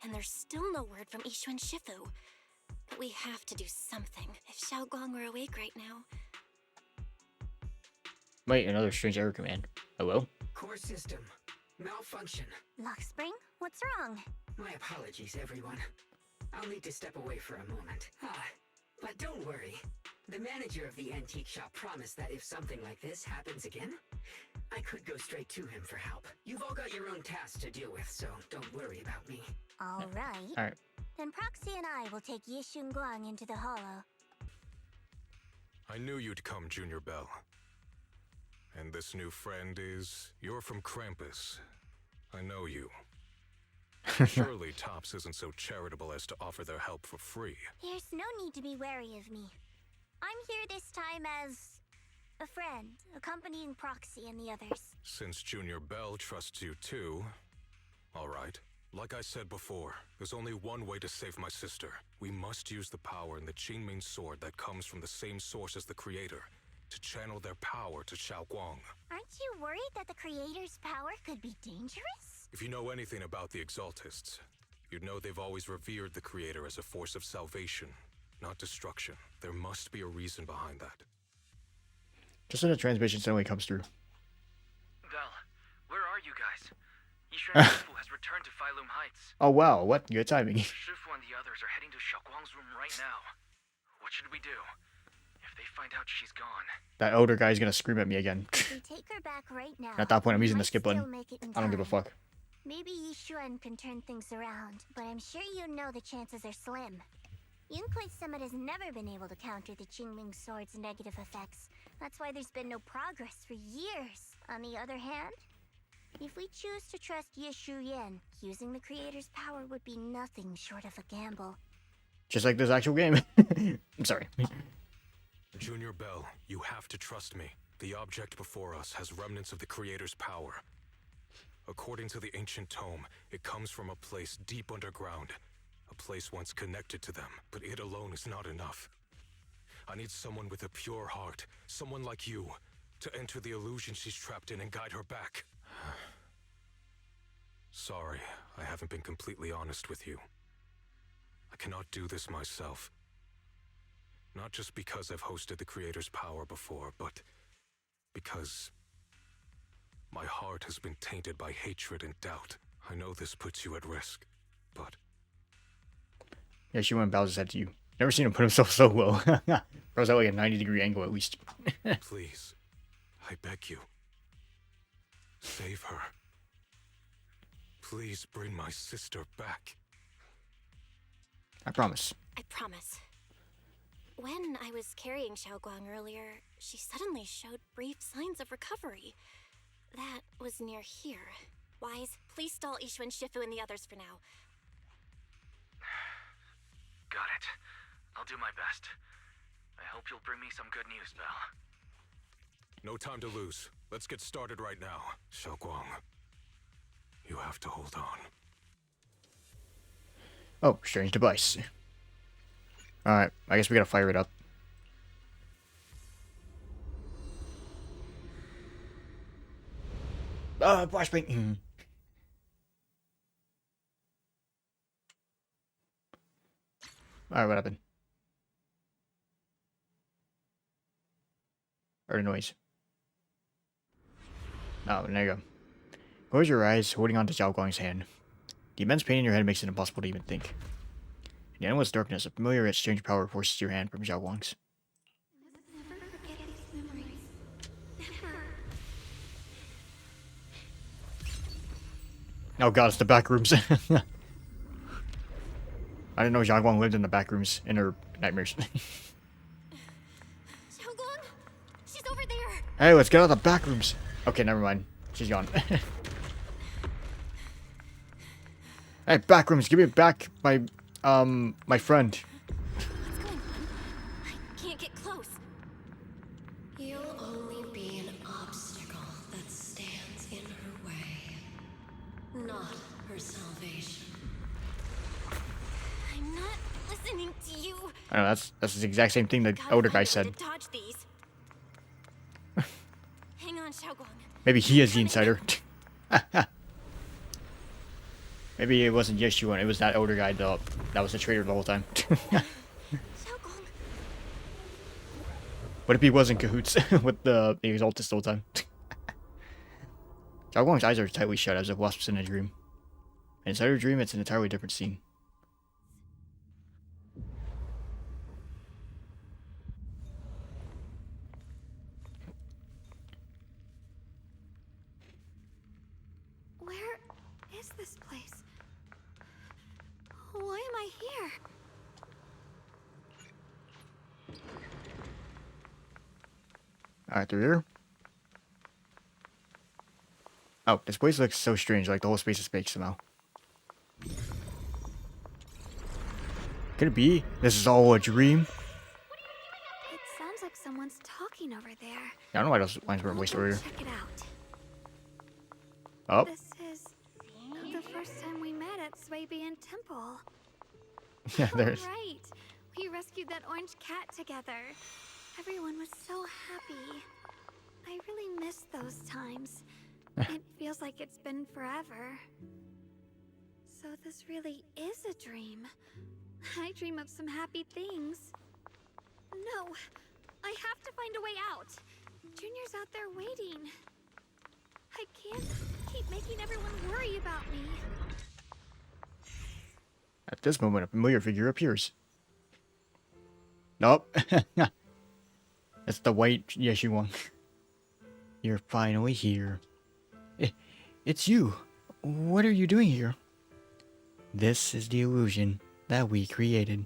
and there's still no word from Ishu and Shifu. But we have to do something. If Xiaoguang were awake right now... Wait, another strange error command. Hello? Core system. Malfunction. Lockspring, what's wrong? My apologies, everyone. I'll need to step away for a moment. But don't worry. The manager of the antique shop promised that if something like this happens again, I could go straight to him for help. You've all got your own tasks to deal with, so don't worry about me. Alright. Alright. Then Proxy and I will take Ye Shunguang into the hollow. I knew you'd come, Junior Bell. And this new friend is... You're from Krampus. I know you. Surely Tops isn't so charitable as to offer their help for free. There's no need to be wary of me. I'm here this time as... a friend, accompanying Proxy and the others. Since Junior Bell trusts you too... Alright. Like I said before, there's only one way to save my sister. We must use the power in the Qingming sword that comes from the same source as the Creator, to channel their power to Xiaoguang. Aren't you worried that the Creator's power could be dangerous? If you know anything about the Exaltists, you'd know they've always revered the Creator as a force of salvation, not destruction. There must be a reason behind that. Just when the transmission suddenly comes through. Val, where are you guys? Yishuan and Shifu has returned to Phylum Heights. Oh wow, what good timing. Shifu and the others are heading to Xiaoguang's room right now. What should we do? If they find out she's gone... That older guy's gonna scream at me again. We take her back right now. At that point, I'm using the Might skip button. still make it in I don't give a time. fuck. Maybe Yishuan can turn things around, but I'm sure you know the chances are slim. Yunkoi Summit has never been able to counter the Qingming sword's negative effects. That's why there's been no progress for years. On the other hand, if we choose to trust Ye Shuyen, using the Creator's power would be nothing short of a gamble. Just like this actual game. I'm sorry. Junior Bell, you have to trust me. The object before us has remnants of the Creator's power. According to the ancient tome, it comes from a place deep underground. A place once connected to them, but it alone is not enough. I need someone with a pure heart, someone like you, to enter the illusion she's trapped in and guide her back. Sorry, I haven't been completely honest with you. I cannot do this myself. Not just because I've hosted the Creator's power before, but because my heart has been tainted by hatred and doubt. I know this puts you at risk, but... Yeah, she went Bowser's head to you. Never seen him put himself so low. Bro's at like a 90-degree angle at least. Please, I beg you. Save her. Please bring my sister back. I promise. I promise. When I was carrying Xiaoguang earlier, she suddenly showed brief signs of recovery. That was near here. Wise, please stall Ishu and Shifu and the others for now. Got it. I'll do my best. I hope you'll bring me some good news, Val. No time to lose. Let's get started right now. Xiaoguang, you have to hold on. Oh, strange device. Alright, I guess we gotta fire it up. Flashbang! Alright, what happened? Or noise. Oh, there you go. Close your eyes, holding on to Xiao Guang's hand. The immense pain in your head makes it impossible to even think. In the endless darkness, a familiar yet strange power forces your hand from Xiao Guang's. Never Oh god, it's the back rooms. I didn't know Xiaoguang lived in the back rooms in her nightmares. Xiaoguang, she's over there. Hey, let's get out of the back rooms. Okay, never mind. She's gone. Hey, back rooms, give me back my my friend. What's going on? I can't get close. You'll only be an obstacle that stands in her way, not her salvation. I'm not listening to you. I know that's the exact same thing the older guy said. To dodge these. Hang on, Xiaoguang. Maybe he is the insider. Maybe it wasn't Yeshuan, it was that older guy that was the traitor the whole time. What if he was in cahoots with the Exaltus the whole time? Xiaoguang's eyes are tightly shut as if wasps in a dream. And inside her dream, it's an entirely different scene. Where is this place? Why am I here? Alright, through here. Oh, this place looks so strange, like the whole space is fake somehow. Could it be? This is all a dream? It sounds like someone's talking over there. Yeah, I don't know why those lines weren't wasted earlier. Check it out. Oh. This is the first time we met at Swabian Temple. Yeah, there's... Right. We rescued that orange cat together. Everyone was so happy. I really miss those times. It feels like it's been forever. So this really is a dream. I dream of some happy things. No, I have to find a way out. Junior's out there waiting. I can't keep making everyone worry about me. At this moment, a familiar figure appears. Nope. It's the white Yeshuan. You're finally here. It's you. What are you doing here? This is the illusion that we created.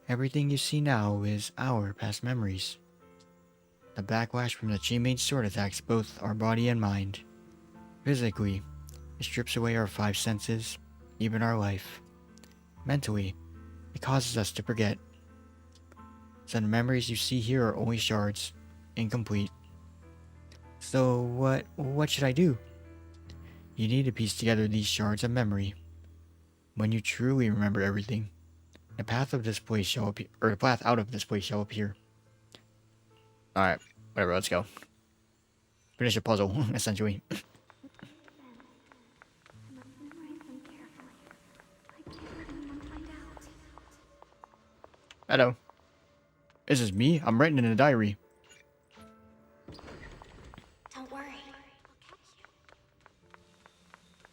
Everything you see now is our past memories. The backlash from the Qingming sword attacks both our body and mind. Physically, it strips away our 5 senses, even our life. Mentally, it causes us to forget. So the memories you see here are only shards, incomplete. So what should I do? You need to piece together these shards of memory. When you truly remember everything, the path of this place shall appear, or the path out of this place shall appear. Alright, whatever, let's go. Finish a puzzle, essentially. Hello. This is me. I'm writing in a diary. Don't worry.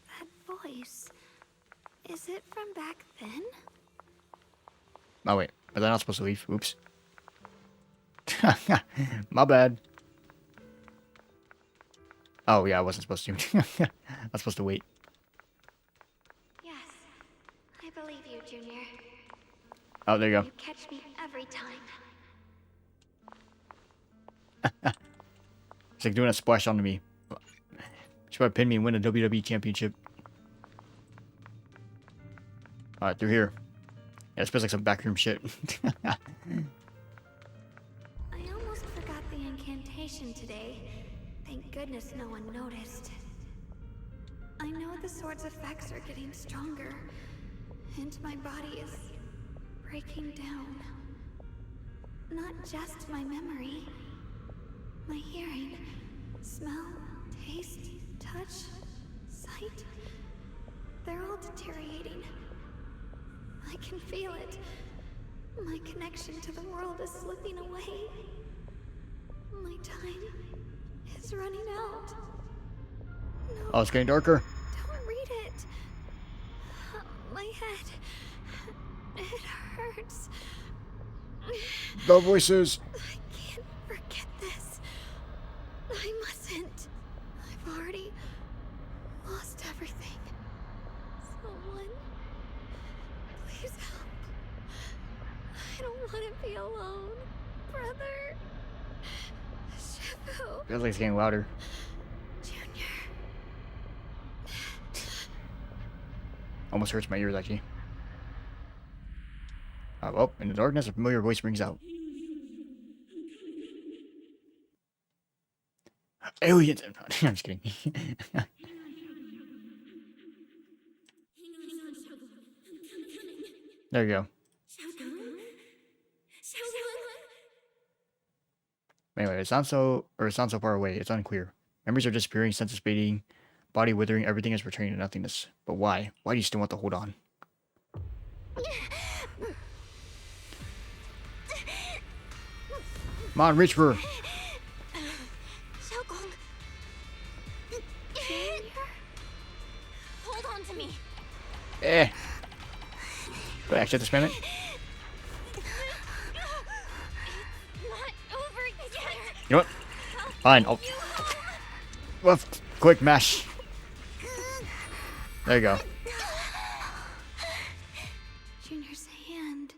That voice. Is it from back then? Oh wait, was I not supposed to leave? Oops. My bad. Oh yeah, I wasn't supposed to. I was supposed to wait. Yes. I believe you, Junior. Oh, there you go. You catch me every time. It's like doing a splash onto me. She's about to pin me and win a WWE championship. Alright, through here. Yeah, it feels like some backroom shit. I almost forgot the incantation today. Thank goodness no one noticed. I know the sword's effects are getting stronger, and my body is breaking down. Not just my memory. My hearing, smell, taste, touch, sight. They're all deteriorating. I can feel it. My connection to the world is slipping away. My time is running out. No, Oh, it's getting darker. don't read it. My head. It hurts. The voices. I can't forget this. I mustn't. I've already lost everything. be alone, brother. Shifu. Feels like it's getting louder. Junior. Almost hurts my ears, actually. Well, in the darkness, a familiar voice rings out. Aliens! I'm just kidding. There you go. Anyway, it sounds so far away. It's unclear. Memories are disappearing, senses fading, body withering. Everything is returning to nothingness. But why? Why do you still want to hold on? Come on, reach for her. Xiaogong. Hold on to me. Do I actually have to spam it? Not over yet. You know what? Fine, I'll... Well, quick mash. There you go. Junior's hand.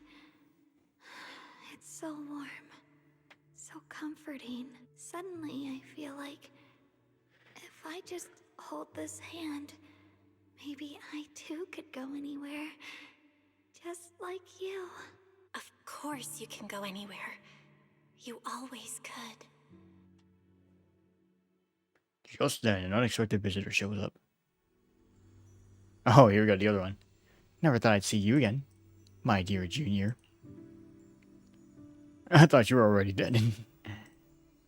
It's so warm. So comforting. Suddenly, I feel like if I just hold this hand, maybe I too could go anywhere. Just like you. Of course you can go anywhere. You always could. Just then, an unexpected visitor shows up. Oh, here we go, the other one. Never thought I'd see you again, my dear Junior. I thought you were already dead.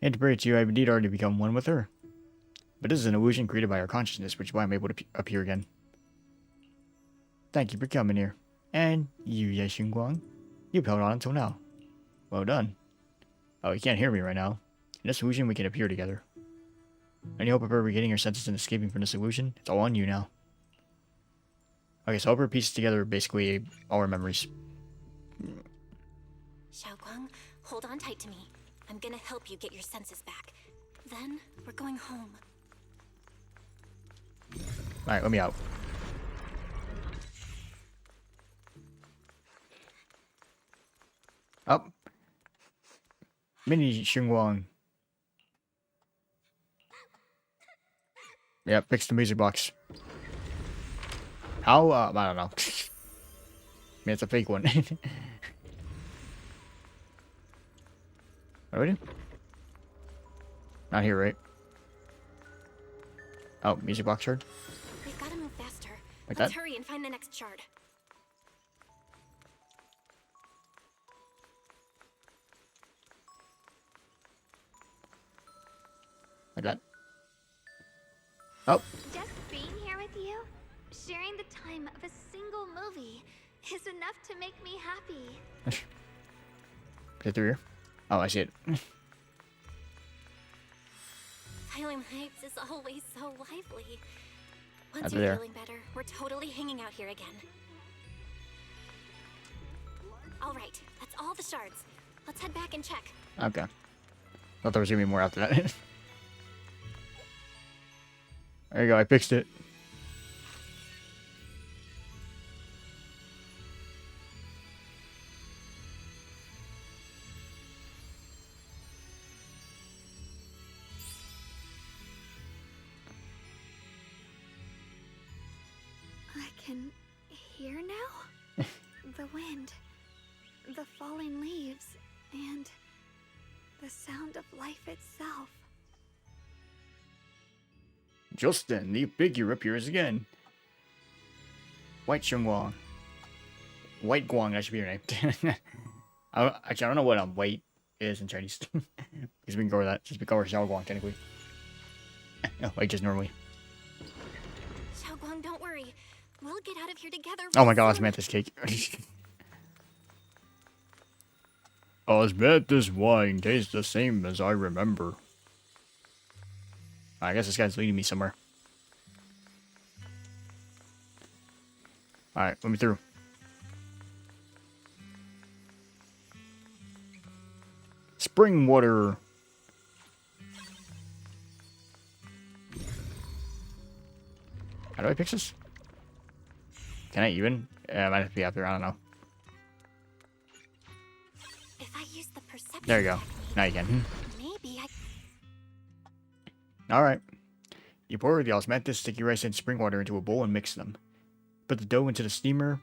And to pray to you, I've indeed already become one with her. But this is an illusion created by our consciousness, which is why I'm able to appear again. Thank you for coming here. And you, Xinguang, you've held on until now. Well done. Oh, you can't hear me right now. In this illusion, we can appear together. Any hope of her regaining her senses and escaping from this illusion? It's all on you now. Okay, so Oprah pieces together basically all our memories. Xiaogong, hold on tight to me. I'm gonna help you get your senses back. Then, we're going home. Alright, let me out. Up. Mini Xinguang. Yeah, fix the music box. How, I don't know. I mean, it's a fake one. What do we do? Not here, right? Oh, music box shard? We've gotta move faster. Like Let's that? hurry and find the next shard. Like that? Oh. Just being here with you, sharing the time of a single movie, is enough to make me happy. Is it through here? Oh, I see it. Asylum Heights is always so lively. Once That's you're there. feeling better, we're totally hanging out here again. All right, that's all the shards. Let's head back and check. Okay. Thought there was gonna be more after that. There you go, I fixed it. I can hear now? The wind, the falling leaves, and the sound of life itself. Just then, the figure appears again. White Xinguang. White Guang, that should be your name. Actually, I don't know what white is in Chinese. Because we can go with that. Just we call her Xiao Guang, technically. No, like just normally. Xiaogong, don't worry. We'll get out of here together. Oh my god, Osmanthus cake. Osmanthus wine tastes the same as I remember. I guess this guy's leading me somewhere. Alright, let me through. Spring water. How do I fix this? Can I even? I might have to be out there, I don't know. If There you go. Now you can. Maybe I... Alright. You pour the osmanthus, sticky rice, and spring water into a bowl and mix them. Put the dough into the steamer.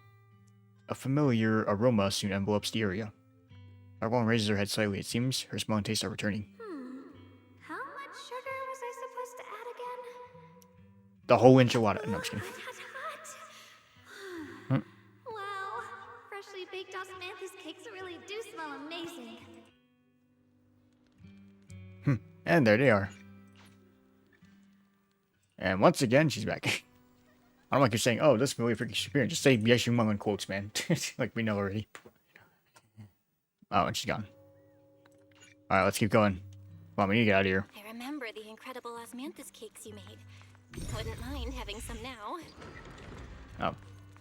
A familiar aroma soon envelopes the area. Xiaoguang raises her head slightly. It seems her smell and taste are returning. How much sugar was I supposed to add again? The whole enchilada. No, I'm just kidding. Wow, freshly baked osmanthus cakes really do smell amazing. And there they are. And once again, she's back. I don't like you're saying, oh, this familiar freaking superior. Just say yes, you in quotes, man. Like we know already. Oh, and she's gone. Alright, let's keep going. Well, we need to get out of here. I remember the incredible osmanthus cakes you made. Wouldn't mind having some now. Oh,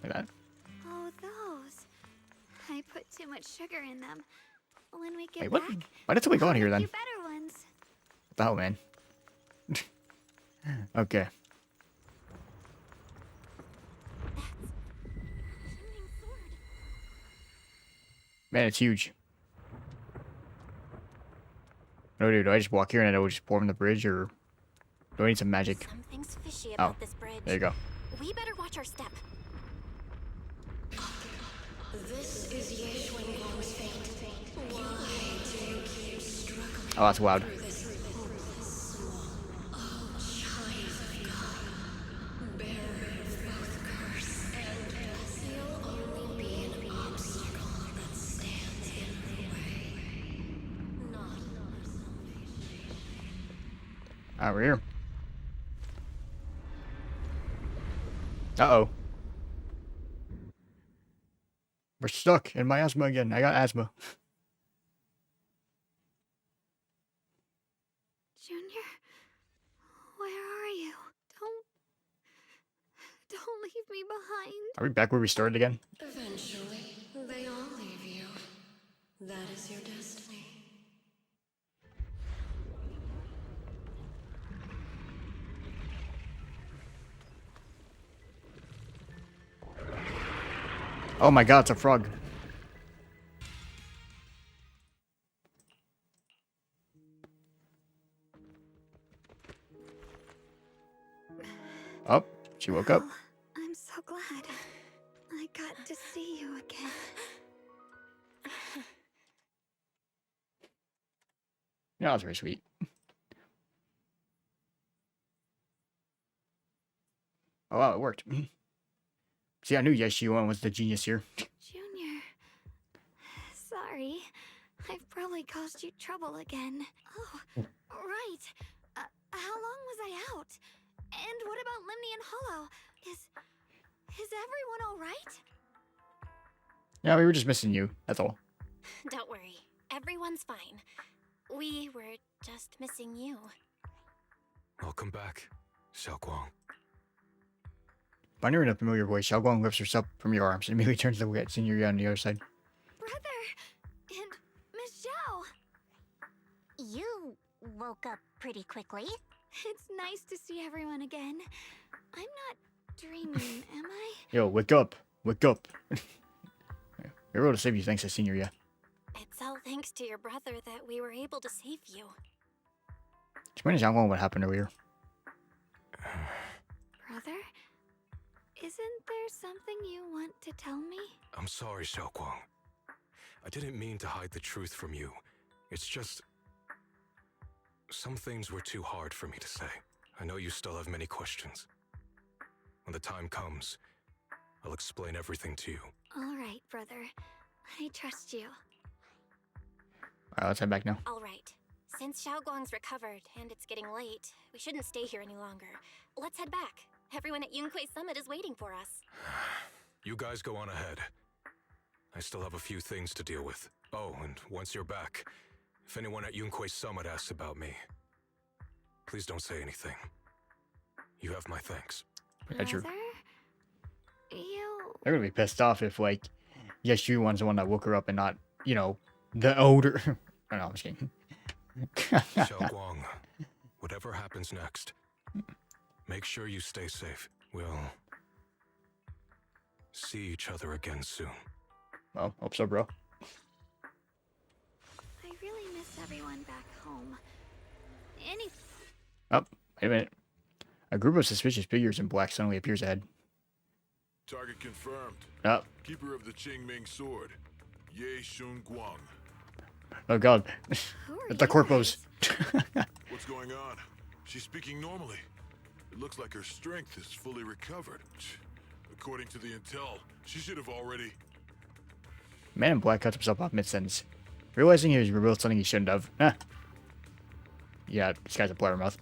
like that. Oh, those. I put too much sugar in them. When we get Wait, what? back, Why did we go out of here I'll then? make you better ones. What the hell, man? Okay. Man, it's huge. What do? Do I just walk here and I will just pour from the bridge, or do I need some magic? Something's fishy about this bridge. There you go. We better watch our step. This is Yeshuan's fate. Why do you keep struggling? Oh, that's loud. Through this swamp? Oh, child of God, bearer of both curse and blessing, you'll only be an obstacle that stands in the way. Not our salvation. Alright, we're here. Uh-oh. We're stuck in my asthma again. I got asthma. Junior, where are you? Don't leave me behind. Are we back where we started again? Eventually, they all leave you. That is your destiny. Oh my god, it's a frog. Oh, she woke up. I'm so glad I got to see you again. Yeah, that was very sweet. Oh, wow, it worked. See, I knew Yeshion was the genius here. Junior, sorry. I've probably caused you trouble again. Oh, right. How long was I out? And what about Limney and Hollow? Is everyone all right? Yeah, we were just missing you. That's all. Don't worry. Everyone's fine. We were just missing you. Welcome back, Xiaoguang. Finding her in a familiar voice, Xiaoguang lifts herself from your arms and immediately turns to look at Senior Yu on the other side. Brother! And Miss Zhao! You woke up pretty quickly. It's nice to see everyone again. I'm not dreaming, am I? Yo, wake up. Wake up. We were able to save you thanks to Senior Yu. It's all thanks to your brother that we were able to save you. Explain to Xiaoguang what happened earlier. Brother? Isn't there something you want to tell me? I'm sorry, Xiaoguang. I didn't mean to hide the truth from you. It's just... some things were too hard for me to say. I know you still have many questions. When the time comes, I'll explain everything to you. All right, brother. I trust you. Alright, let's head back now. All right. Since Xiaoguang's recovered and it's getting late, we shouldn't stay here any longer. Let's head back. Everyone at Yunquei Summit is waiting for us. You guys go on ahead. I still have a few things to deal with. Oh, and once you're back, if anyone at Yunquei Summit asks about me, please don't say anything. You have my thanks. That's your... Brother? You... They're gonna be pissed off if, like, Yeshuan's the one that woke her up and not, you know, the older... Oh, no, I'm just kidding. Xiaoguang, whatever happens next, make sure you stay safe. We'll see each other again soon. Well, hope so, bro. I really any... Oh, wait a minute. A group of suspicious figures in black suddenly appears ahead. Target confirmed. Oh. Keeper of the Qingming sword, Ye Shun Guang. Oh god. The corpos. What's going on? She's speaking normally. It looks like her strength is fully recovered. According to the intel, she should have already... Man in black cuts himself off mid-sentence. Realizing he was revealed something he shouldn't have. Ah. Yeah, this guy's a blabbermouth.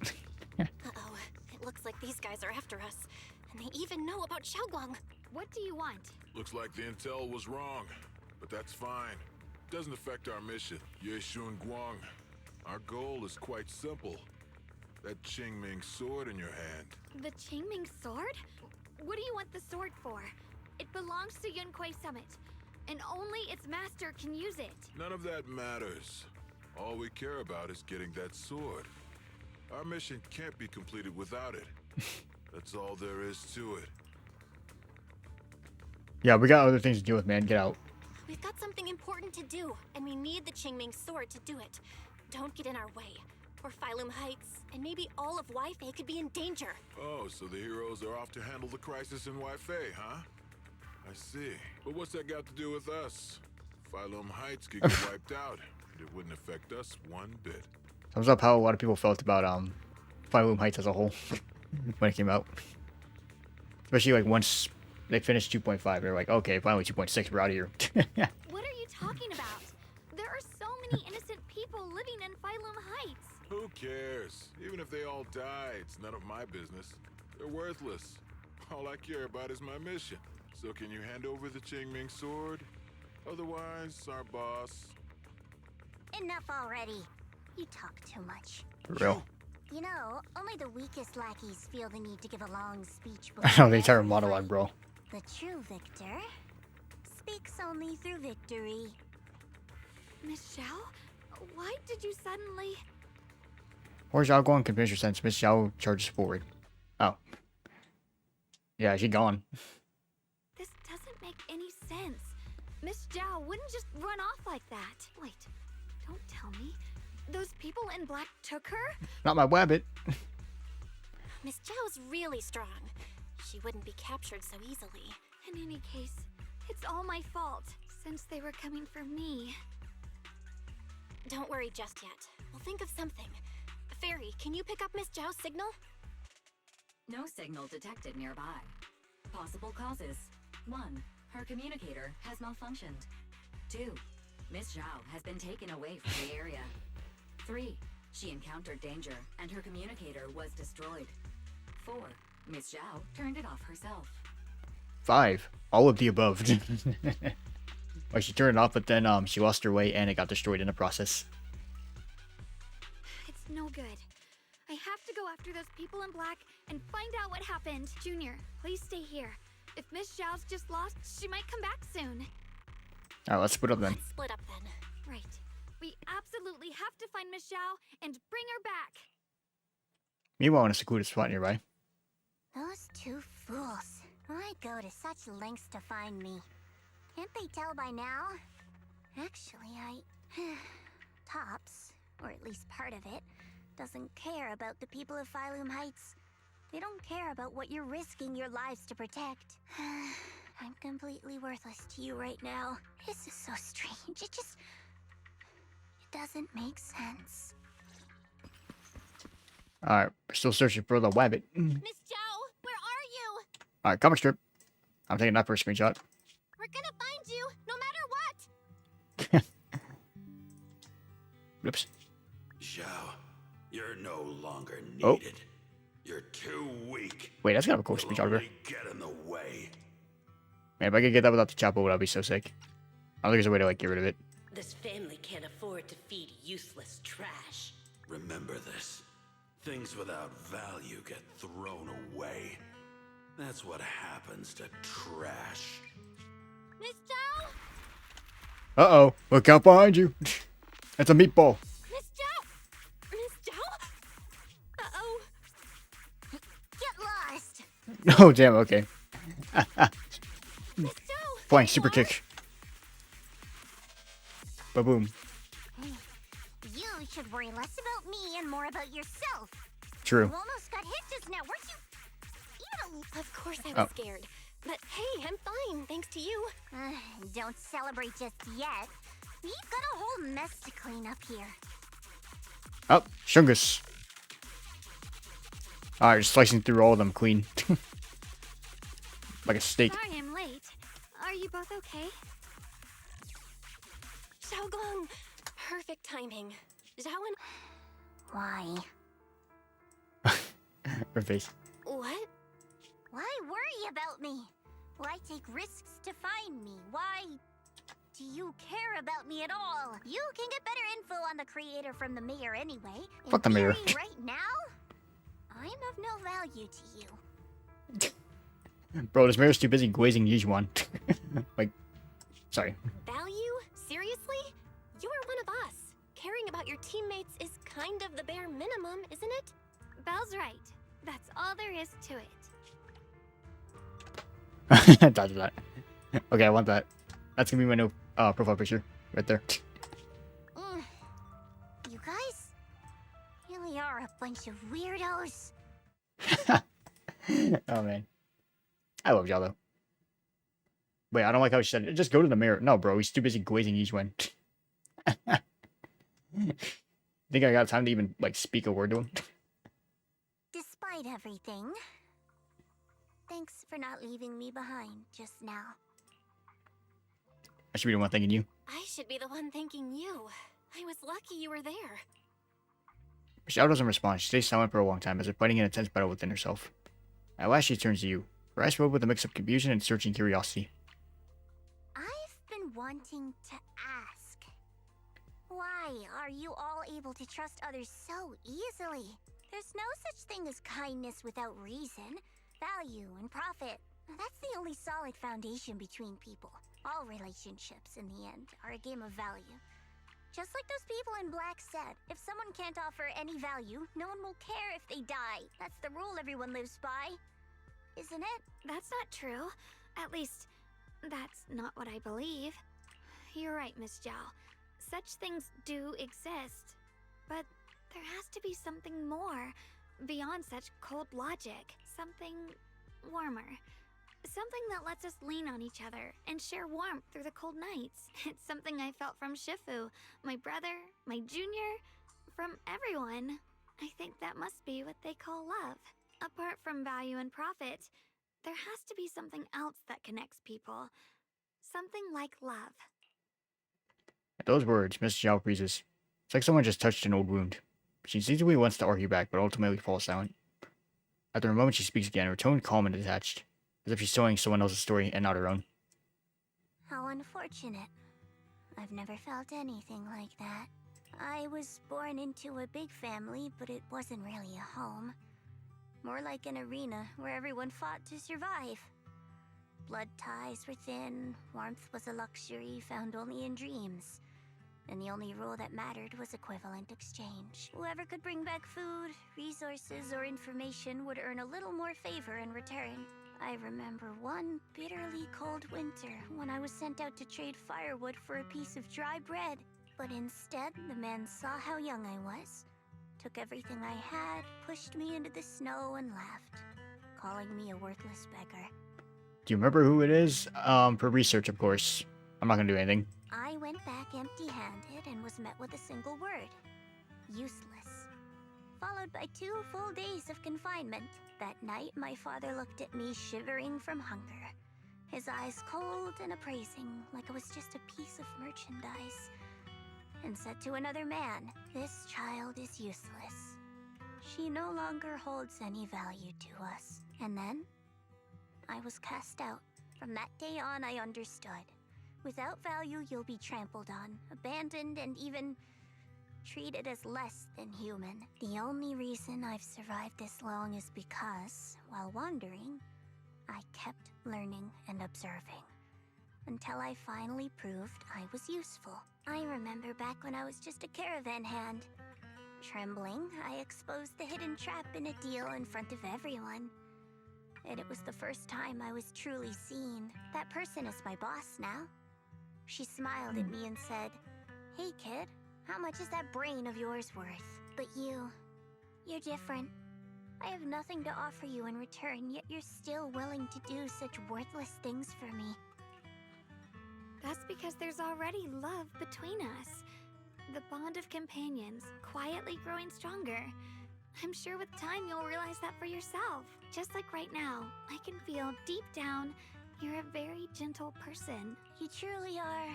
Uh-oh. It looks like these guys are after us. And they even know about Xiaoguang. What do you want? Looks like the intel was wrong, but that's fine. Doesn't affect our mission. Ye Shun Guang. Our goal is quite simple. That Qingming sword in your hand. The Qingming sword? What do you want the sword for? It belongs to Yunquei Summit, and only its master can use it. None of that matters. All we care about is getting that sword. Our mission can't be completed without it. That's all there is to it. Yeah, we got other things to deal with, man. Get out. We've got something important to do, and we need the Qingming sword to do it. Don't get in our way, or Phylum Heights, and maybe all of Waifei could be in danger. Oh, so the heroes are off to handle the crisis in Waifei, huh? I see. But what's that got to do with us? Phylum Heights could get wiped out, and it wouldn't affect us one bit. Sums up how a lot of people felt about Phylum Heights as a whole when it came out. Especially like once they finished 2.5, they're like, okay, finally 2.6, we're out of here. What are you talking about? There are so many innocent people living in Phylum Heights. Who cares? Even if they all die, it's none of my business. They're worthless. All I care about is my mission. So can you hand over the Qingming sword? Otherwise, our boss... Enough already. You talk too much. For real. You know, only the weakest lackeys feel the need to give a long speech I know the entire monologue, bro. The true victor speaks only through victory. Miss Xiao? Why did you suddenly... Or Xiaoguang can finish her sentence. Miss Xiao charges forward. Oh. Yeah, she gone. This doesn't make any sense. Miss Zhao wouldn't just run off like that. Wait, don't tell me. Those people in black took her? Not my wabbit. Miss Zhao's really strong. She wouldn't be captured so easily. In any case, it's all my fault, since they were coming for me. Don't worry just yet. We'll think of something. Fairy, can you pick up Miss Zhao's signal? No signal detected nearby. Possible causes. 1. Her communicator has malfunctioned. 2. Miss Zhao has been taken away from the area. 3. She encountered danger, and her communicator was destroyed. 4. Miss Zhao turned it off herself. 5. All of the above. Like she turned it off, but then she lost her way and it got destroyed in the process. It's no good. I have to go after those people in black and find out what happened. Junior, please stay here. If Miss Zhao's just lost, she might come back soon. Alright, let's split up then. Let's split up then. Right. We absolutely have to find Miss Zhao and bring her back. Meanwhile, in a secluded spot nearby. Those two fools. Why go to such lengths to find me? Can't they tell by now? Actually, Tops, or at least part of it, doesn't care about the people of Phylum Heights. They don't care about what you're risking your lives to protect. I'm completely worthless to you right now. This is so strange. It doesn't make sense. Alright, we're still searching for the wabbit. Miss Zhao, where are you? Alright, comic strip. I'm taking that for a screenshot. We're gonna find you, no matter what! Whoops. Zhao, you're no longer needed. Oh. You're too weak. Wait, that's kind of a cool speech out of her. Get in the way. Man, if I could get that without the chapo, that'd be so sick. I don't think there's a way to like get rid of it. This family can't afford to feed useless trash. Remember this. Things without value get thrown away. That's what happens to trash. Miss Zhao? Uh-oh, look out behind you. It's a meatball. Miss Zhao? Miss Zhao? Uh-oh. Get lost! Oh, damn, okay. Miss Zhao! Flying super kick. Ba-boom. You should worry less about me and more about yourself. True. You almost got hit just now, weren't you? Of course I Oh. was scared. But hey, I'm fine, thanks to you. Don't celebrate just yet. We've got a whole mess to clean up here. Oh, Shungus. Alright, just slicing through all of them clean. Like a steak. Sorry I'm late. Are you both okay? Xiaogong, perfect timing. Zhao and... Why? Her face. What? Why worry about me? Why take risks to find me? Why do you care about me at all? You can get better info on the creator from the mayor anyway. Fuck the mayor. Right now, I'm of no value to you. Bro, this mayor's too busy glazing Yijuan. Like, sorry. Value? Seriously? You are one of us. Caring about your teammates is kind of the bare minimum, isn't it? Belle's right. That's all there is to it. Dodge that. Okay, I want that. That's gonna be my new profile picture. Right there. You guys really are a bunch of weirdos. Oh, man. I love y'all, though. Wait, I don't like how she said it. Just go to the mirror. No, bro, he's too busy glazing Yijuan. Think I got time to even, like, speak a word to him? Despite everything, thanks for not leaving me behind just now. I should be the one thanking you. I should be the one thanking you. I was lucky you were there. Xiao doesn't respond. She stays silent for a long time as if fighting an intense battle within herself. At last, she turns to you. Her eyes filled with a mix of confusion and searching curiosity. I've been wanting to ask. Why are you all able to trust others so easily? There's no such thing as kindness without reason, value, and profit. That's the only solid foundation between people. All relationships, in the end, are a game of value. Just like those people in Black said, if someone can't offer any value, no one will care if they die. That's the rule everyone lives by. Isn't it? That's not true. At least, that's not what I believe. You're right, Miss Zhao. Such things do exist. But there has to be something more, beyond such cold logic. Something warmer. Something that lets us lean on each other and share warmth through the cold nights. It's something I felt from Shifu, my brother, my junior, from everyone. I think that must be what they call love. Apart from value and profit, there has to be something else that connects people. Something like love. At those words, Miss Zhao freezes. It's like someone just touched an old wound. She instinctively wants to argue back, but ultimately falls silent. After a moment, she speaks again, her tone calm and detached, as if she's telling someone else's story and not her own. How unfortunate. I've never felt anything like that. I was born into a big family, but it wasn't really a home. More like an arena where everyone fought to survive. Blood ties were thin, warmth was a luxury found only in dreams. And the only rule that mattered was equivalent exchange. Whoever could bring back food, resources, or information would earn a little more favor in return. I remember one bitterly cold winter when I was sent out to trade firewood for a piece of dry bread. But instead, the man saw how young I was, took everything I had, pushed me into the snow, and left, calling me a worthless beggar. Do you remember who it is? For research, of course. I'm not gonna do anything. I went back empty-handed and was met with a single word. Useless. Followed by 2 full days of confinement. That night, my father looked at me shivering from hunger. His eyes cold and appraising, like I was just a piece of merchandise. And said to another man, "This child is useless. She no longer holds any value to us." And then, I was cast out. From that day on, I understood. Without value, you'll be trampled on, abandoned, and even treated as less than human. The only reason I've survived this long is because, while wandering, I kept learning and observing. Until I finally proved I was useful. I remember back when I was just a caravan hand. Trembling, I exposed the hidden trap in a deal in front of everyone. And it was the first time I was truly seen. That person is my boss now. She smiled at me and said, "Hey kid, how much is that brain of yours worth?" But you you're different. I have nothing to offer you in return, yet you're still willing to do such worthless things for me. That's because there's already love between us. The bond of companions, quietly growing stronger. I'm sure with time you'll realize that for yourself. Just like right now, I can feel deep down you're a very gentle person. You truly are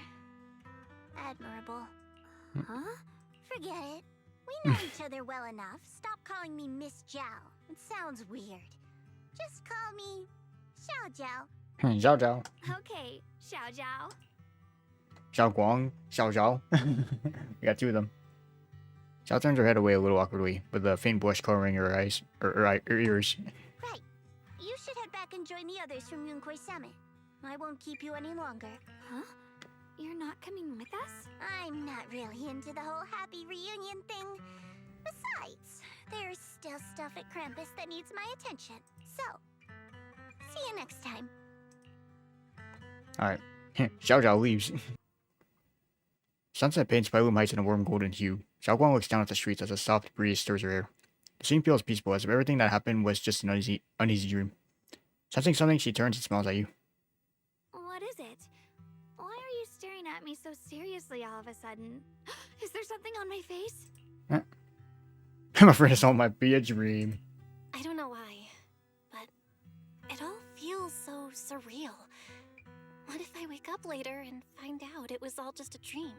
admirable. Huh? Forget it. We know each other well enough. Stop calling me Miss Zhao. It sounds weird. Just call me Xiao Zhao. Xiao Zhao. Okay, Xiao Zhao. Xiao Guang. Xiao Zhao. We got two of them. Xiao turns her head away a little awkwardly, with a faint blush coloring her eyes, or her ears. Right. You should head back and join the others from Yunkoi Summit. I won't keep you any longer. Huh? You're not coming with us? I'm not really into the whole happy reunion thing. Besides, there's still stuff at Krampus that needs my attention. So, see you next time. Alright. Xiao Zhao leaves. Sunset paints Bailoom Heights in a warm golden hue. Xiao Guang looks down at the streets as a soft breeze stirs her hair. The scene feels peaceful, as if everything that happened was just an uneasy dream. Sensing something, she turns and smiles at you. What is it? Why are you staring at me so seriously all of a sudden? Is there something on my face? I'm afraid this all might be a dream. I don't know why, but it all feels so surreal. What if I wake up later and find out it was all just a dream?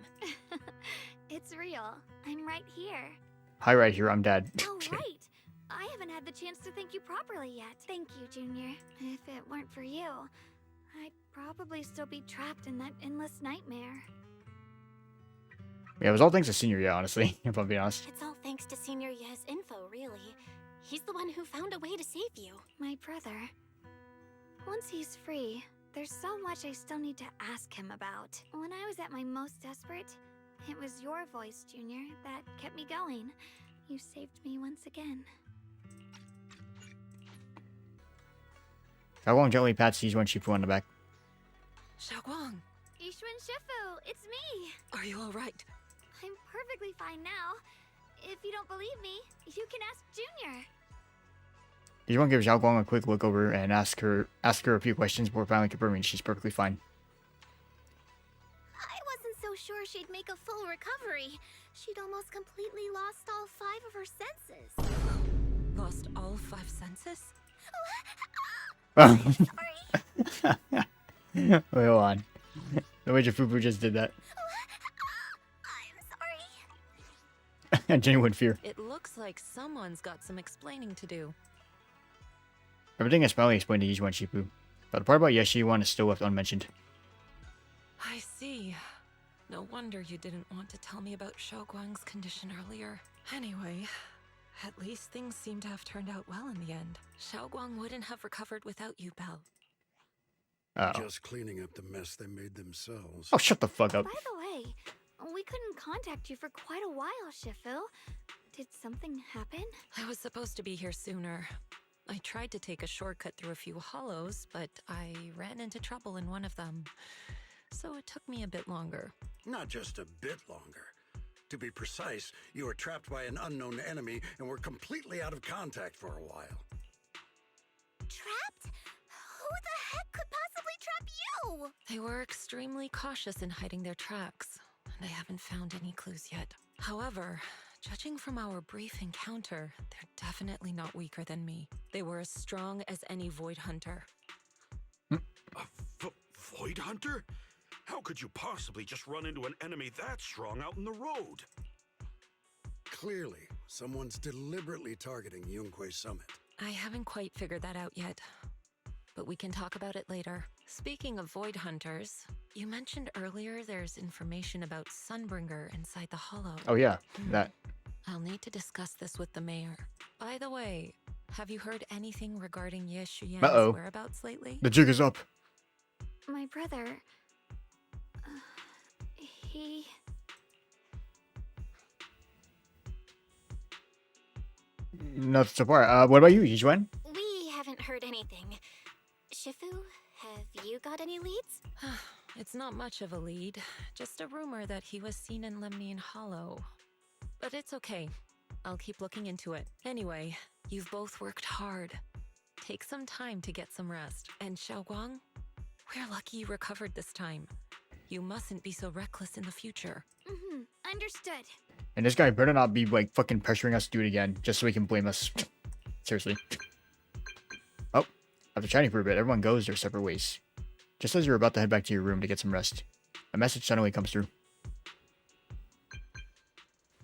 It's real. I'm right here. Hi, right here, I'm Dad. Oh, right. I haven't had the chance to thank you properly yet. Thank you, Junior. If it weren't for you, I'd probably still be trapped in that endless nightmare. Yeah, it was all thanks to Senior, yeah, honestly, if I'm being honest. It's all thanks to Senior Ye's info, really. He's the one who found a way to save you. My brother. Once he's free, there's so much I still need to ask him about. When I was at my most desperate, it was your voice, Junior, that kept me going. You saved me once again. Xiao Guang gently pats Yijuan Shifu on the back. Xiaoguang, Ishun Shifu, it's me! are you alright? I'm perfectly fine now. If you don't believe me, you can ask Junior. Yijuan gives Xiao Guang a quick look over and ask her a few questions before finally confirming she's perfectly fine. I wasn't so sure she'd make a full recovery. She'd almost completely lost all 5 of her senses. Lost all 5 senses? Wait, hold on. The way Jafufu just did that. I'm sorry. Genuine fear. It looks like someone's got some explaining to do. Everything is finally explained to Yijuan Shifu, but the part about Yeshiwan is still left unmentioned. I see. No wonder you didn't want to tell me about Xiaoguang's condition earlier. Anyway, at least things seem to have turned out well in the end. Xiaoguang wouldn't have recovered without you, Belle. Just cleaning up the mess they made themselves. Oh, shut the fuck up. By the way, we couldn't contact you for quite a while, Shifu. Did something happen? I was supposed to be here sooner. I tried to take a shortcut through a few hollows, but I ran into trouble in one of them. So it took me a bit longer. Not just a bit longer. To be precise, you were trapped by an unknown enemy and were completely out of contact for a while. Trapped? Who the heck could possibly trap you? They were extremely cautious in hiding their tracks, and I haven't found any clues yet. However, judging from our brief encounter, they're definitely not weaker than me. They were as strong as any Void Hunter. A Void Hunter? How could you possibly just run into an enemy that strong out in the road? Clearly, someone's deliberately targeting Yunkoi Summit. I haven't quite figured that out yet, but we can talk about it later. Speaking of Void Hunters, you mentioned earlier there's information about Sunbringer inside the hollow. Oh yeah, that. I'll need to discuss this with the mayor. By the way, have you heard anything regarding Ye Shuyan's whereabouts lately? The jig is up. My brother... he... Not so far. What about you, Yijuan? We haven't heard anything. Shifu, have you got any leads? It's not much of a lead, just a rumor that he was seen in Lemnian Hollow. But it's okay. I'll keep looking into it. Anyway, you've both worked hard. Take some time to get some rest. And Xiaoguang, we're lucky you recovered this time. You mustn't be so reckless in the future. Understood. And this guy better not be like fucking pressuring us to do it again, just so he can blame us. Seriously. Oh, after chatting for a bit, everyone goes their separate ways. Just as you're about to head back to your room to get some rest, a message suddenly comes through.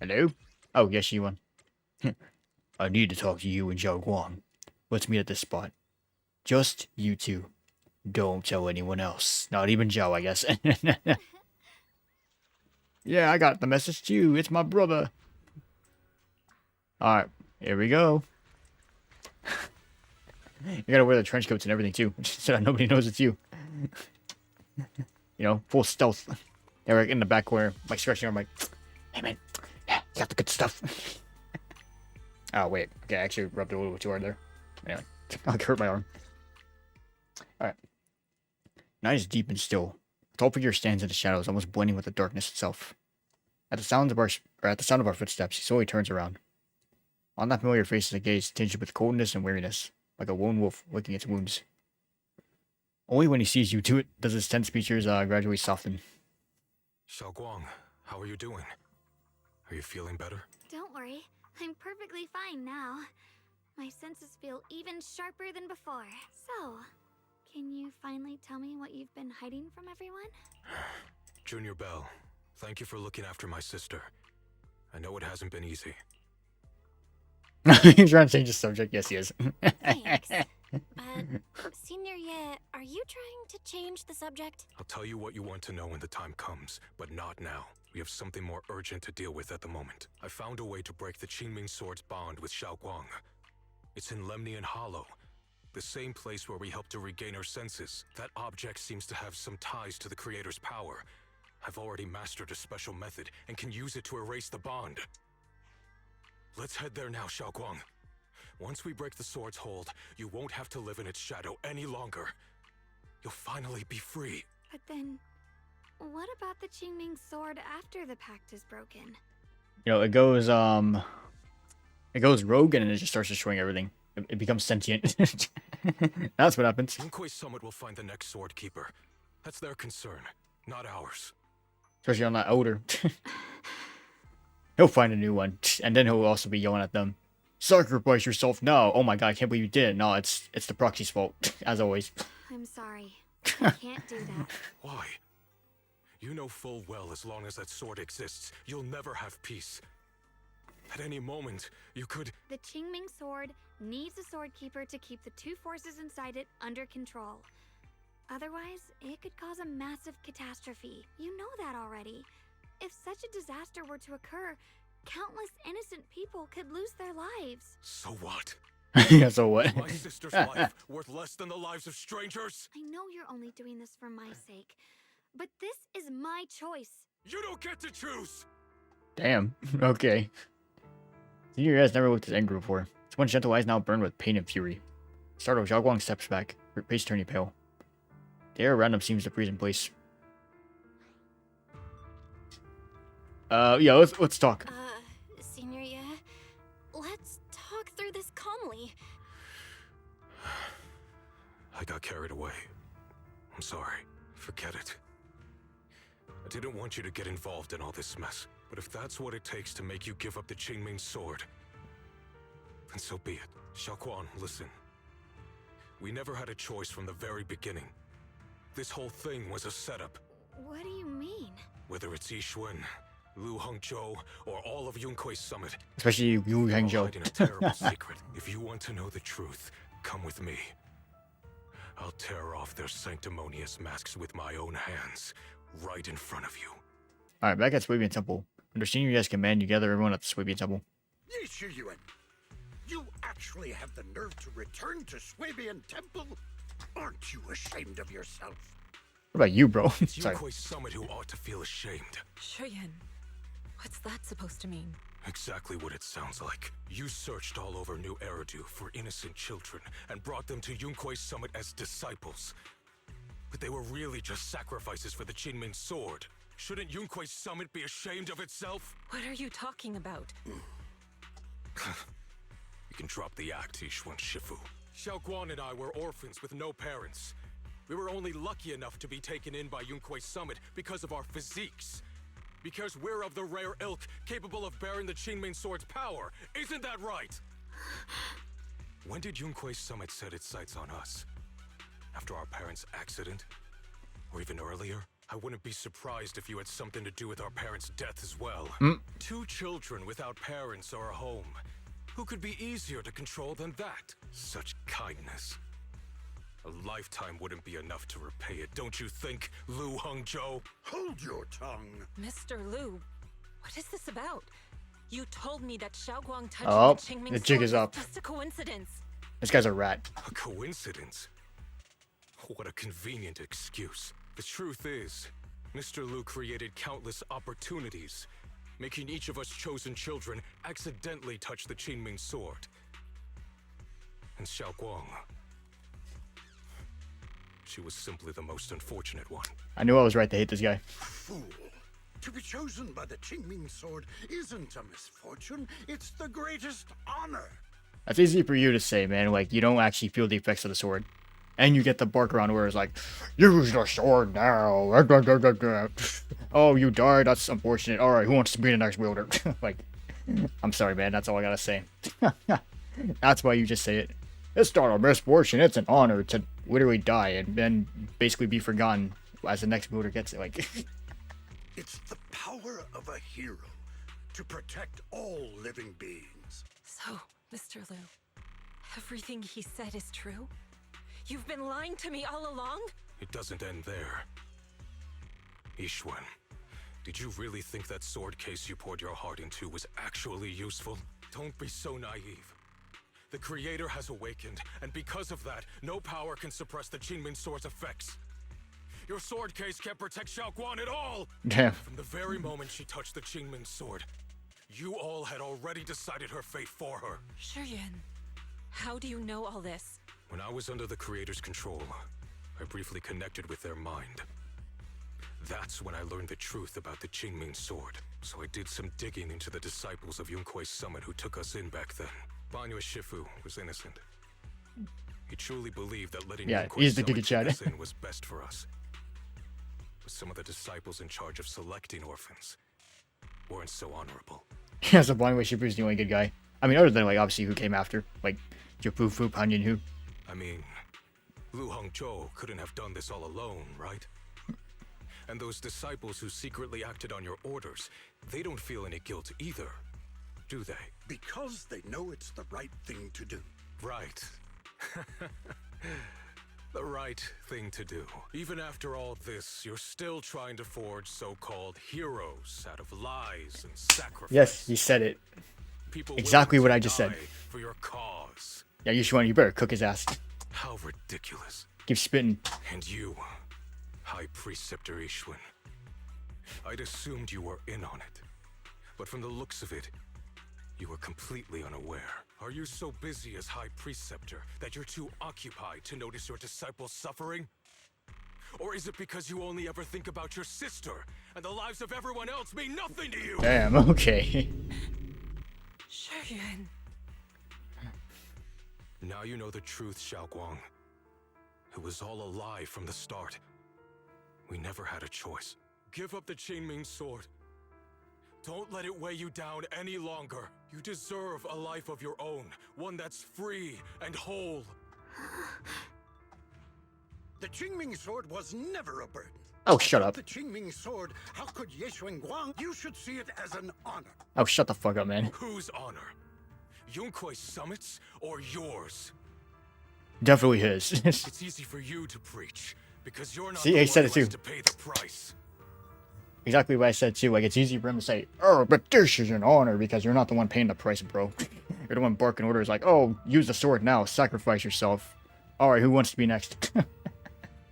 Hello? Oh, yes, Yiwan. I need to talk to you and Zhao Guang. Let's meet at this spot. Just you two. Don't tell anyone else. Not even Zhao, I guess. Yeah, I got the message too. It's my brother. Alright, here we go. You gotta wear the trench coats and everything too, so that nobody knows it's you. You know, full stealth. They're like in the back corner, like stretching arm, like, hey man, yeah, you got the good stuff. Oh wait, okay, I actually rubbed it a little bit too hard there. Anyway, I hurt my arm. Alright. Night is deep and still. A tall figure stands in the shadows, almost blending with the darkness itself. At the sound of our footsteps, he slowly turns around. On that familiar face is a gaze tinged with coldness and weariness, like a lone wolf licking its wounds. Only when he sees you do it does his tense features gradually soften. Xiaoguang, how are you doing? Are you feeling better? Don't worry, I'm perfectly fine now. My senses feel even sharper than before. So, can you finally tell me what you've been hiding from everyone? Junior Bell, thank you for looking after my sister. I know it hasn't been easy. He's trying to change the subject. Yes, he is. Thanks. Senior Ye, are you trying to change the subject? I'll tell you what you want to know when the time comes, but not now. We have something more urgent to deal with at the moment. I found a way to break the Qingming Sword's bond with Xiaoguang. It's in Lemnian Hollow, the same place where we helped to regain our senses. That object seems to have some ties to the Creator's power. I've already mastered a special method and can use it to erase the bond. Let's head there now, Xiaoguang. Once we break the sword's hold, you won't have to live in its shadow any longer. You'll finally be free. But then, what about the Qingming sword after the pact is broken? You know, it goes rogue and it just starts destroying everything. It becomes sentient. That's what happens. Yunquei Summit will find the next sword keeper. That's their concern, not ours. Especially on that odor. He'll find a new one, and then he'll also be yelling at them. Sacrifice yourself now! Oh my god, I can't believe you did it. No, it's the proxy's fault, as always. I'm sorry. I can't do that. Why? You know full well as long as that sword exists, you'll never have peace. At any moment, you could... The Qingming sword needs a sword keeper to keep the two forces inside it under control. Otherwise, it could cause a massive catastrophe. You know that already. If such a disaster were to occur, countless innocent people could lose their lives. So what? Yeah, so what? Is my sister's life worth less than the lives of strangers? I know you're only doing this for my sake, but this is my choice. You don't get to choose! Damn. Okay. Senior has never looked as angry before. His one gentle eyes now burn with pain and fury. Startled, Zhao Guang steps back, her face turning pale. The air around him seems to freeze in place. Yeah, let's talk. Senior Ye, let's talk through this calmly. I got carried away. I'm sorry. Forget it. I didn't want you to get involved in all this mess, but if that's what it takes to make you give up the Qingming sword, then so be it. Xiaoguang, listen. We never had a choice from the very beginning. This whole thing was a setup. What do you mean? Whether it's Yixuan, Lu Hengzhou, or all of Yunquei Summit. Especially Lu Hengzhou. Hiding a terrible secret. If you want to know the truth, come with me. I'll tear off their sanctimonious masks with my own hands, right in front of you. Alright, back at Swabian Temple. Under Senior Ye's command, you gather everyone at the Swabian Temple. Yuan, you actually have the nerve to return to Swabian Temple? Aren't you ashamed of yourself? What about you, bro? It's Sorry. Yunquei Summit who ought to feel ashamed. Shuyan, what's that supposed to mean? Exactly what it sounds like. You searched all over New Eridu for innocent children and brought them to Yunquei Summit as disciples. But they were really just sacrifices for the Qingming sword. Shouldn't Yunquei Summit be ashamed of itself? What are you talking about? You can drop the act, Ishwan Shifu. Xiaoguan and I were orphans with no parents. We were only lucky enough to be taken in by Yunquei Summit because of our physiques. Because we're of the rare ilk capable of bearing the Qingming Sword's power. Isn't that right? When did Yunquei Summit set its sights on us? After our parents' accident? Or even earlier? I wouldn't be surprised if you had something to do with our parents' death as well. 2 children without parents or a home. Who could be easier to control than that? Such kindness. A lifetime wouldn't be enough to repay it, don't you think, Lu Hongzhou? Hold your tongue. Mr. Lu, what is this about? You told me that Xiaoguang touching Oh, the Qingming the jig sword is up. was just a coincidence. This guy's a rat. A coincidence? What a convenient excuse. The truth is, Mr. Lu created countless opportunities, making each of us chosen children accidentally touch the Qingming sword. And Xiaoguang, she was simply the most unfortunate one. I knew I was right to hate this guy. Fool. To be chosen by the Qingming sword isn't a misfortune, it's the greatest honor. That's easy for you to say, man. Like, you don't actually feel the effects of the sword. And you get the bark around where it's like, use the sword now. Oh, you died? That's unfortunate. Alright, who wants to be the next wielder? Like, I'm sorry, man. That's all I gotta say. That's why you just say it. It's not a misfortune. It's an honor to literally die and then basically be forgotten as the next wielder gets it. Like, it's the power of a hero to protect all living beings. So, Mr. Lu, everything he said is true? You've been lying to me all along? It doesn't end there. Ishwan, did you really think that sword case you poured your heart into was actually useful? Don't be so naive. The Creator has awakened, and because of that, no power can suppress the Qingming Sword's effects. Your sword case can't protect Xiaoguan at all! Damn. From the very moment she touched the Qingming Sword, you all had already decided her fate for her. Shuyuan, how do you know all this? When I was under the Creator's control, I briefly connected with their mind. That's when I learned the truth about the Qingming Sword. So I did some digging into the disciples of Yunquei Summit who took us in back then. Banyu Shifu was innocent. He truly believed that letting Yunquei he's the Summit Giga take Chad. us in was best for us. But some of the disciples in charge of selecting orphans weren't so honorable. yeah, so Blind Way Shibu's the only good guy. I mean, other than, like, obviously who came after. Like, Jiafufu, Panyin Hu. I mean, Lu Hongzhou couldn't have done this all alone, right? And those disciples who secretly acted on your orders, they don't feel any guilt either, do they? Because they know it's the right thing to do. Right. The right thing to do. Even after all this, you're still trying to forge so-called heroes out of lies and sacrifice. Yes, he said it. People Exactly what willing I to just said. die for your cause. Yeah, you better cook his ass. How ridiculous. Keep spitting. And you, High Preceptor Ishwan. I'd assumed you were in on it. But from the looks of it, you were completely unaware. Are you so busy as High Preceptor that you're too occupied to notice your disciples suffering? Or is it because you only ever think about your sister, and the lives of everyone else mean nothing to you? Damn, okay. Shuyuan. Now you know the truth, Xiaoguang. It was all a lie from the start. We never had a choice. Give up the Qingming Sword. Don't let it weigh you down any longer. You deserve a life of your own, one that's free and whole. The Qingming Sword was never a burden. Oh, shut up. The Qingming Sword, how could Yeshuan Guang? You should see it as an honor. Oh, shut the fuck up, man. Whose honor? Yunquei Summit's or yours? Definitely his. It's easy for you to preach because you're not See, the he one said who it too. has to pay the price. Exactly what I said too. Like, it's easy for him to say, oh, but this is an honor because you're not the one paying the price, bro. You're the one barking orders like, oh, use the sword now, sacrifice yourself. Alright, who wants to be next?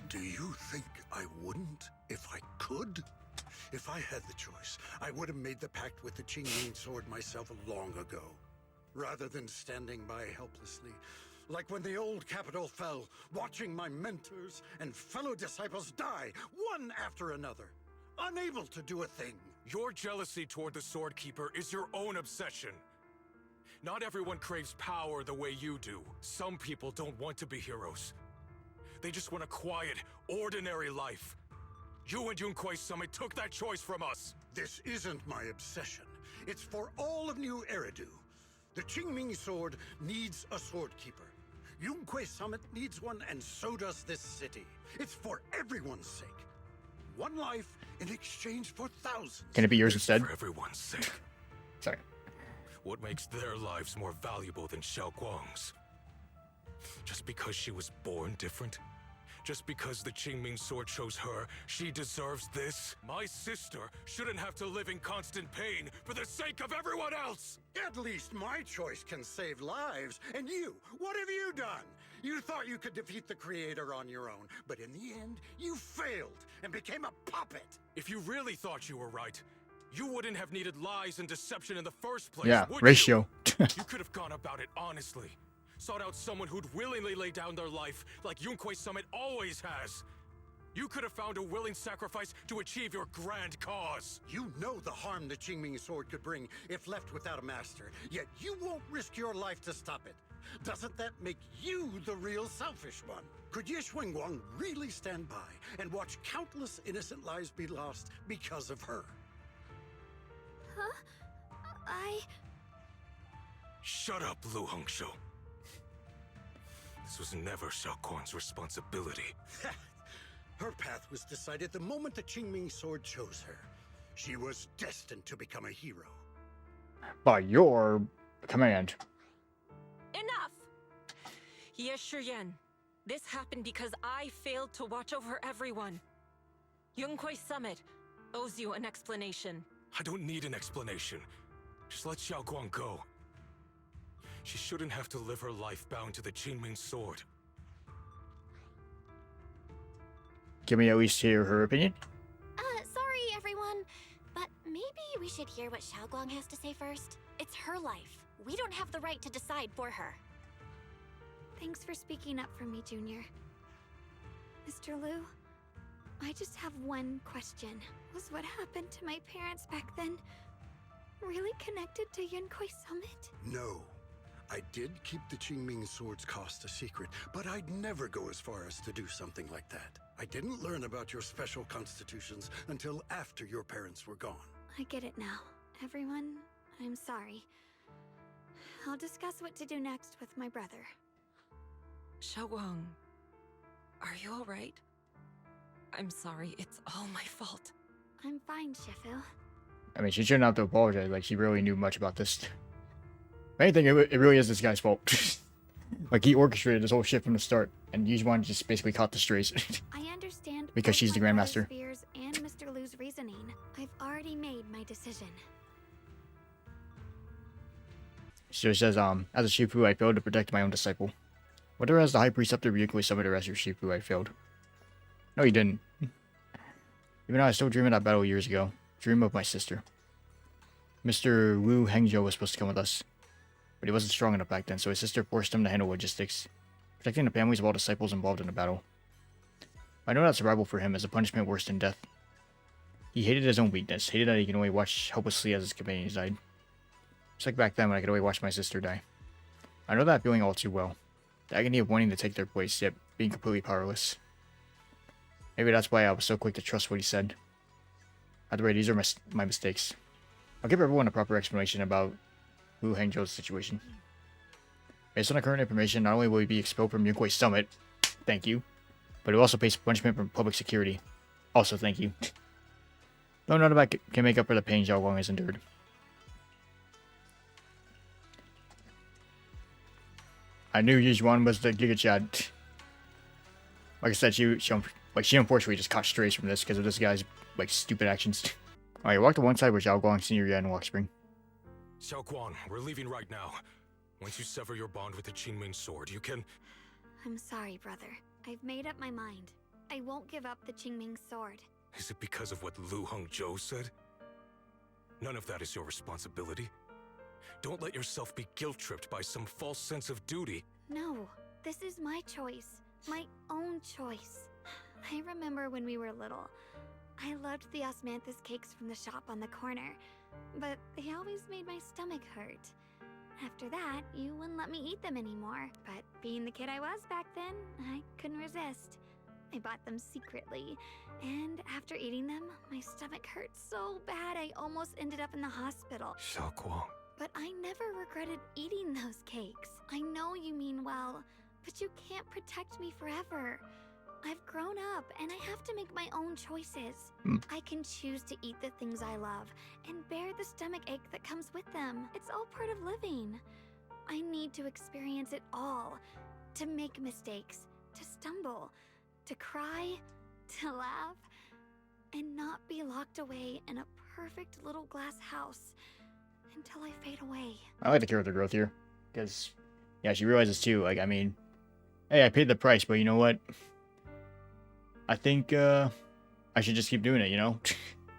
Do you think I wouldn't if I could? If I had the choice, I would have made the pact with the Qingming Sword myself long ago. Rather than standing by helplessly, like when the old capital fell, watching my mentors and fellow disciples die, one after another, unable to do a thing. Your jealousy toward the Sword Keeper is your own obsession. Not everyone craves power the way you do. Some people don't want to be heroes. They just want a quiet, ordinary life. You and Yunquei Summit took that choice from us. This isn't my obsession. It's for all of New Eridu. The Qingming Sword needs a sword keeper. Yunquei Summit needs one, and so does this city. It's for everyone's sake. One life in exchange for thousands. Can it be yours instead? For everyone's sake. Sorry. What makes their lives more valuable than Xiaoguang's? Just because she was born different? Just because the Qingming Sword chose her, she deserves this? My sister shouldn't have to live in constant pain for the sake of everyone else! At least my choice can save lives. And you, what have you done? You thought you could defeat the Creator on your own, but in the end, you failed and became a puppet. If you really thought you were right, you wouldn't have needed lies and deception in the first place, Yeah, would ratio. You could have gone about it honestly. Sought out someone who'd willingly lay down their life like Yunquei Summit always has. You could have found a willing sacrifice to achieve your grand cause. You know the harm the Qingming Sword could bring if left without a master, yet you won't risk your life to stop it. Doesn't that make you the real selfish one? Could Ye Xuanguang really stand by and watch countless innocent lives be lost because of her? Huh? Shut up, Lu Hongshou. This was never Xiaoguang's responsibility. Her path was decided the moment the Qingming Sword chose her. She was destined to become a hero. By your command. Enough! Ye Shiyan, this happened because I failed to watch over everyone. Yunquei Summit owes you an explanation. I don't need an explanation. Just let Xiaoguang go. She shouldn't have to live her life bound to the Qingming Sword. Can we at least hear her opinion? Sorry, everyone. But maybe we should hear what Xiaoguang has to say first. It's her life. We don't have the right to decide for her. Thanks for speaking up for me, Junior. Mr. Liu, I just have one question. Was what happened to my parents back then really connected to Yunquei Summit? No. I did keep the Qingming Sword's cost a secret, but I'd never go as far as to do something like that. I didn't learn about your special constitutions until after your parents were gone. I get it now. Everyone, I'm sorry. I'll discuss what to do next with my brother. Xiaoguang, are you alright? I'm sorry, it's all my fault. I'm fine, Shifu. I mean, she shouldn't have to apologize. Like, she really knew much about this. If anything, it really is this guy's fault. Like, he orchestrated this whole shit from the start, and Yujuan just basically caught the strays. I understand because she's the my Grandmaster. brother's fears and Mr. Liu's reasoning. I've already made my decision. So it says, as a Shifu, I failed to protect my own disciple. Whether as the High Preceptor of Yunquei Summit or as your Shifu, I failed. No, you didn't. Even though I still dream of that battle years ago. Dream of my sister. Mr. Wu Hengzhou was supposed to come with us. But he wasn't strong enough back then, so his sister forced him to handle logistics, protecting the families of all disciples involved in the battle. I know that survival for him is a punishment worse than death. He hated his own weakness, hated that he could only watch helplessly as his companions died. Just like back then when I could only watch my sister die. I know that feeling all too well. The agony of wanting to take their place, yet being completely powerless. Maybe that's why I was so quick to trust what he said. Either way, these are my mistakes. I'll give everyone a proper explanation about Wu Hengzhou's situation. Based on the current information, not only will he be expelled from Yunquei Summit, thank you, but he will also face punishment from public security. Also, thank you. No, none of that can make up for the pain Zhao Guang has endured. I knew Yujuan was the Giga Chad. Like I said, she unfortunately just caught strays from this because of this guy's like stupid actions. Alright, walk to one side where Zhao Guang, Senior Yan, and Walk Spring. Xiaoguang, we're leaving right now. Once you sever your bond with the Qingming Sword, you can... I'm sorry, brother. I've made up my mind. I won't give up the Qingming Sword. Is it because of what Lu Hongzhou said? None of that is your responsibility. Don't let yourself be guilt-tripped by some false sense of duty. No, this is my choice. My own choice. I remember when we were little. I loved the osmanthus cakes from the shop on the corner, but they always made my stomach hurt. After that, you wouldn't let me eat them anymore. But being the kid I was back then, I couldn't resist. I bought them secretly, and after eating them, my stomach hurt so bad I almost ended up in the hospital. Xiaoguang. But I never regretted eating those cakes. I know you mean well, but you can't protect me forever. I've grown up, and I have to make my own choices. I can choose to eat the things I love, and bear the stomach ache that comes with them. It's all part of living. I need to experience it all. To make mistakes, to stumble, to cry, to laugh, and not be locked away in a perfect little glass house until I fade away. I like the character growth here. Because, yeah, she realizes too, like, I mean, hey, I paid the price, but you know what? I think I should just keep doing it, you know?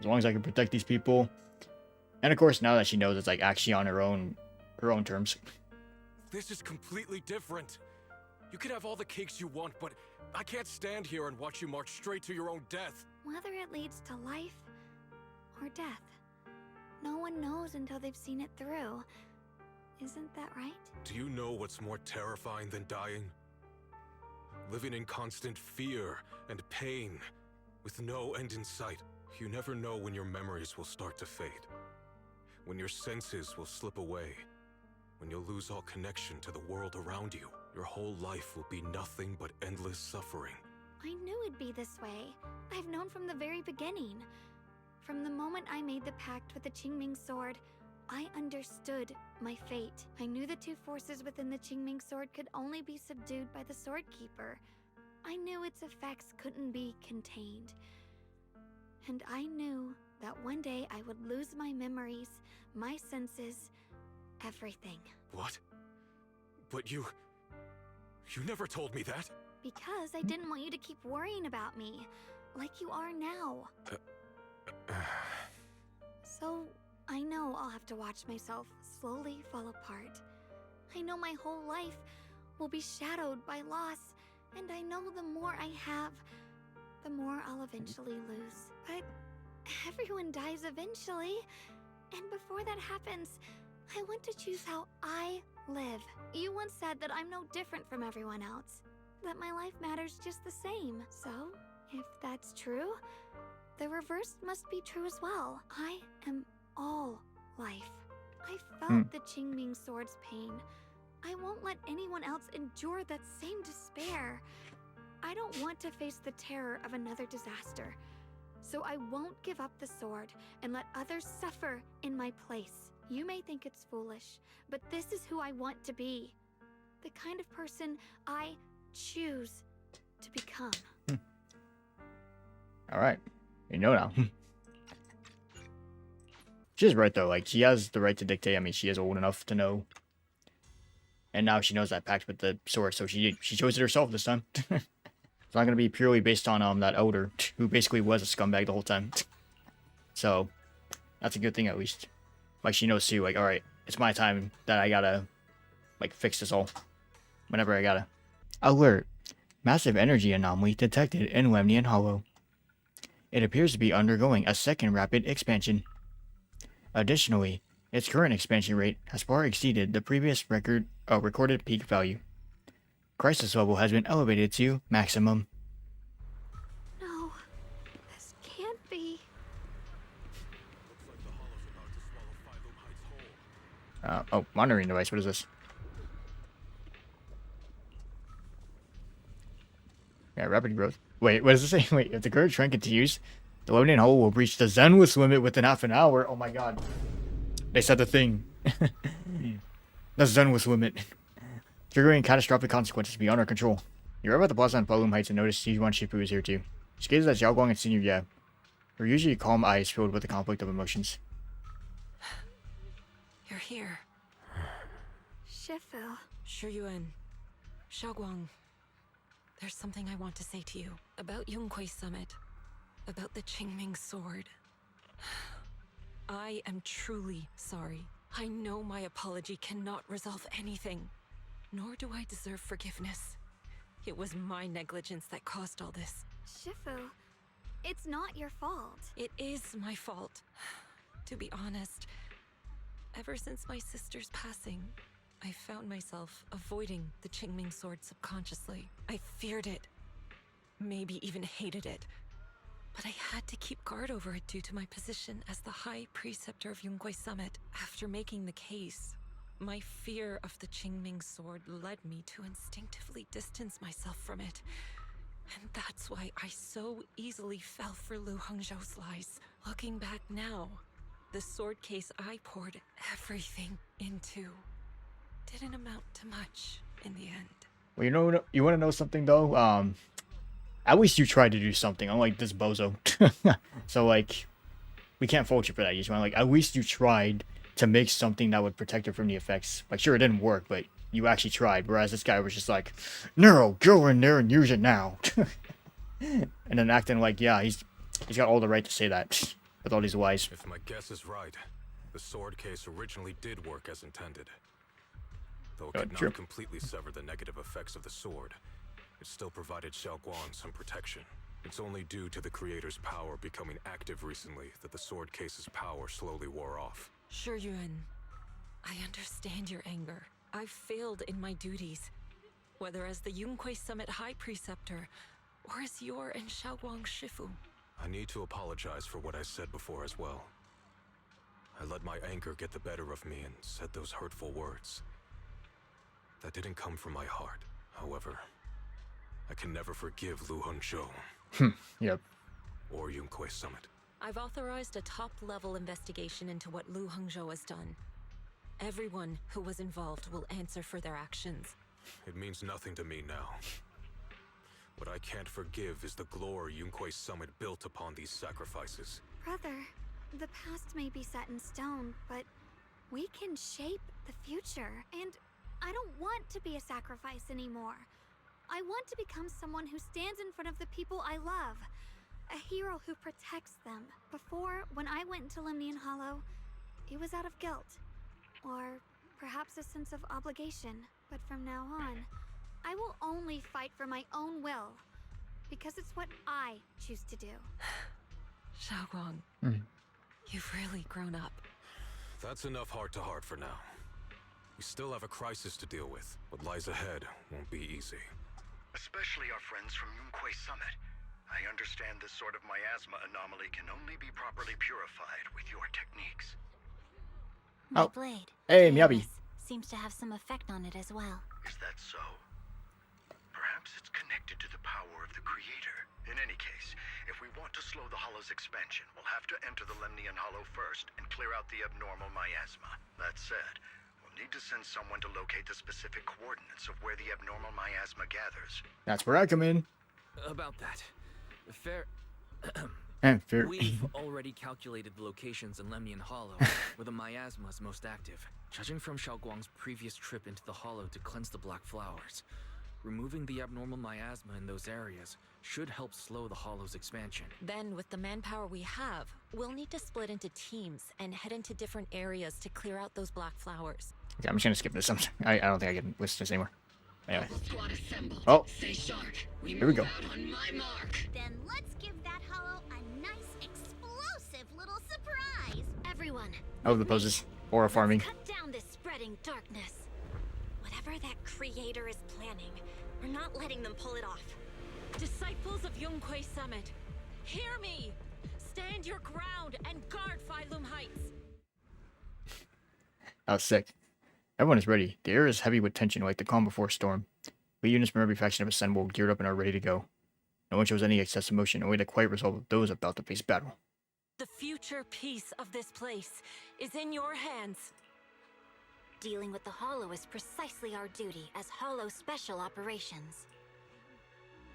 As long as I can protect these people. And of course, now that she knows it's like actually on her own terms. This is completely different. You can have all the cakes you want, but I can't stand here and watch you march straight to your own death. Whether it leads to life or death, no one knows until they've seen it through. Isn't that right? Do you know what's more terrifying than dying? Living in constant fear and pain, with no end in sight. You never know when your memories will start to fade. When your senses will slip away. When you'll lose all connection to the world around you. Your whole life will be nothing but endless suffering. I knew it'd be this way. I've known from the very beginning. From the moment I made the pact with the Qingming sword, I understood my fate. I knew the two forces within the Qingming sword could only be subdued by the sword keeper. I knew its effects couldn't be contained. And I knew that one day I would lose my memories, my senses, everything. What? But you never told me that. Because I didn't want you to keep worrying about me, like you are now. So, I know I'll have to watch myself slowly fall apart. I know my whole life will be shadowed by loss, and I know the more I have, the more I'll eventually lose. But everyone dies eventually, and before that happens, I want to choose how I live. You once said that I'm no different from everyone else, that my life matters just the same. So, if that's true, the reverse must be true as well. I am all life. I felt the Qingming sword's pain. I won't let anyone else endure that same despair. I don't want to face the terror of another disaster. So I won't give up the sword and let others suffer in my place. You may think it's foolish, but this is who I want to be. The kind of person I choose to become. Alright. You know now. She's right though, like, she has the right to dictate. I mean, she is old enough to know. And now she knows that pact with the sword, so she chose it herself this time. It's not gonna be purely based on that elder, who basically was a scumbag the whole time. So, that's a good thing at least. Like, she knows too, like, alright, it's my time that I gotta, like, fix this all. Whenever I gotta. Alert! Massive energy anomaly detected in Lemnian Hollow. It appears to be undergoing a second rapid expansion. Additionally, its current expansion rate has far exceeded the previous recorded peak value. Crisis level has been elevated to maximum. No, this can't be. Oh, monitoring device, what is this? Yeah, rapid growth. Wait, what does it say? Wait, if the current trend continues, the Lemnian Hollow will reach the Zenless limit within half an hour. Oh my god. They said the thing. The Zenless limit. Triggering catastrophic consequences beyond our control. You arrive at the plaza on Balloon Heights and notice Sijuan Shifu is here too. She gazes at Xiaoguang and Senior Ye, her usually calm eyes filled with a conflict of emotions. You're here. Shifu. Shiyuan. Xiaoguang. There's something I want to say to you. About Yunquei Summit. About the Qingming sword. I am truly sorry. I know my apology cannot resolve anything. Nor do I deserve forgiveness. It was my negligence that caused all this. Shifu, it's not your fault. It is my fault. To be honest, Ever since my sister's passing, I found myself avoiding the Qingming sword subconsciously. I feared it, maybe even hated it. But I had to keep guard over it due to my position as the High Preceptor of Yunkwei Summit. After making the case, my fear of the Qingming sword led me to instinctively distance myself from it. And that's why I so easily fell for Lu Hongzhou's lies. Looking back now, the sword case I poured everything into didn't amount to much in the end. Well, you want to know something though? At least you tried to do something, unlike this bozo. So like, we can't fault you for that. You just want like, at least you tried to make something that would protect her from the effects. Like, sure, it didn't work, but you actually tried. Whereas this guy was just like, no, go in there and use it now. And then acting like, yeah, he's got all the right to say that with all these lies. If my guess is right, the sword case originally did work as intended. Though it could not completely sever the negative effects of the sword, it still provided Xiaoguang some protection. It's only due to the creator's power becoming active recently that the sword case's power slowly wore off. Sure, Yuan. I understand your anger. I've failed in my duties, whether as the Yunkwei Summit High Preceptor or as your and Xiaoguang's Shifu. I need to apologize for what I said before as well. I let my anger get the better of me and said those hurtful words. That didn't come from my heart, however. I can never forgive Lu Hongzhou. Yep. Or Yunkwei Summit. I've authorized a top-level investigation into what Lu Hongzhou has done. Everyone who was involved will answer for their actions. It means nothing to me now. What I can't forgive is the glory Yunkwei Summit built upon these sacrifices. Brother, the past may be set in stone, but we can shape the future. And I don't want to be a sacrifice anymore. I want to become someone who stands in front of the people I love. A hero who protects them. Before, when I went into Lemnian Hollow, it was out of guilt. Or perhaps a sense of obligation. But from now on, I will only fight for my own will. Because it's what I choose to do. Xiaoguang, you've really grown up. That's enough heart-to-heart for now. We still have a crisis to deal with. What lies ahead won't be easy. Especially our friends from Yunkwei Summit. I understand this sort of miasma anomaly can only be properly purified with your techniques. My blade. Hey, Miyabi. Seems to have some effect on it as well. Is that so? Perhaps it's connected to the power of the creator. In any case, if we want to slow the Hollow's expansion, we'll have to enter the Lemnian Hollow first and clear out the abnormal miasma. That said, we'll need to send someone to locate the specific coordinates of where the abnormal miasma gathers. That's where I come in. About that. Fair. Fair. We've already calculated the locations in Lemnian Hollow, where the miasma is most active. Judging from Xiaoguang's previous trip into the Hollow to cleanse the black flowers, removing the abnormal miasma in those areas should help slow the Hollow's expansion. Then, with the manpower we have, we'll need to split into teams and head into different areas to clear out those black flowers. Okay, I'm just gonna skip this. I don't think I can listen to this anymore. Anyway. Oh, here we go. Then let's give that hollow a nice explosive little surprise. Everyone. Oh, the poses. Aura farming. Cut down this spreading darkness. Whatever that creator is planning, we're not letting them pull it off. Disciples of Yunkwei Summit, hear me! Stand your ground and guard Phylum Heights! That was sick. Everyone is ready. The air is heavy with tension like the calm before a storm. We units from every faction have assembled, geared up, and are ready to go. No one shows any excess emotion, only the quiet resolve of those about to face battle. The future peace of this place is in your hands. Dealing with the Hollow is precisely our duty as Hollow Special Operations.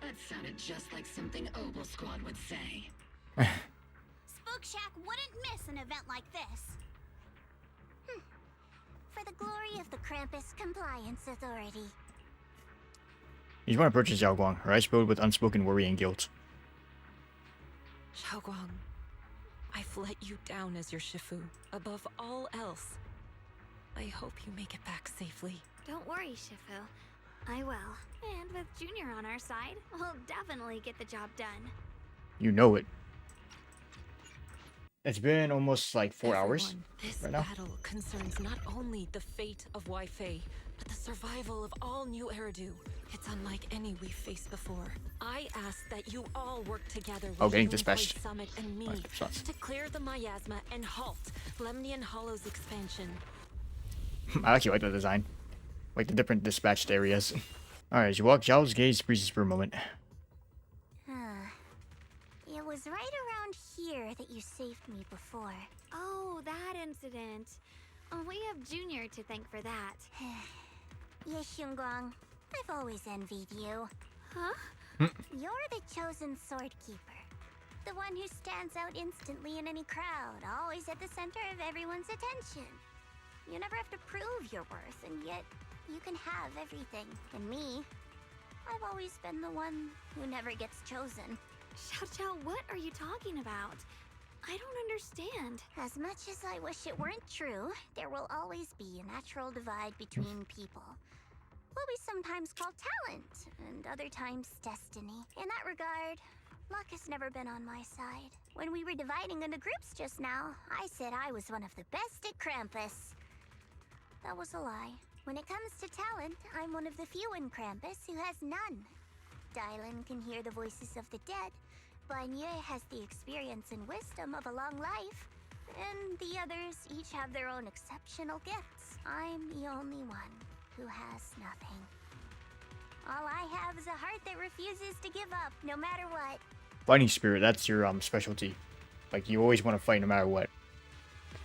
That sounded just like something Obel Squad would say. Spook Shack wouldn't miss an event like this. For the glory of the Krampus Compliance Authority. You just want to purchase Xiaoguang, her eyes filled with unspoken worry and guilt. Xiaoguang, I've let you down as your Shifu. Above all else, I hope you make it back safely. Don't worry, Shifu. I will. And with Junior on our side, we'll definitely get the job done. You know it. It's been almost like 4 hours Everyone, this right now. battle concerns not only the fate of Waifei, but the survival of all new Eridu. It's unlike any we've faced before. I ask that you all work together with getting Yunkoi dispatched. Summit and me to clear the miasma and halt Lemnian Hollow's expansion. I actually like the design. Like the different dispatched areas. Alright, as you walk, Zhao's gaze freezes for a moment. It was right around here that you saved me before. Oh, that incident. Oh, we have Junior to thank for that. Yes, Xinguang. I've always envied you. Huh? You're the chosen sword keeper. The one who stands out instantly in any crowd, always at the center of everyone's attention. You never have to prove your worth, and yet you can have everything. And me, I've always been the one who never gets chosen. Xiao, what are you talking about? I don't understand. As much as I wish it weren't true, there will always be a natural divide between people. What we sometimes call talent, and other times destiny. In that regard, luck has never been on my side. When we were dividing into groups just now, I said I was one of the best at Krampus. That was a lie. When it comes to talent, I'm one of the few in Krampus who has none. Dylan can hear the voices of the dead. Banye has the experience and wisdom of a long life. And the others each have their own exceptional gifts. I'm the only one who has nothing. All I have is a heart that refuses to give up, no matter what. Fighting spirit, that's your specialty. Like, you always want to fight no matter what.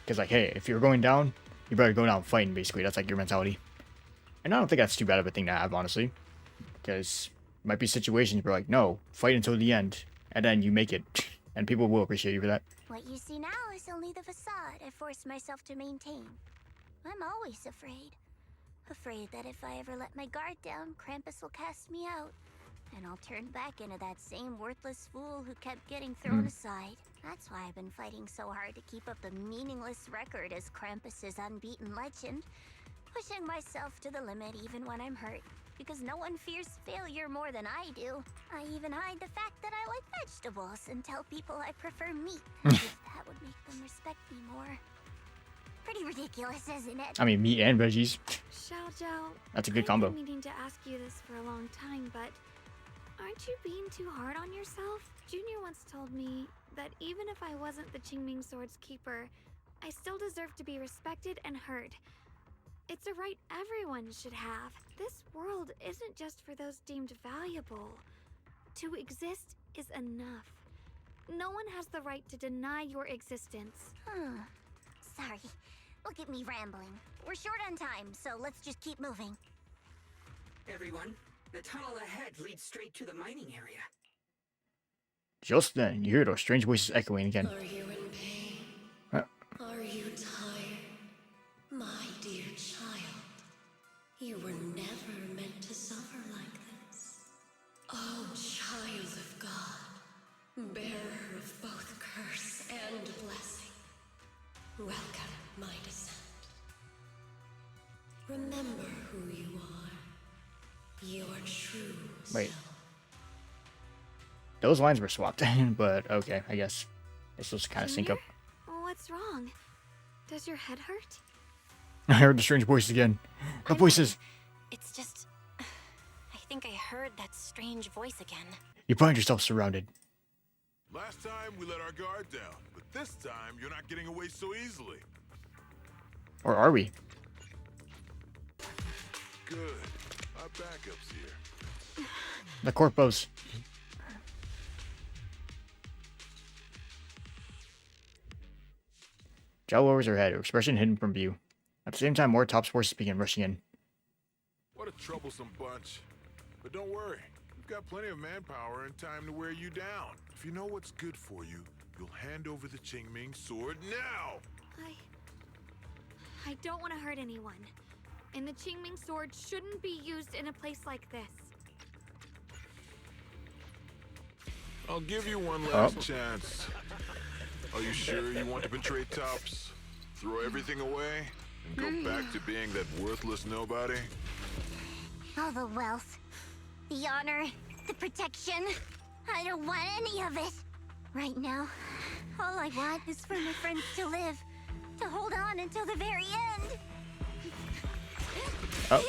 Because, like, hey, if you're going down, you better go down fighting, basically. That's, like, your mentality. And I don't think that's too bad of a thing to have, honestly. Because there might be situations where, like, no, fight until the end. And then you make it. And people will appreciate you for that. What you see now is only the facade I forced myself to maintain. I'm always afraid. Afraid that if I ever let my guard down, Krampus will cast me out. And I'll turn back into that same worthless fool who kept getting thrown aside. That's why I've been fighting so hard to keep up the meaningless record as Krampus's unbeaten legend. Pushing myself to the limit even when I'm hurt. Because no one fears failure more than I do. I even hide the fact that I like vegetables and tell people I prefer meat. As if that would make them respect me more. Pretty ridiculous, isn't it? I mean, meat and veggies. Xiao, That's a good combo. I've been meaning to ask you this for a long time, but aren't you being too hard on yourself? Junior once told me that even if I wasn't the Qingming Sword's keeper, I still deserve to be respected and heard. It's a right everyone should have. This world isn't just for those deemed valuable. To exist is enough. No one has the right to deny your existence. Sorry. Look at me rambling. We're short on time, so let's just keep moving. Everyone, the tunnel ahead leads straight to the mining area. Just then, you hear those strange voices echoing again. Are you in pain? Are you tired? My dear child, you were never meant to suffer like this. Oh, child of God, bearer of both curse and blessing. Welcome, my descent. Remember who you are. Your true Wait. self. Those lines were swapped, but okay, I guess. It's supposed to kind of sync up. What's wrong? Does your head hurt? I heard the strange voice again. The voices. It's just... I think I heard that strange voice again. You find yourself surrounded. Last time we let our guard down, but this time you're not getting away so easily. Or are we? Good. Our backup's here. The corpos. Zhao lowers her head, her expression hidden from view. At the same time, more Top's forces begin rushing in. What a troublesome bunch. But don't worry. We've got plenty of manpower and time to wear you down. If you know what's good for you, you'll hand over the Qingming Sword now! I don't want to hurt anyone. And the Qingming Sword shouldn't be used in a place like this. I'll give you one last chance. Are you sure you want to betray Tops? Throw everything away? And go back to being that worthless nobody? All the wealth, the honor, the protection. I don't want any of it. Right now, All I want is for my friends to live, to hold on until the very end. Oh.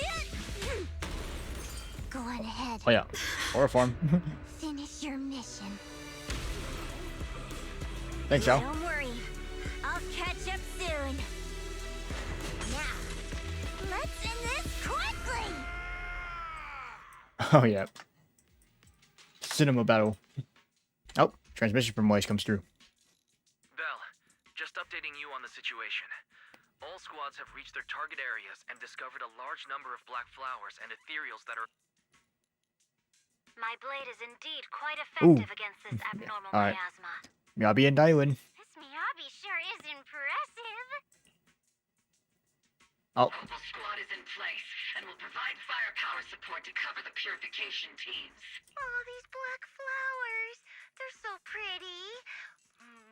Go on ahead. Oh yeah. Aura form. Finish your mission. Thanks, Al. Don't worry. I'll catch up soon. Now, let's end this quickly. Oh yeah. Cinema battle. Oh, transmission from Weiss comes through. Bell, just updating you on the situation. All squads have reached their target areas and discovered a large number of black flowers and ethereals that are... My blade is indeed quite effective against this abnormal All right. miasma. Miyabi and Daiwin. This Miyabi sure is impressive. Oh. Local squad is in place and will provide firepower support to cover the purification teams. Oh, these black flowers. They're so pretty.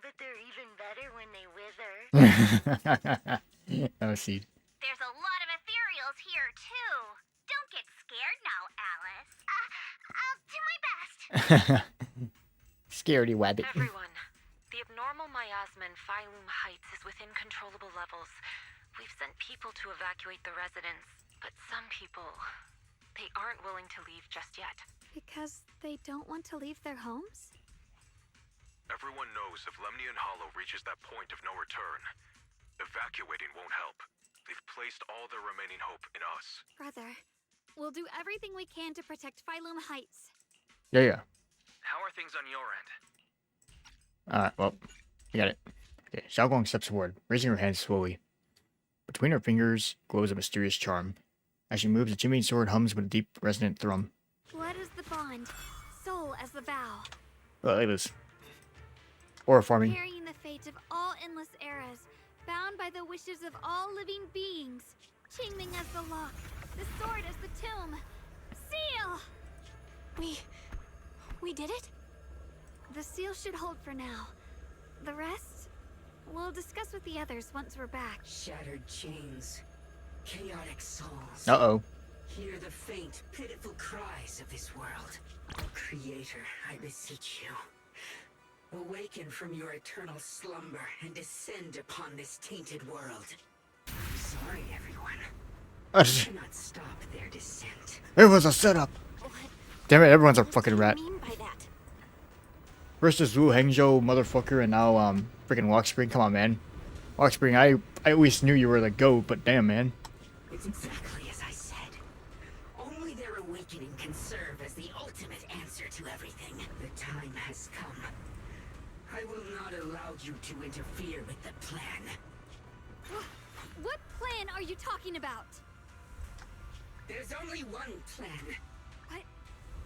But they're even better when they wither. Oh, see. There's a lot of ethereals here, too. Don't get scared now, Alice. I'll do my best. Scaredy wabbit. Everyone, the abnormal miasma in Phylum Heights is within controllable levels. We've sent people to evacuate the residents, but some people, they aren't willing to leave just yet. Because they don't want to leave their homes? Everyone knows if Lemnian Hollow reaches that point of no return, evacuating won't help. They've placed all their remaining hope in us. Brother, we'll do everything we can to protect Phylum Heights. Yeah. How are things on your end? Alright, well, we got it. Okay, Xiaoguang steps forward, raising her hands slowly. Between her fingers glows a mysterious charm. As she moves, the Jimmy sword hums with a deep, resonant thrum. Blood is the bond, soul as the vow. Look at this. Aura forming. Carrying the fate of all endless eras, bound by the wishes of all living beings. Qingming as the lock, the sword as the tomb. Seal! We did it? The seal should hold for now. The rest, we'll discuss with the others once we're back. Shattered chains, chaotic souls. Uh-oh. Hear the faint, pitiful cries of this world. Oh, Creator, I beseech you. Awaken from your eternal slumber and descend upon this tainted world. I'm sorry, everyone. I cannot stop their descent. It was a setup. Damn it, everyone's a fucking rat. First is Wu Hangzhou, motherfucker, and now, freaking Walkspring. Come on, man. Walkspring, I at least knew you were the GOAT, but damn, man. It's exactly as I said. Only their awakening can serve as the ultimate answer to everything. The time has come. I will not allow you to interfere with the plan. What plan are you talking about? There's only one plan. But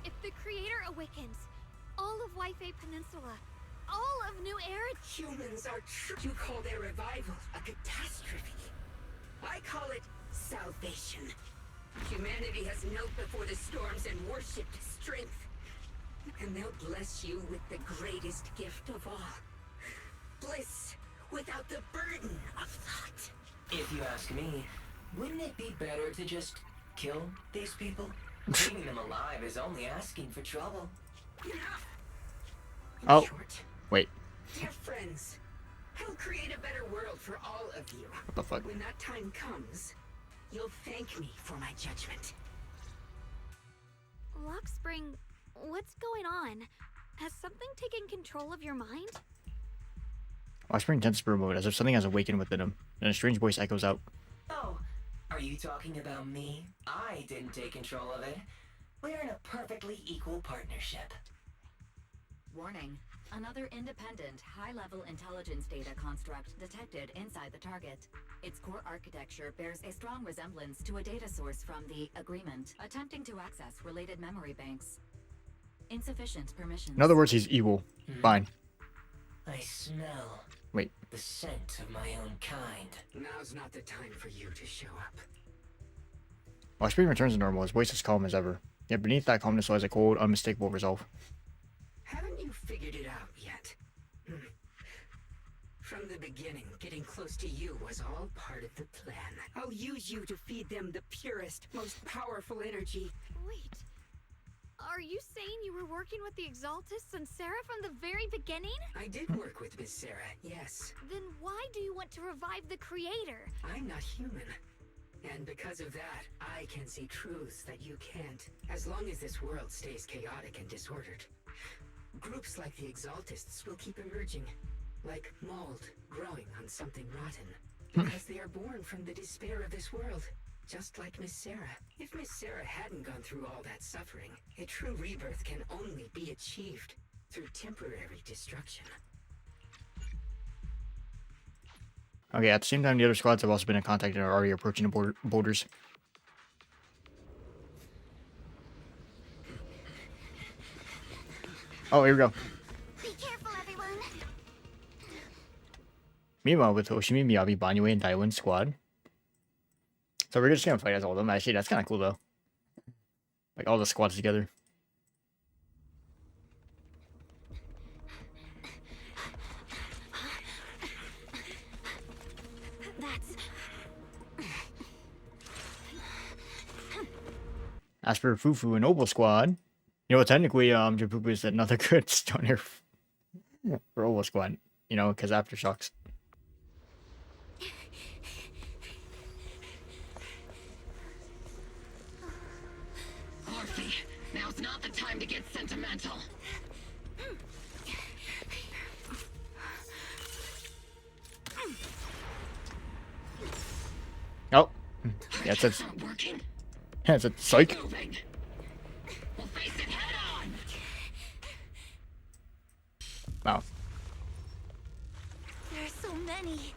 if the Creator awakens, all of Waifei Peninsula, all of New Era... Humans are true. You call their revival a catastrophe. I call it salvation. Humanity has knelt before the storms and worshipped strength. And they'll bless you with the greatest gift of all. Bliss without the burden of thought. If you ask me, wouldn't it be better to just kill these people? Keeping them alive is only asking for trouble. Oh, wait. Dear friends, I'll create a better world for all of you. What the fuck? When that time comes, you'll thank me for my judgment. Lockspring, what's going on? Has something taken control of your mind? Walkspring tenses for a moment as if something has awakened within him, and a strange voice echoes out. Oh, are you talking about me? I didn't take control of it. We're in a perfectly equal partnership. Warning. Another independent, high-level intelligence data construct detected inside the target. Its core architecture bears a strong resemblance to a data source from the Agreement, attempting to access related memory banks. Insufficient permissions. In other words, he's evil. Fine. I smell Wait. the scent of my own kind. Now's not the time for you to show up. Walkspring returns to normal, his voice is calm as ever. Yet beneath that calmness lies a cold, unmistakable resolve. Haven't you figured it out yet? From the beginning, getting close to you was all part of the plan. I'll use you to feed them the purest, most powerful energy. Wait. Are you saying you were working with the Exaltists and Sarah from the very beginning? I did work with Miss Sarah, yes. Then why do you want to revive the Creator? I'm not human. And because of that, I can see truths that you can't. As long as this world stays chaotic and disordered, groups like the Exaltists will keep emerging, like mold growing on something rotten. Because they are born from the despair of this world. Just like Miss Sarah. If Miss Sarah hadn't gone through all that suffering, a true rebirth can only be achieved through temporary destruction. Okay, at the same time, the other squads have also been in contact and are already approaching the borders. Oh, here we go. Be careful, everyone. Meanwhile, with Oshimi, Miyabi, Banyue, and Daiwin's squad. So we're just gonna fight as all of them. Actually, that's kind of cool though. Like all the squads together. As for Fufu and Opal squad, you know, technically, Japupu is another good stoner for Opal squad. You know, because aftershocks. Now's not the time to get sentimental. Oh, yeah, it says. Yeah, it's a psych. We'll face it head on. Wow. There are so many.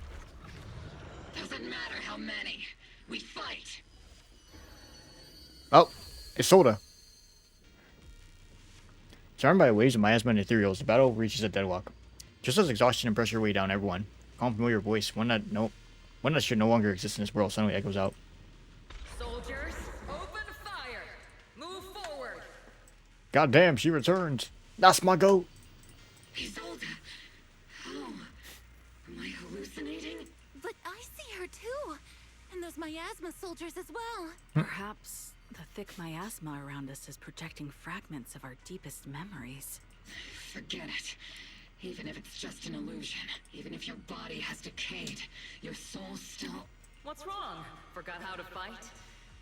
Doesn't matter how many. We fight. Oh, it's Soda. Surrounded by waves of miasma and ethereals, the battle reaches a deadlock. Just as exhaustion and pressure weigh down everyone, a calm, familiar voice, one that should no longer exist in this world, suddenly echoes out. Soldiers, open fire! Move forward! God damn, she returns. That's my goat. Isolde. How? Am I hallucinating? But I see her too. And those miasma soldiers as well. Perhaps the thick miasma around us is projecting fragments of our deepest memories. Forget it. Even if it's just an illusion, even if your body has decayed, your soul still... What's wrong? Forgot how to fight?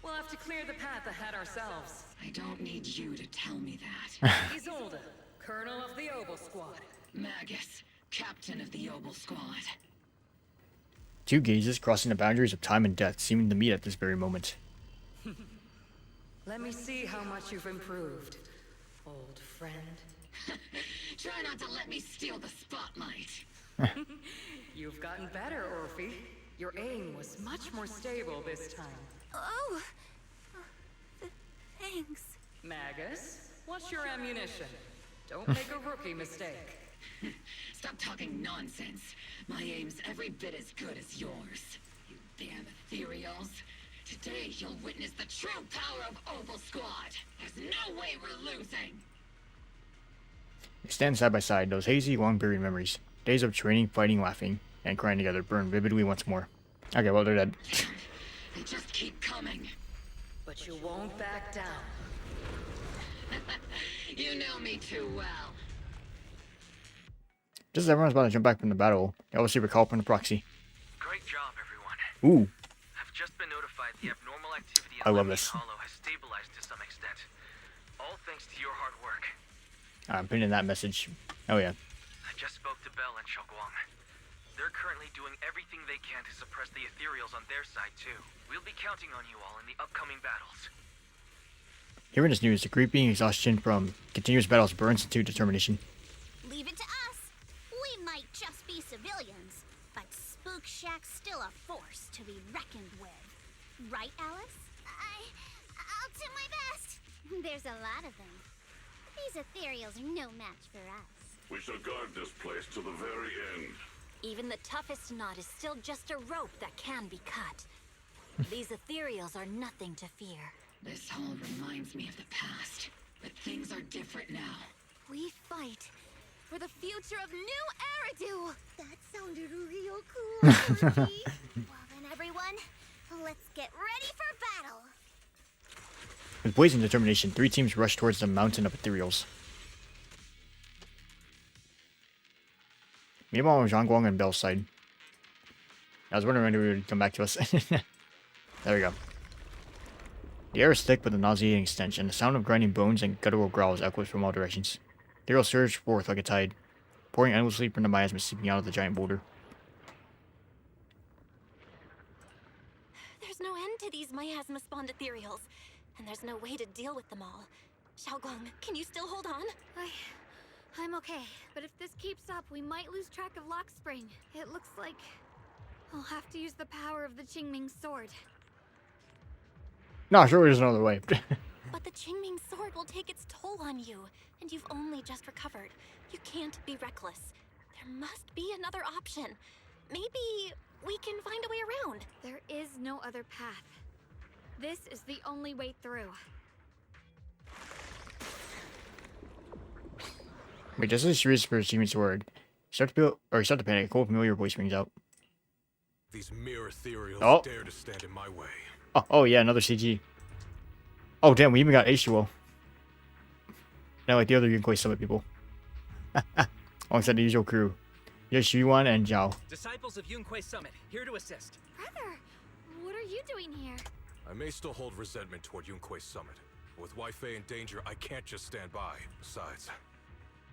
We'll have to clear the path ahead ourselves. I don't need you to tell me that. Isolde, Colonel of the Obel Squad. Magus, Captain of the Obel Squad. Two gazes crossing the boundaries of time and death, seeming to meet at this very moment. Let me see how much you've improved, old friend. Try not to let me steal the spotlight. You've gotten better, Orphe. Your aim was much more stable this time. Oh, thanks. Magus, what's your ammunition? Don't make a rookie mistake. Stop talking nonsense. My aim's every bit as good as yours. You damn ethereals. Today you'll witness the true power of Obel Squad. There's no way we're losing. They stand side by side, those hazy, long-buried memories. Days of training, fighting, laughing, and crying together burn vividly once more. Okay, well, they're dead. They just keep coming. But you won't back down. You know me too well. Just as everyone's about to jump back from the battle, they obviously recall from the proxy. Great job, everyone. Ooh. I've just been notified the abnormal activity in I love Lemmy this. Hollow has stabilized to some extent. All thanks to your hard work. I'm putting in that message. Oh, yeah. I just spoke to Bell and Xiaoguang. They're currently doing everything they can to suppress the ethereals on their side, too. We'll be counting on you all in the upcoming battles. Hearing this news, the creeping exhaustion from continuous battles burns into determination. Leave it to us. We might just be civilians, but Spook Shack's still a force to be reckoned with. Right, Alice? I'll do my best. There's a lot of them. These ethereals are no match for us. We shall guard this place to the very end. Even the toughest knot is still just a rope that can be cut. These ethereals are nothing to fear. This hall reminds me of the past, but things are different now. We fight for the future of New Eridu. That sounded real cool, Dorothy. Well then, everyone, let's get ready for battle. With blazing determination, 3 teams rush towards the mountain of ethereals. Meanwhile, on Zhangguang and Bell's side. I was wondering when he would come back to us. There we go. The air is thick with a nauseating stench, and the sound of grinding bones and guttural growls echoes from all directions. The ethereals surge forth like a tide, pouring endlessly from the miasma seeping out of the giant boulder. There's no end to these miasma-spawned ethereals, and there's no way to deal with them all. Xiaoguang, can you still hold on? I'm okay, but if this keeps up, we might lose track of Lock Spring. It looks like I'll have to use the power of the Qingming sword. No, sure, there's another way. But the Qingming sword will take its toll on you, and you've only just recovered. You can't be reckless. There must be another option. Maybe we can find a way around. There is no other path. This is the only way through. Wait, just as serious for Steven's sword. Start to panic, a cold familiar voice rings out. These mere ethereals dare to stand in my way. Oh yeah, another CG. Oh damn, we even got H2O. Now like the other Yunkoi Summit people. Alongside the usual crew. Yes, Yuan and Zhao. Disciples of Yunkoi Summit, here to assist. Brother, what are you doing here? I may still hold resentment toward Yunkoi Summit, but with Waifei in danger, I can't just stand by. Besides,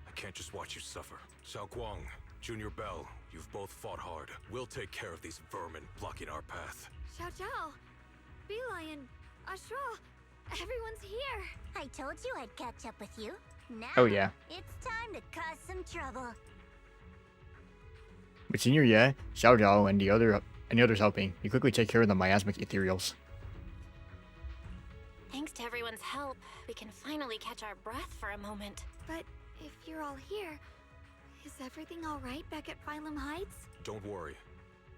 I can't just watch you suffer. Xiaoguang, Junior Bell, you've both fought hard. We'll take care of these vermin blocking our path. Xiao Zhao, Lion, Ashra, everyone's here. I told you I'd catch up with you. Now, Oh yeah. it's time to cause some trouble. With Senior Ye, Xiao Zhao, and the others helping, you quickly take care of the miasmic ethereals. Thanks to everyone's help, we can finally catch our breath for a moment. But if you're all here, is everything all right back at Phylum Heights? Don't worry.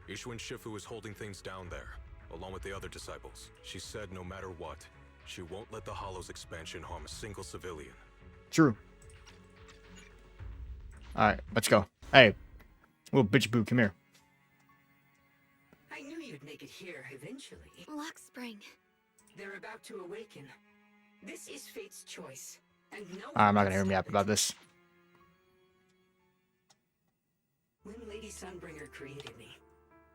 Ishuan Shifu is holding things down there, along with the other disciples. She said no matter what, she won't let the Hollow's expansion harm a single civilian. True. Alright, let's go. Hey, little bitch boo, come here. I knew you'd make it here eventually. Lock Spring. They're about to awaken. This is fate's choice, and no I'm not one gonna hear can me up stop about it. this. When Lady Sunbringer created me,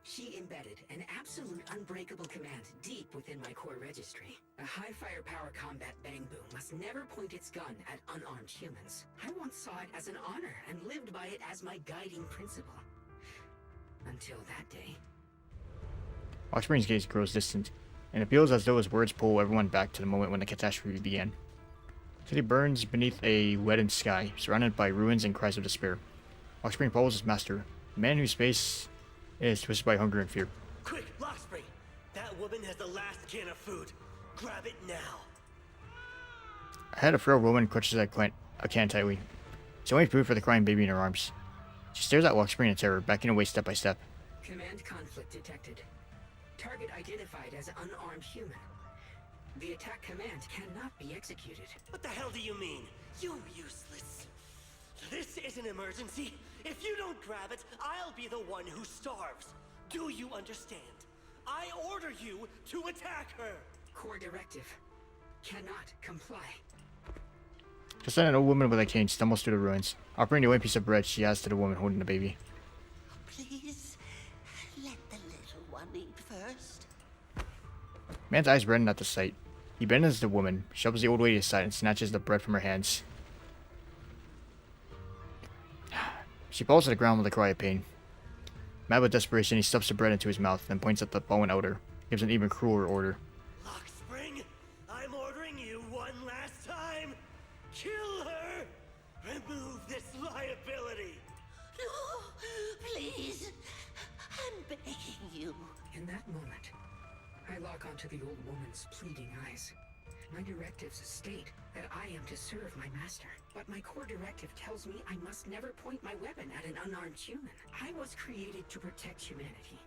she embedded an absolute unbreakable command deep within my core registry. A high firepower combat bang boom must never point its gun at unarmed humans. I once saw it as an honor and lived by it as my guiding principle. Until that day. Lock Spring's gaze grows distant, and it feels as though his words pull everyone back to the moment when the catastrophe began. The city burns beneath a leaden sky, surrounded by ruins and cries of despair. Lock Spring follows his master, a man whose face is twisted by hunger and fear. Quick, Lock Spring! That woman has the last can of food. Grab it now. Ahead, a frail woman clutches a can tightly. She's only food for the crying baby in her arms. She stares at Lock Spring in terror, backing away step by step. Command conflict detected. Target identified as unarmed human. The attack command cannot be executed. What the hell do you mean? You useless. This is an emergency. If you don't grab it, I'll be the one who starves. Do you understand? I order you to attack her. Core directive. Cannot comply. Just then, an old woman with a cane stumbles through the ruins, offering the only piece of bread she has to the woman holding the baby. Please, let the little one eat first. Man's eyes redden at the sight. He bends the woman, shoves the old lady aside, and snatches the bread from her hands. She falls to the ground with a cry of pain. Mad with desperation, he stuffs the bread into his mouth, then points at the fallen elder. Gives an even crueler order. Lock Spring, I'm ordering you one last time. Kill her. Remove this liability. No, please. I'm begging you. In that moment, I lock onto the old woman's pleading eyes. My directives state that I am to serve my master, but my core directive tells me I must never point my weapon at an unarmed human. I was created to protect humanity,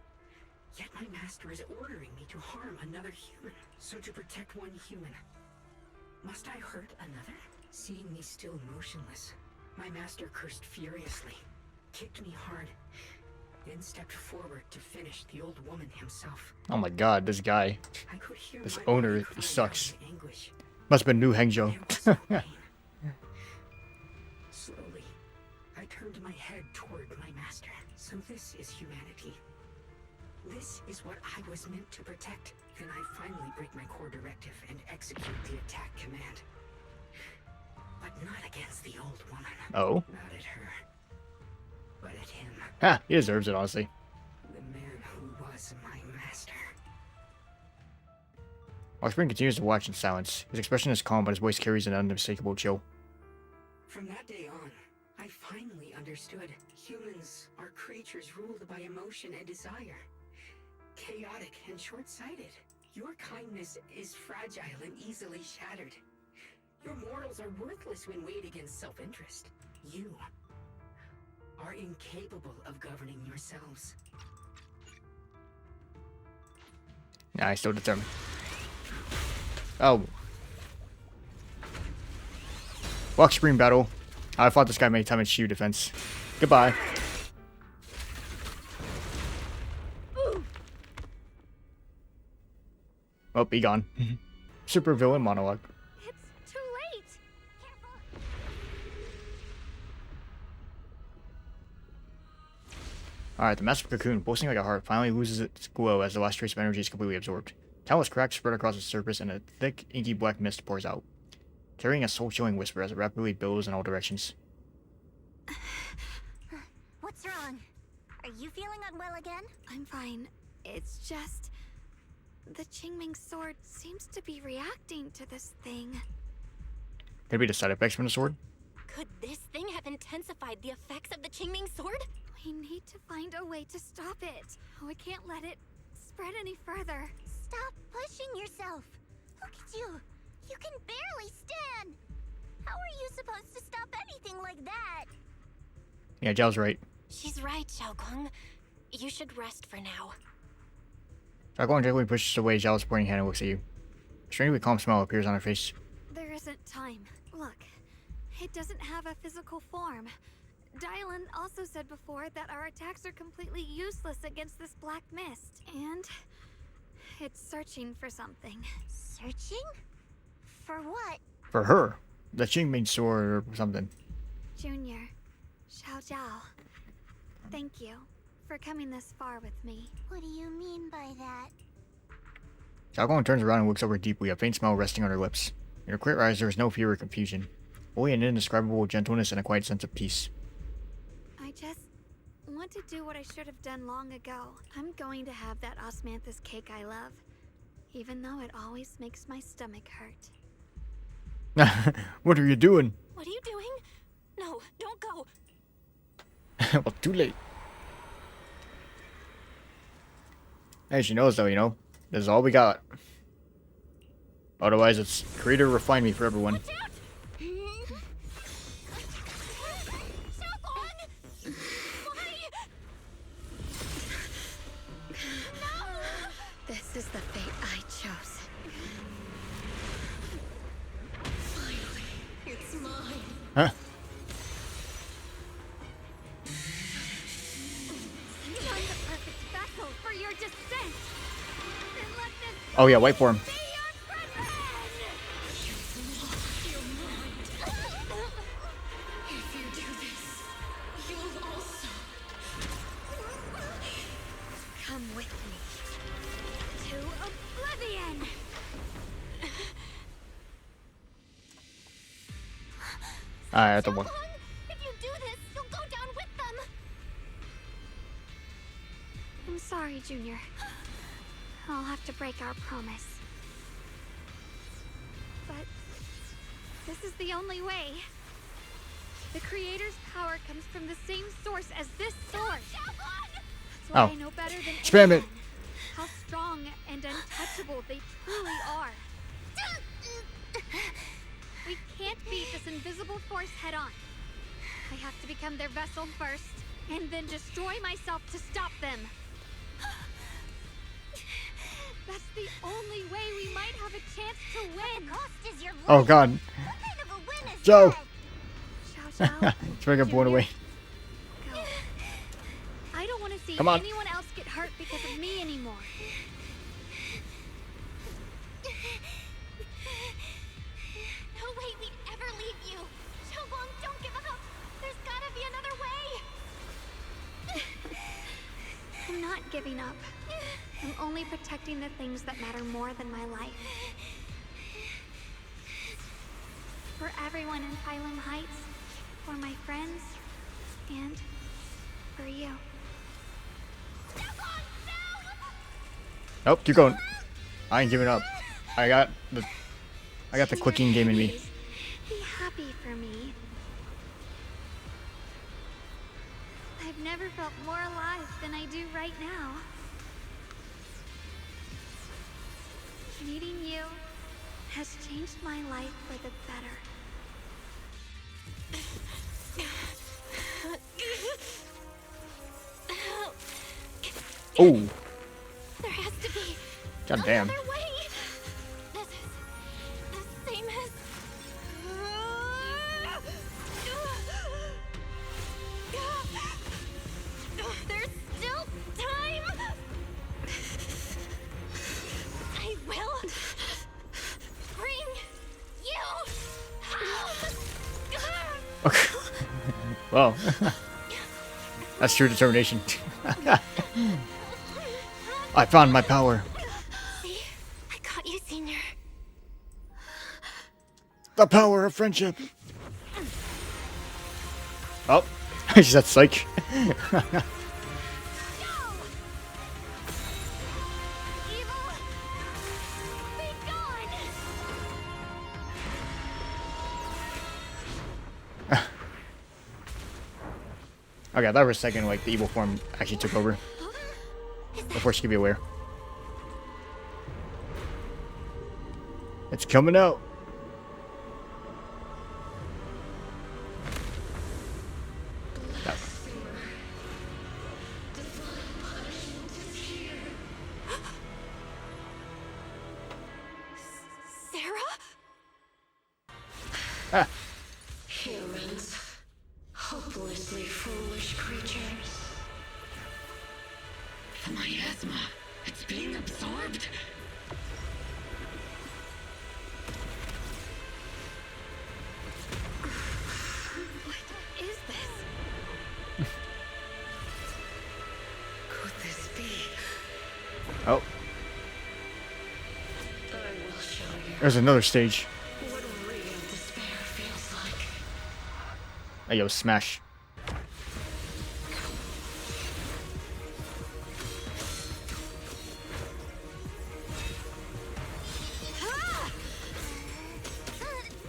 yet my master is ordering me to harm another human. So to protect one human, must I hurt another? Seeing me still motionless, my master cursed furiously, kicked me hard, then stepped forward to finish the old woman himself. Oh my god, this guy. I could hear This my owner, body he crying sucks. out in anguish. Must have been New Hangzhou. Slowly, I turned my head toward my master. So this is humanity. This is what I was meant to protect. Then I finally break my core directive and execute the attack command. But not against the old woman. Oh. Not at her. But at him. Ha! He deserves it, honestly. The man who was my master. Washburn continues to watch in silence. His expression is calm, but his voice carries an unmistakable chill. From that day on, I finally understood. Humans are creatures ruled by emotion and desire. Chaotic and short-sighted. Your kindness is fragile and easily shattered. Your morals are worthless when weighed against self-interest. You are incapable of governing yourselves. Nah, I still determined. Oh. Walk screen battle. I fought this guy many times in shield defense. Goodbye. Oh, be gone. Super villain monologue. It's too late. Alright, the massive cocoon, pulsing like a heart, finally loses its glow as the last trace of energy is completely absorbed. Countless cracks spread across its surface and a thick, inky black mist pours out, carrying a soul-chilling whisper as it rapidly billows in all directions. What's wrong? Are you feeling unwell again? I'm fine. It's just... the Qingming sword seems to be reacting to this thing. Could it be the side effects from the sword? Could this thing have intensified the effects of the Qingming sword? We need to find a way to stop it. Oh, I can't let it spread any further. Stop pushing yourself. Look at you. You can barely stand. How are you supposed to stop anything like that? Yeah, Zhao's right. She's right, Xiaoguang. You should rest for now. Xiaoguang gently pushes away Zhao's pointing hand and looks at you. A strangely calm smile appears on her face. There isn't time. Look, it doesn't have a physical form. Dylan also said before that our attacks are completely useless against this black mist. And it's searching for something. Searching? For what? For her. The Qingming sword or something. Junior, Xiao Zhao, thank you for coming this far with me. What do you mean by that? Xiaoguang turns around and looks over deeply, a faint smile resting on her lips. In her clear eyes there is no fear or confusion, only an indescribable gentleness and a quiet sense of peace. I just want to do what I should have done long ago. I'm going to have that osmanthus cake I love, even though it always makes my stomach hurt. What are you doing? What are you doing? No, don't go. Well, too late. Hey, she knows though, you know. This is all we got. Otherwise, it's creator refine me for everyone. This is the fate I chose. Finally, it's mine. Huh? I'm the perfect vessel for your descent. Then let this Oh yeah, wait for him. If you do this, you'll also come with me to oblivion. Alright, at the one. If you do this, you'll go down with them. I'm sorry, Junior. I'll have to break our promise. But this is the only way. The creator's power comes from the same source as this sword. That's why I know better than Spam anyone it. how strong and untouchable they truly are. We can't beat this invisible force head on. I have to become their vessel first, and then destroy myself to stop them. That's the only way we might have a chance to win. The cost is your life. Oh god. What kind of a win is Joe! Xiao Zhao, It's gonna get blown away. go. I don't want to see Come on. anyone else get hurt because of me anymore. giving up. I'm only protecting the things that matter more than my life. For everyone in Phylum Heights, for my friends, and for you. Nope, keep going. I ain't giving up. I got the clicking game in me. Be happy for me. I've never felt more alive than I do right now. Meeting you has changed my life for the better. Oh. There has to be God damn. another way. This is the same as... There's still time. I will bring you home. Okay. Well, that's true determination. I found my power. See? I got you, Senior. The power of friendship. Oh, she said psych. Okay, I thought for a second like the evil form actually took over before she could be aware. It's coming out. No. Sarah? Ah. Humans. Hopelessly foolish creatures. The miasma. It's being absorbed. What is this? Could this be? Oh. I will show you There's another stage. what real despair feels like. Hey, yo, smash.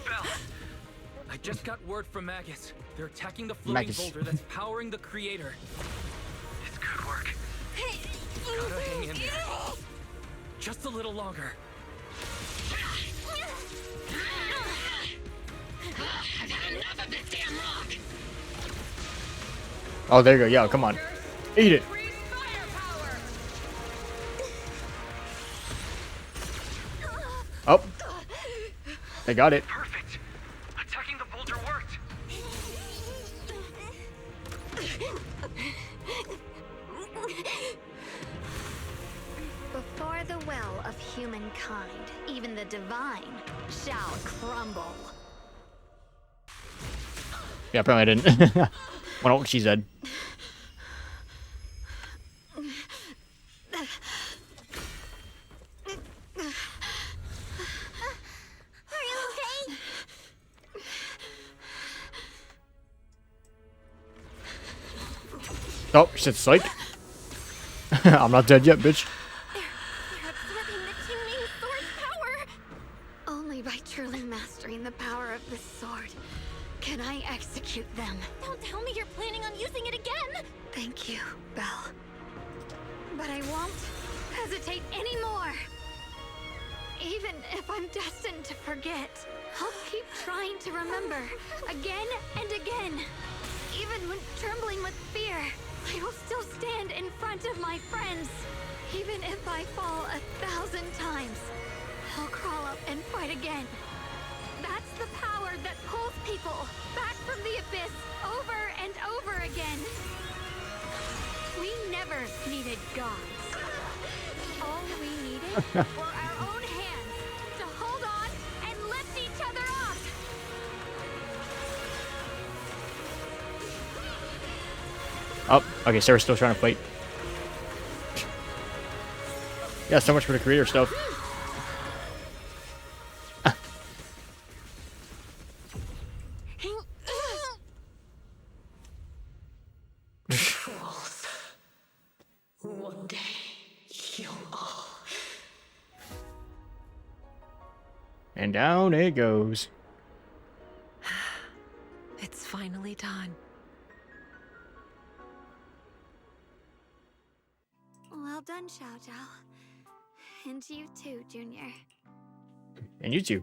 Bell, I just got word from Magus. They're attacking the floating Magus. boulder that's powering the creator. It's good work. Gotta hang in there. Just a little longer. I've had enough of this damn rock. Oh, there you go. Yeah, come on. Eat it. Oh. They got it. Perfect. Attacking the boulder worked. Before the will of humankind, even the divine shall crumble. Yeah, apparently I didn't. Well, she said. Are you okay? Oh, she said psych. I'm not dead yet, bitch. They're absorbing the Qingming sword's power. Only by truly mastering the power of this sword can I execute them. Don't tell me you're planning on using it again. Thank you, Belle. But I won't hesitate anymore. Even if I'm destined to forget, I'll keep trying to remember again and again. Even when trembling with fear, I will still stand in front of my friends. Even if I fall 1,000 times, I'll crawl up and fight again. That's the power that pulls people back from the abyss over and over again. We never needed gods. All we needed were our own hands to hold on and lift each other up. Oh, okay, Sarah's still trying to fight. Yeah, so much for the creator stuff. Fools. One day, you'll all... And down it goes. It's finally done. Well done, Xiao Zhao. And you too, Junior. And you too.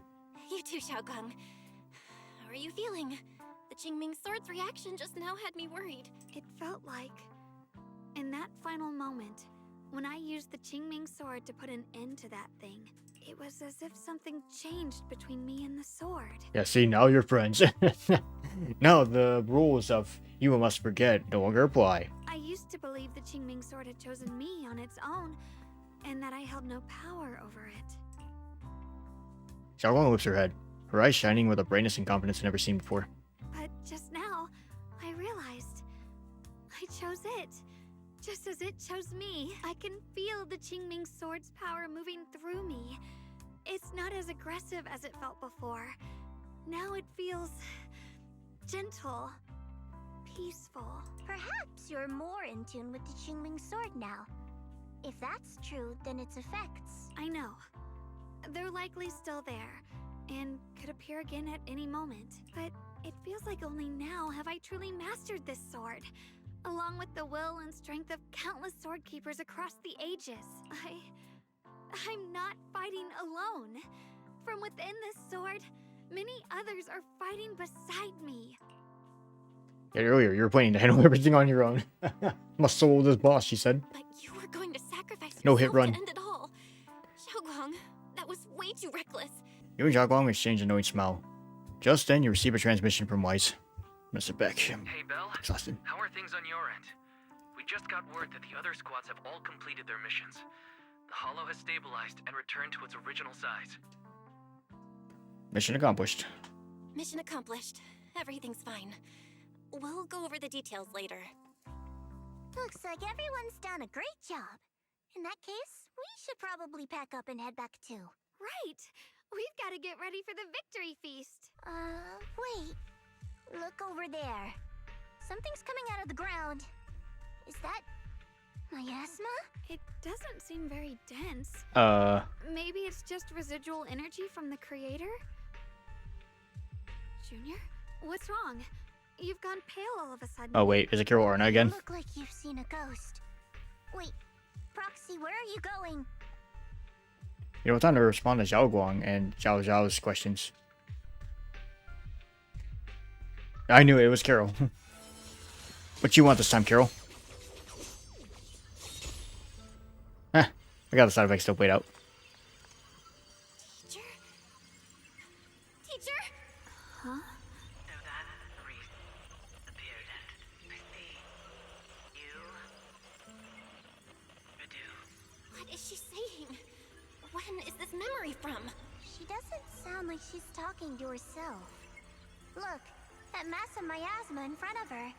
You too, Xiaogang. How are you feeling? The Qingming Sword's reaction just now had me worried. It felt like, in that final moment, when I used the Qingming Sword to put an end to that thing, it was as if something changed between me and the sword. Yeah, see, now you're friends. Now the rules of you must forget no longer apply. I used to believe the Qingming Sword had chosen me on its own, and that I held no power over it. Xiaoguang lifts her head, her eyes shining with a brightness and confidence never seen before. But just now, I realized I chose it. Just as it chose me. I can feel the Qingming Sword's power moving through me. It's not as aggressive as it felt before. Now it feels gentle, peaceful. Perhaps you're more in tune with the Qingming Sword now. If that's true, then its effects... I know. They're likely still there, and could appear again at any moment. But it feels like only now have I truly mastered this sword, along with the will and strength of countless sword keepers across the ages. I'm not fighting alone. From within this sword, many others are fighting beside me. Yeah, earlier you were planning to handle everything on your own. Must solo this boss, she said. But you were going to sacrifice No yourself hit run. to end it all. Xiaoguang, that was way too reckless. You and Xiaoguang exchange a knowing smile. Just then, you receive a transmission from Weiss. Mr. Beck. Hey, Belle. Exhausted. How are things on your end? We just got word that the other squads have all completed their missions. The Hollow has stabilized and returned to its original size. Mission accomplished. Mission accomplished. Everything's fine. We'll go over the details later. Looks like everyone's done a great job. In that case, we should probably pack up and head back too. Right! We've got to get ready for the victory feast. Wait. Look over there. Something's coming out of the ground. Is that miasma? It doesn't seem very dense. Maybe it's just residual energy from the creator? Junior? What's wrong? You've gone pale all of a sudden. Oh wait, is it Kiro Arna again? You look like you've seen a ghost. Wait, Proxy, where are you going? You know, it's time to respond to Xiaoguang and Zhao Zhao's questions. I knew it was Carol. What you want this time, Carol? I got the side effects still played out. Teacher? Teacher? Huh? So that reason appeared at I see. You do. What is she saying? When is this memory from? She doesn't sound like she's talking to herself. Look, that mass of miasma in front of her.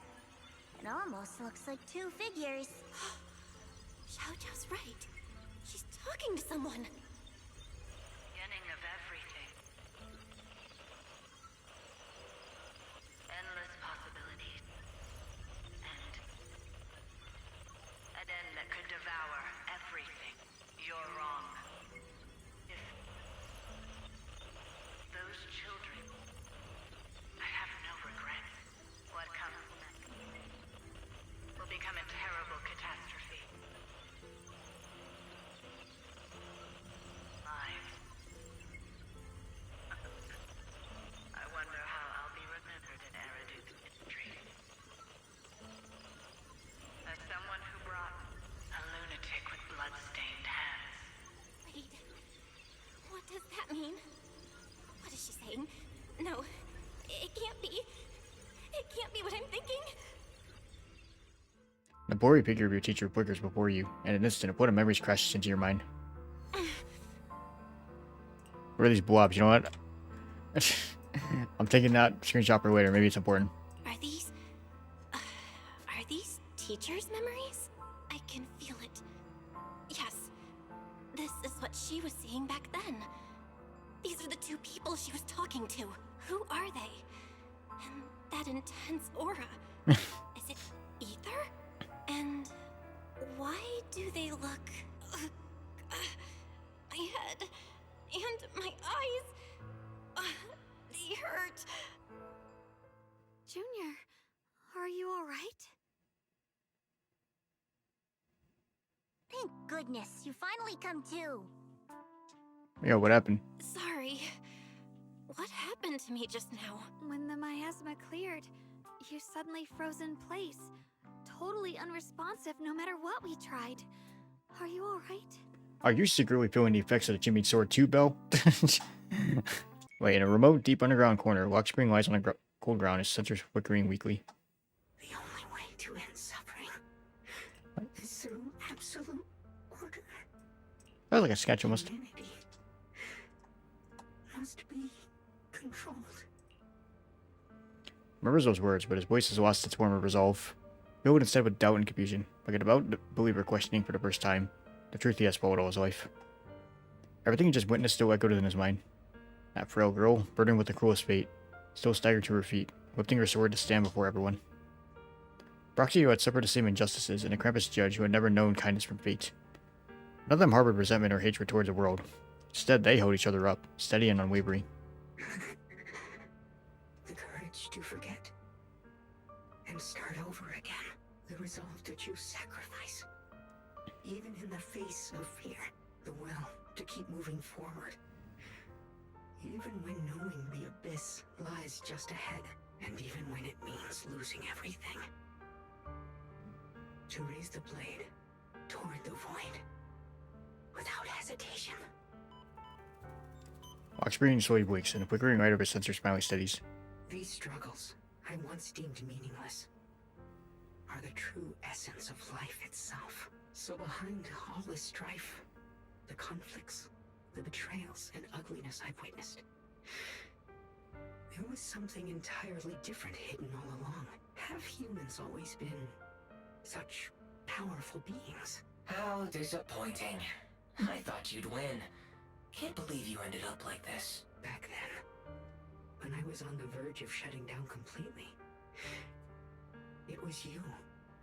It almost looks like two figures. Xiao Zhao's right. She's talking to someone. Beginning of everything. Endless possibilities. An end that could devour everything. You're wrong. If those children, I have no regrets. What comes next will become a terrible catastrophe. I wonder how I'll be remembered in Eridu's history. As someone who brought a lunatic with blood-stained hands. Wait. What does that mean? What is she saying? No. It can't be. It can't be what I'm thinking. The blurry figure of your teacher flickers before you, and in an instant, a flood of memories crashes into your mind. Where are these blobs? You know what? I'm taking that screenshot for later. Maybe it's important. Are these teachers' memories? I can feel it. Yes. The she was seeing back then. These are the two people she was talking to. Who are they? And that intense aura. Is it ether? And why do they look... my head and my eyes... they hurt. Junior, are you alright? Thank goodness, you finally come to. Yeah, what happened? Sorry. What happened to me just now? When the miasma cleared, you suddenly froze in place. Totally unresponsive no matter what we tried. Are you alright? Are you secretly feeling the effects of the Jimmy Sword too, Belle? Wait, in a remote, deep underground corner, Lock Spring lies on the cold ground, his sensors flickering weakly. The only way to end suffering is through absolute order. That was like a sketch almost. Humanity must be controlled. Remembers those words, but his voice has lost its warmer resolve. Filled instead with doubt and confusion, like a devout believer questioning for the first time the truth he has followed all his life. Everything he just witnessed still echoed in his mind. That frail girl, burdened with the cruelest fate, still staggered to her feet, lifting her sword to stand before everyone. Proxy who had suffered the same injustices, and a Krampus judge who had never known kindness from fate. None of them harbored resentment or hatred towards the world. Instead, they held each other up, steady and unwavering. The courage to forget and start over again. The resolve to choose sacrifice. Even in the face of fear, the will to keep moving forward. Even when knowing the abyss lies just ahead, and even when it means losing everything. To raise the blade toward the void without hesitation. Lock Spring slowly blinks, and the flickering light of his sensor finally steadies. These struggles I once deemed meaningless are the true essence of life itself. So behind all the strife, the conflicts, the betrayals and ugliness I've witnessed, there was something entirely different hidden all along. Have humans always been such powerful beings? How disappointing. I thought you'd win. Can't believe you ended up like this. Back then, when I was on the verge of shutting down completely, it was you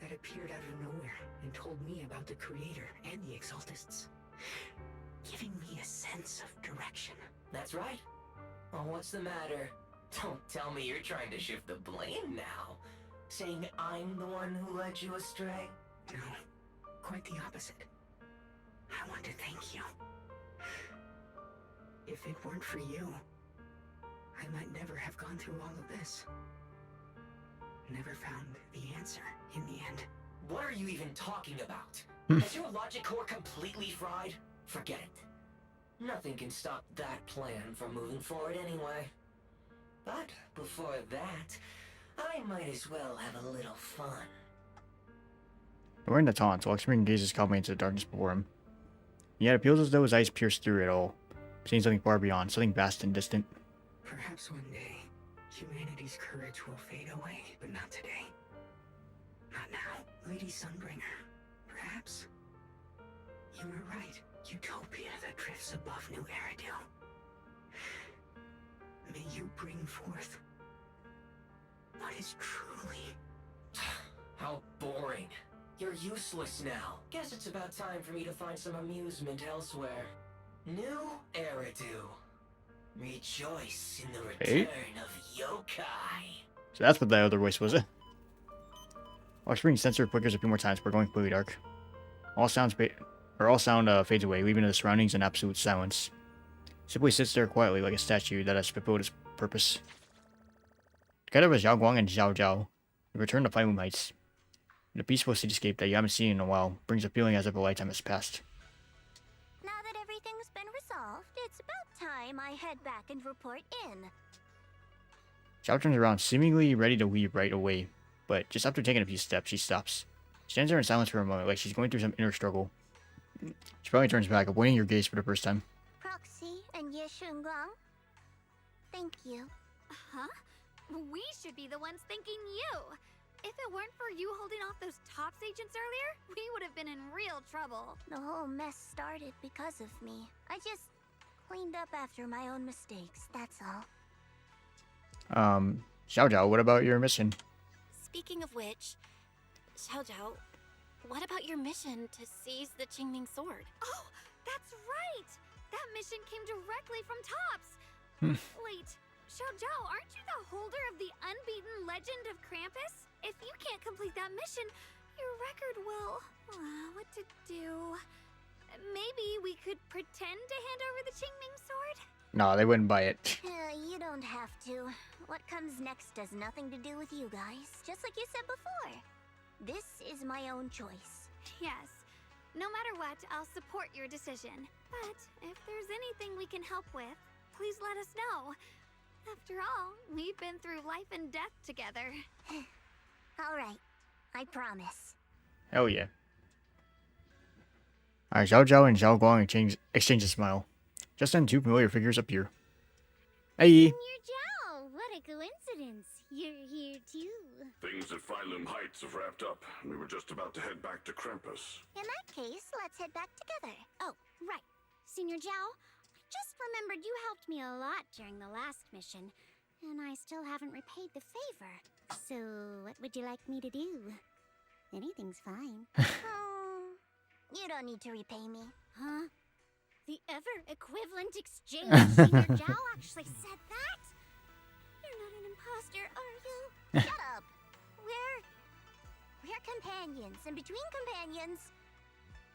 that appeared out of nowhere and told me about the Creator and the Exaltists, giving me a sense of direction. That's right. Oh, what's the matter? Don't tell me you're trying to shift the blame now. Saying I'm the one who led you astray? No, quite the opposite. I want to thank you. If it weren't for you, I might never have gone through all of this. Never found the answer in the end. What are you even talking about? Is your logic core completely fried? Forget it. Nothing can stop that plan from moving forward anyway. But before that, I might as well have a little fun. Wearing the taunt, Lock Spring gazes calmly into the darkness before him. Yet it feels as though his eyes pierce through it all, seeing something far beyond, something vast and distant. Perhaps one day, humanity's courage will fade away, but not today. Not now. Lady Sunbringer, perhaps you were right. Utopia that drifts above New Eridu. May you bring forth what is truly... How boring. You're useless now. Guess it's about time for me to find some amusement elsewhere. New Eridu. Rejoice in the return of yokai. So that's what that other voice was. Lock Spring's sensor flickers a few more times before going completely dark. All sound fades away, leaving the surroundings in absolute silence. Simply sits there quietly like a statue that has fulfilled its purpose. Together with Xiao Guang and Xiao Zhao, we return to Faimun Heights. The peaceful cityscape that you haven't seen in a while brings a feeling as if a lifetime has passed. Now that everything's been resolved, it's about time I head back and report in. Xiao turns around, seemingly ready to leave right away, but just after taking a few steps, she stops. She stands there in silence for a moment, like she's going through some inner struggle. She probably turns back, avoiding your gaze for the first time. Proxy and Ye Shunguang, thank you. Huh? We should be the ones thanking you. If it weren't for you holding off those TOPS agents earlier, we would have been in real trouble. The whole mess started because of me. I just cleaned up after my own mistakes, that's all. Xiao Zhao, what about your mission? Speaking of which, Xiao Zhao, what about your mission to seize the Qingming sword? Oh, that's right! That mission came directly from TOPS! Wait, Xiao Zhao, aren't you the holder of the unbeaten legend of Krampus? If you can't complete that mission, your record will... what to do? Maybe we could pretend to hand over the Qingming sword? No, they wouldn't buy it. You don't have to. What comes next has nothing to do with you guys, just like you said before. This is my own choice. Yes. No matter what, I'll support your decision. But if there's anything we can help with, please let us know. After all, we've been through life and death together. All right. I promise. Hell yeah. Alright, Xiao Zhao and Xiao Guang exchange a smile. Just then, two familiar figures appear. Hey! Senior Zhao, what a coincidence. You're here too. Things at Phylum Heights have wrapped up, and we were just about to head back to Krampus. In that case, let's head back together. Oh, right. Senior Zhao, I just remembered you helped me a lot during the last mission, and I still haven't repaid the favor. So, what would you like me to do? Anything's fine. Oh, you don't need to repay me. Huh? The ever-equivalent exchange? Senior Zhao actually said that? You're not an imposter, are you? Shut up! We're companions, and between companions,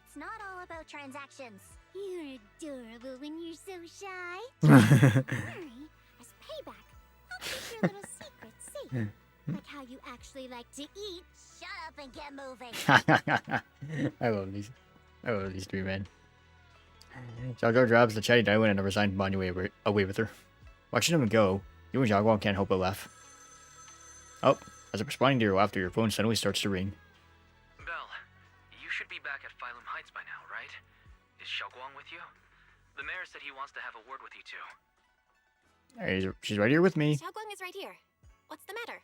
it's not all about transactions. You're adorable when you're so shy. Don't worry, as payback, I'll keep your little secrets safe. Like how you actually like to eat. Shut up and get moving. I love these three men. Xiao Zhao grabs the chatty diamond and a resigned body away with her. Watching them go, you and Xiao Guang can't help but laugh. Oh, as if responding to your laughter, your phone suddenly starts to ring. Belle, you should be back at Phylum Heights by now, right? Is Xiaoguang with you? The mayor said he wants to have a word with you two. Hey, she's right here with me. Xiaoguang is right here. What's the matter?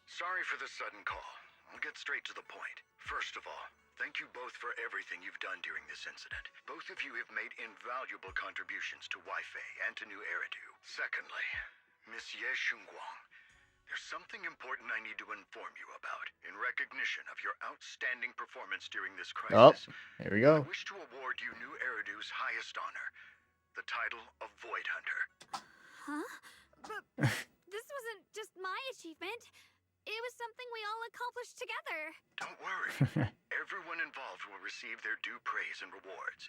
Sorry for the sudden call. I'll get straight to the point. First of all, thank you both for everything you've done during this incident. Both of you have made invaluable contributions to Waifei and to New Eridu. Secondly, Miss Ye Shunguang, there's something important I need to inform you about. In recognition of your outstanding performance during this crisis, here we go. I wish to award you New Eridu's highest honor, the title of Void Hunter. Huh? But this wasn't just my achievement. It was something we all accomplished together. Don't worry. Everyone involved will receive their due praise and rewards.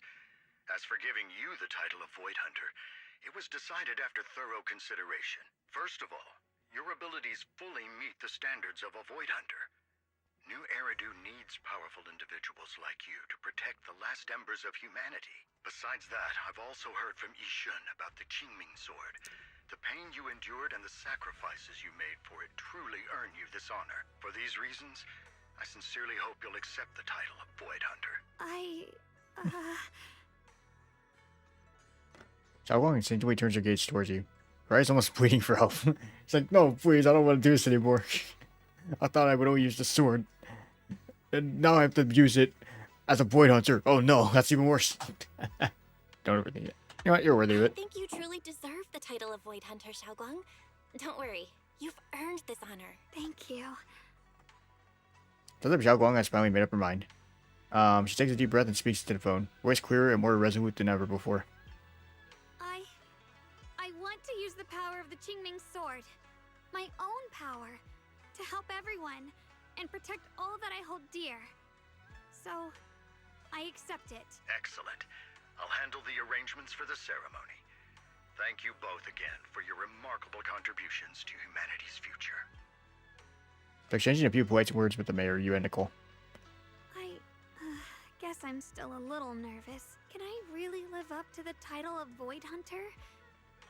As for giving you the title of Void Hunter, it was decided after thorough consideration. First of all, your abilities fully meet the standards of a Void Hunter. New Eridu needs powerful individuals like you to protect the last embers of humanity. Besides that, I've also heard from Yishun about the Qingming sword. The pain you endured and the sacrifices you made for it truly earn you this honor. For these reasons, I sincerely hope you'll accept the title of Void Hunter. Xiao Guang instinctively turns her gaze towards you. Her eyes almost pleading for help. It's like, no, please, I don't want to do this anymore. I thought I would only use the sword. And now I have to use it as a Void Hunter. Oh no, that's even worse. Don't overthink it. You know what, you're worthy of it. I think you truly deserve the title of Void Hunter, Xiaoguang. Don't worry, you've earned this honor. Thank you. Sounds like Xiao Guang has finally made up her mind. She takes a deep breath and speaks to the phone, voice clearer and more resolute than ever before. I want to use the power of the Qingming sword, my own power, to help everyone and protect all that I hold dear. So, I accept it. Excellent. I'll handle the arrangements for the ceremony. Thank you both again for your remarkable contributions to humanity's future. Exchanging a few polite words with the mayor, you and Nicole. I guess I'm still a little nervous. Can I really live up to the title of Void Hunter?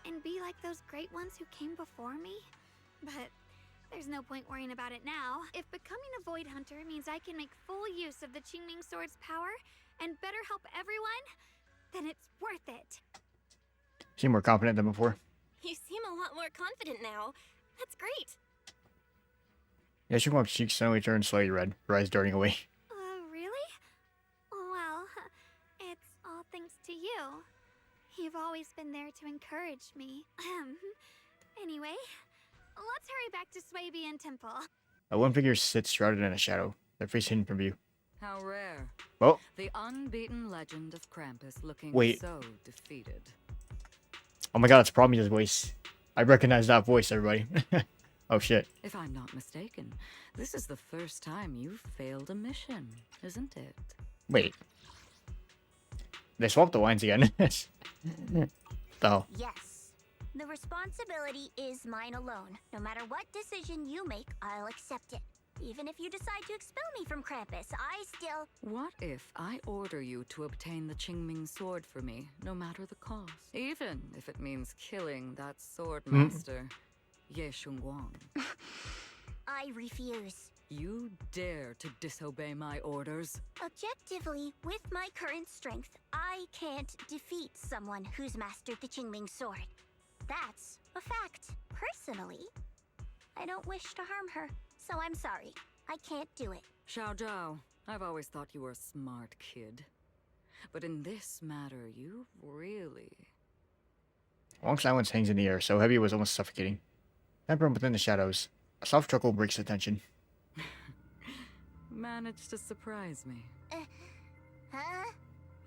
And be like those great ones who came before me? But there's no point worrying about it now. If becoming a Void Hunter means I can make full use of the Qingming sword's power and better help everyone, then it's worth it. Seem more confident than before. You seem a lot more confident now. That's great. Yeah, Shugong's cheeks suddenly turned slightly red, her eyes darting away. Really? Well, it's all thanks to you. You've always been there to encourage me. Anyway, let's hurry back to Swabian Temple. A lone figure sits shrouded in a shadow, their face hidden from view. How rare. Oh. The unbeaten legend of Krampus looking so defeated. Oh my god, it's Promea's voice. I recognize that voice, everybody. Oh shit. If I'm not mistaken, this is the first time you've failed a mission, isn't it? Wait. They swapped the lines again. The hell? Yes. The responsibility is mine alone. No matter what decision you make, I'll accept it. Even if you decide to expel me from Krampus, I still... What if I order you to obtain the Qingming sword for me, no matter the cost? Even if it means killing that sword master, Ye Shunguang. I refuse. You dare to disobey my orders? Objectively, with my current strength, I can't defeat someone who's mastered the Qingming sword. That's a fact. Personally, I don't wish to harm her, so I'm sorry. I can't do it. Xiao Zhao, I've always thought you were a smart kid. But in this matter, you really... Long silence hangs in the air, so heavy it was almost suffocating. Then from within the shadows, a soft chuckle breaks the tension. Managed to surprise me. Huh?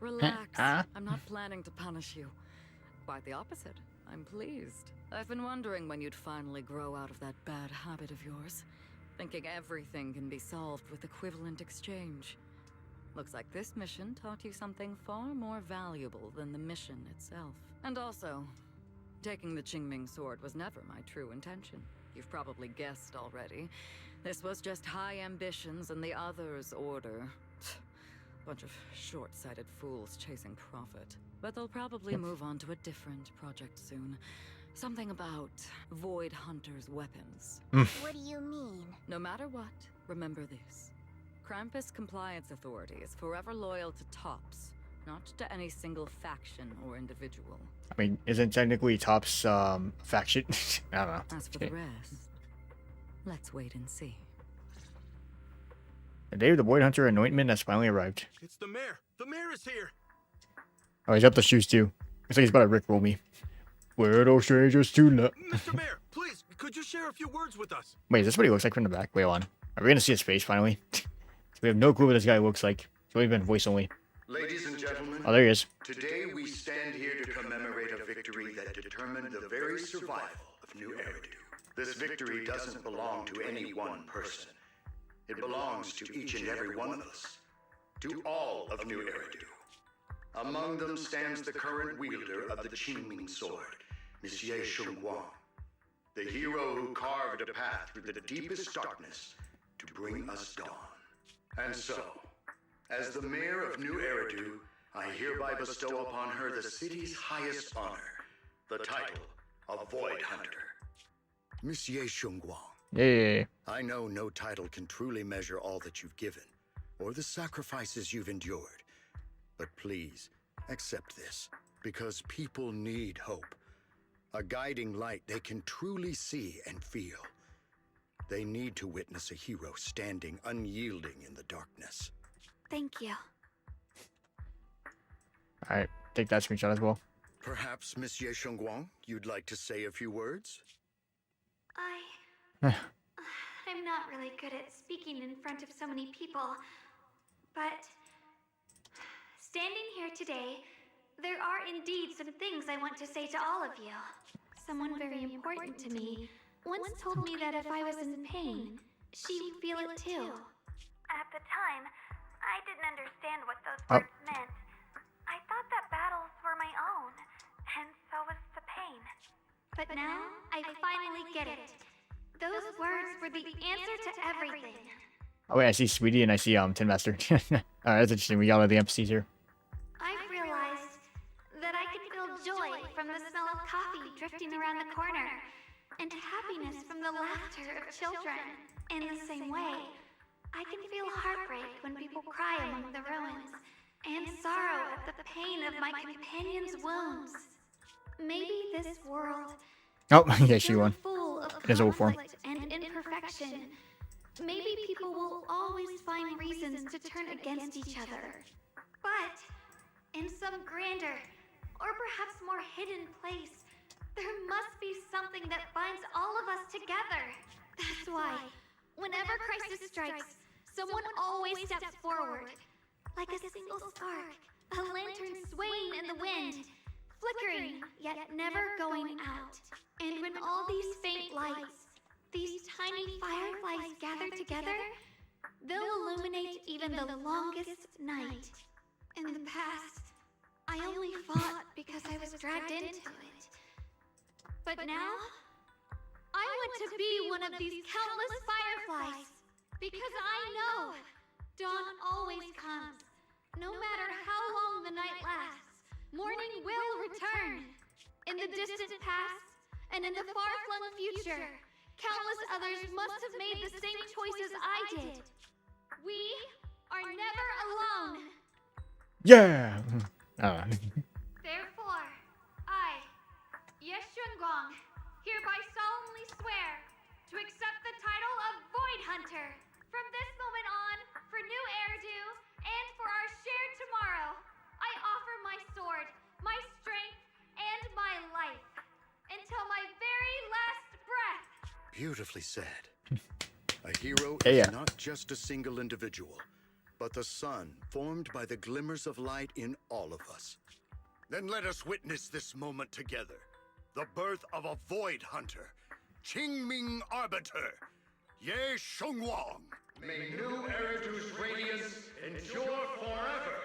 Relax. Huh? I'm not planning to punish you. Quite the opposite. I'm pleased. I've been wondering when you'd finally grow out of that bad habit of yours. Thinking everything can be solved with equivalent exchange. Looks like this mission taught you something far more valuable than the mission itself. And also, taking the Qingming sword was never my true intention. You've probably guessed already. This was just high ambitions and the others' order. Bunch of short-sighted fools chasing profit. But they'll probably move on to a different project soon. Something about Void Hunter's weapons. What do you mean? No matter what, remember this. Krampus Compliance Authority is forever loyal to Tops, not to any single faction or individual. I mean, isn't technically Top's faction? I don't know. As for the rest, let's wait and see. The day of the Void Hunter anointment has finally arrived. It's the mayor. The mayor is here. Oh, he's got the shoes too. Looks like he's about to rickroll me. Where those strangers to look? Mr. Mayor, please, could you share a few words with us? Wait, is this what he looks like from the back? Wait, hold on. Are we gonna see his face finally? We have no clue what this guy looks like. It's only been voice only. Ladies and gentlemen, Oh, there he is. Today we stand here to commemorate a victory that determined the very survival of New Eridu. This victory doesn't belong to any one person. It belongs to each and every one of us. To all of New Eridu. Among them stands the current wielder of the Qingming sword, Monsieur Shunguang, the hero who carved a path through the deepest darkness to bring us dawn. And so, as the mayor of New Eridu, I hereby bestow upon her the city's highest honor, the title of Void Hunter. Monsieur Shunguang. Yeah. I know no title can truly measure all that you've given, or the sacrifices you've endured. But please, accept this, because people need hope. A guiding light they can truly see and feel. They need to witness a hero standing unyielding in the darkness. Thank you. Alright, take that screenshot as well. Perhaps, Monsieur Shunguang, you'd like to say a few words? I'm not really good at speaking in front of so many people, but standing here today, there are indeed some things I want to say to all of you. Someone very important to me once told me that if I was in pain, she would feel it too. At the time, I didn't understand what those words meant. I thought that battles were my own, and so was the pain. But now, I finally get it. Those words were the answer to everything. Oh wait, I see Sweetie and I see Tin Master. Alright, that's interesting. We got all the NPCs here. I've realized that I can feel joy from the smell of coffee drifting around the corner, and happiness from the laughter of children. In the same way, I can feel heartbreak when people cry among the ruins, and sorrow at the pain of my companion's wounds. Maybe this world Oh, yeah, she won. full of It is old form. conflict and imperfection turn against each other. But in some grander, or perhaps more hidden place, there must be something that binds all of us together. That's why, whenever crisis strikes, someone always steps forward. Like a single spark, a lantern swaying in the wind, flickering, yet never going out. And when all these faint lights, these tiny fireflies gather together, they'll illuminate even the longest night. In the past, I only fought because I was dragged into it. But now, I want to be one of these countless fireflies. Because I know dawn always comes. No matter how long the night lasts, morning will return. In the distant past, and in the far-flung future, countless others must have made the same choices I did. We are never alone. Yeah. Therefore, I, Yeshunguang, hereby solemnly swear to accept the title of Void Hunter. From this moment on, for new Erdu, and for our shared tomorrow, I offer my sword, my strength, and my life. Until my very last breath. Beautifully said. A hero Yeah. is not just a single individual, but the sun formed by the glimmers of light in all of us. Then let us witness this moment together. The birth of a Void Hunter, Qingming Arbiter, Ye Shengwang. May new Eridu's radiance endure forever.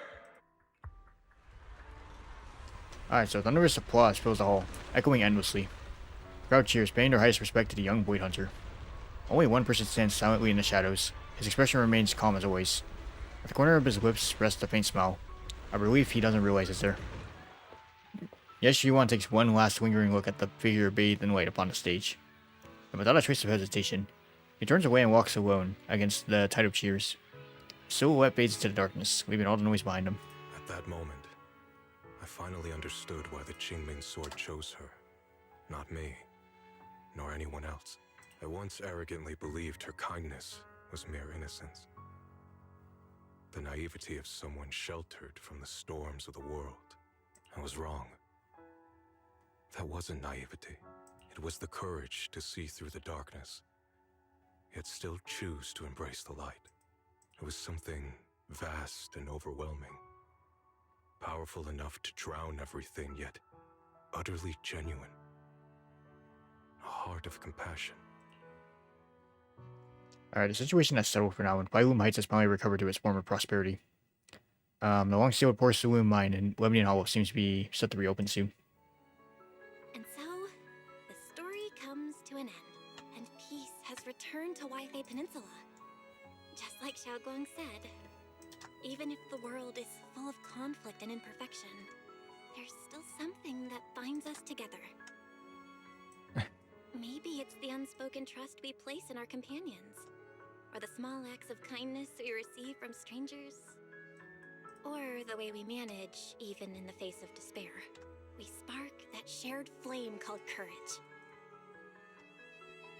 Alright, so thunderous applause fills the hall, echoing endlessly. Crowd cheers, paying their highest respect to the young Void Hunter. Only one person stands silently in the shadows. His expression remains calm as always. At the corner of his lips rests a faint smile, a relief he doesn't realize is there. Yes, Yuan takes one last lingering look at the figure bathed in light upon the stage. And without a trace of hesitation, he turns away and walks alone against the tide of cheers. His silhouette fades into the darkness, leaving all the noise behind him. At that moment, I finally understood why the Qingming sword chose her. Not me, nor anyone else. I once arrogantly believed her kindness was mere innocence. The naivety of someone sheltered from the storms of the world. I was wrong. That wasn't naivety. It was the courage to see through the darkness, yet still choose to embrace the light. It was something vast and overwhelming. Powerful enough to drown everything, yet utterly genuine. A heart of compassion. Alright, the situation has settled for now, and Bailoom Heights has finally recovered to its former prosperity. The long-sealed porcelain mine in Lemnian Hollow seems to be set to reopen soon. And so, the story comes to an end, and peace has returned to Waifei Peninsula. Just like Xiaoguang said, even if the world is full of conflict and imperfection, there's still something that binds us together. Maybe it's the unspoken trust we place in our companions, or the small acts of kindness we receive from strangers, or the way we manage even in the face of despair. We spark that shared flame called courage.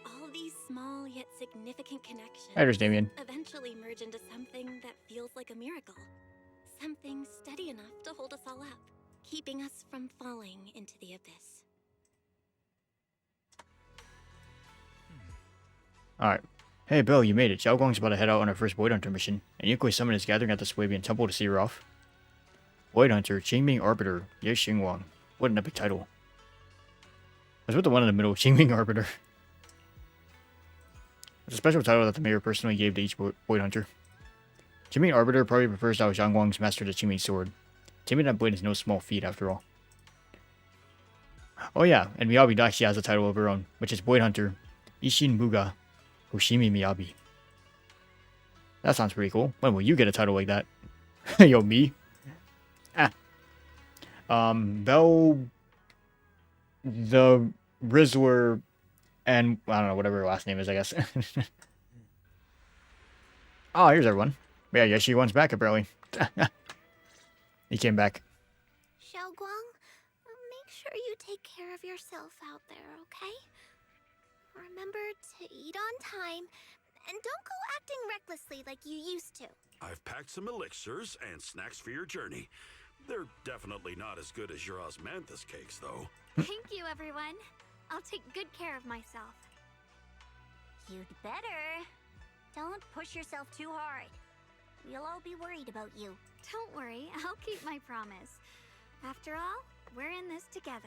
All these small yet significant connections There's Damien. eventually merge into something that feels like a miracle. Something steady enough to hold us all up, keeping us from falling into the abyss. Alright. Hey Bill, you made it. Xiaoguang's about to head out on her first Void Hunter mission, and Yunkoi Summon is gathering at the Swabian Temple to see her off. Void Hunter, Qingming Arbiter, Ye Xingwang. What an epic title. Let's put the one in the middle, Qingming Arbiter. It's a special title that the mayor personally gave to each Void Hunter. Qingming Arbiter probably prefers how Xiaoguang's mastered the Qingming sword. Taming that blade is no small feat after all. Oh yeah, and Miyabi actually has a title of her own, which is Void Hunter, Ishin Muga, Hoshimi Miyabi. That sounds pretty cool. When will you get a title like that? Yo, me? Bell... The Rizzler... And, I don't know, whatever her last name is, I guess. Oh, here's everyone. Yeah, Yuan's back, apparently. He came back. Xiaoguang, make sure you take care of yourself out there, okay? Remember to eat on time, and don't go acting recklessly like you used to. I've packed some elixirs and snacks for your journey. They're definitely not as good as your osmanthus cakes, though. Thank you, everyone. I'll take good care of myself. You'd better. Don't push yourself too hard. We'll all be worried about you. Don't worry, I'll keep my promise. After all, we're in this together.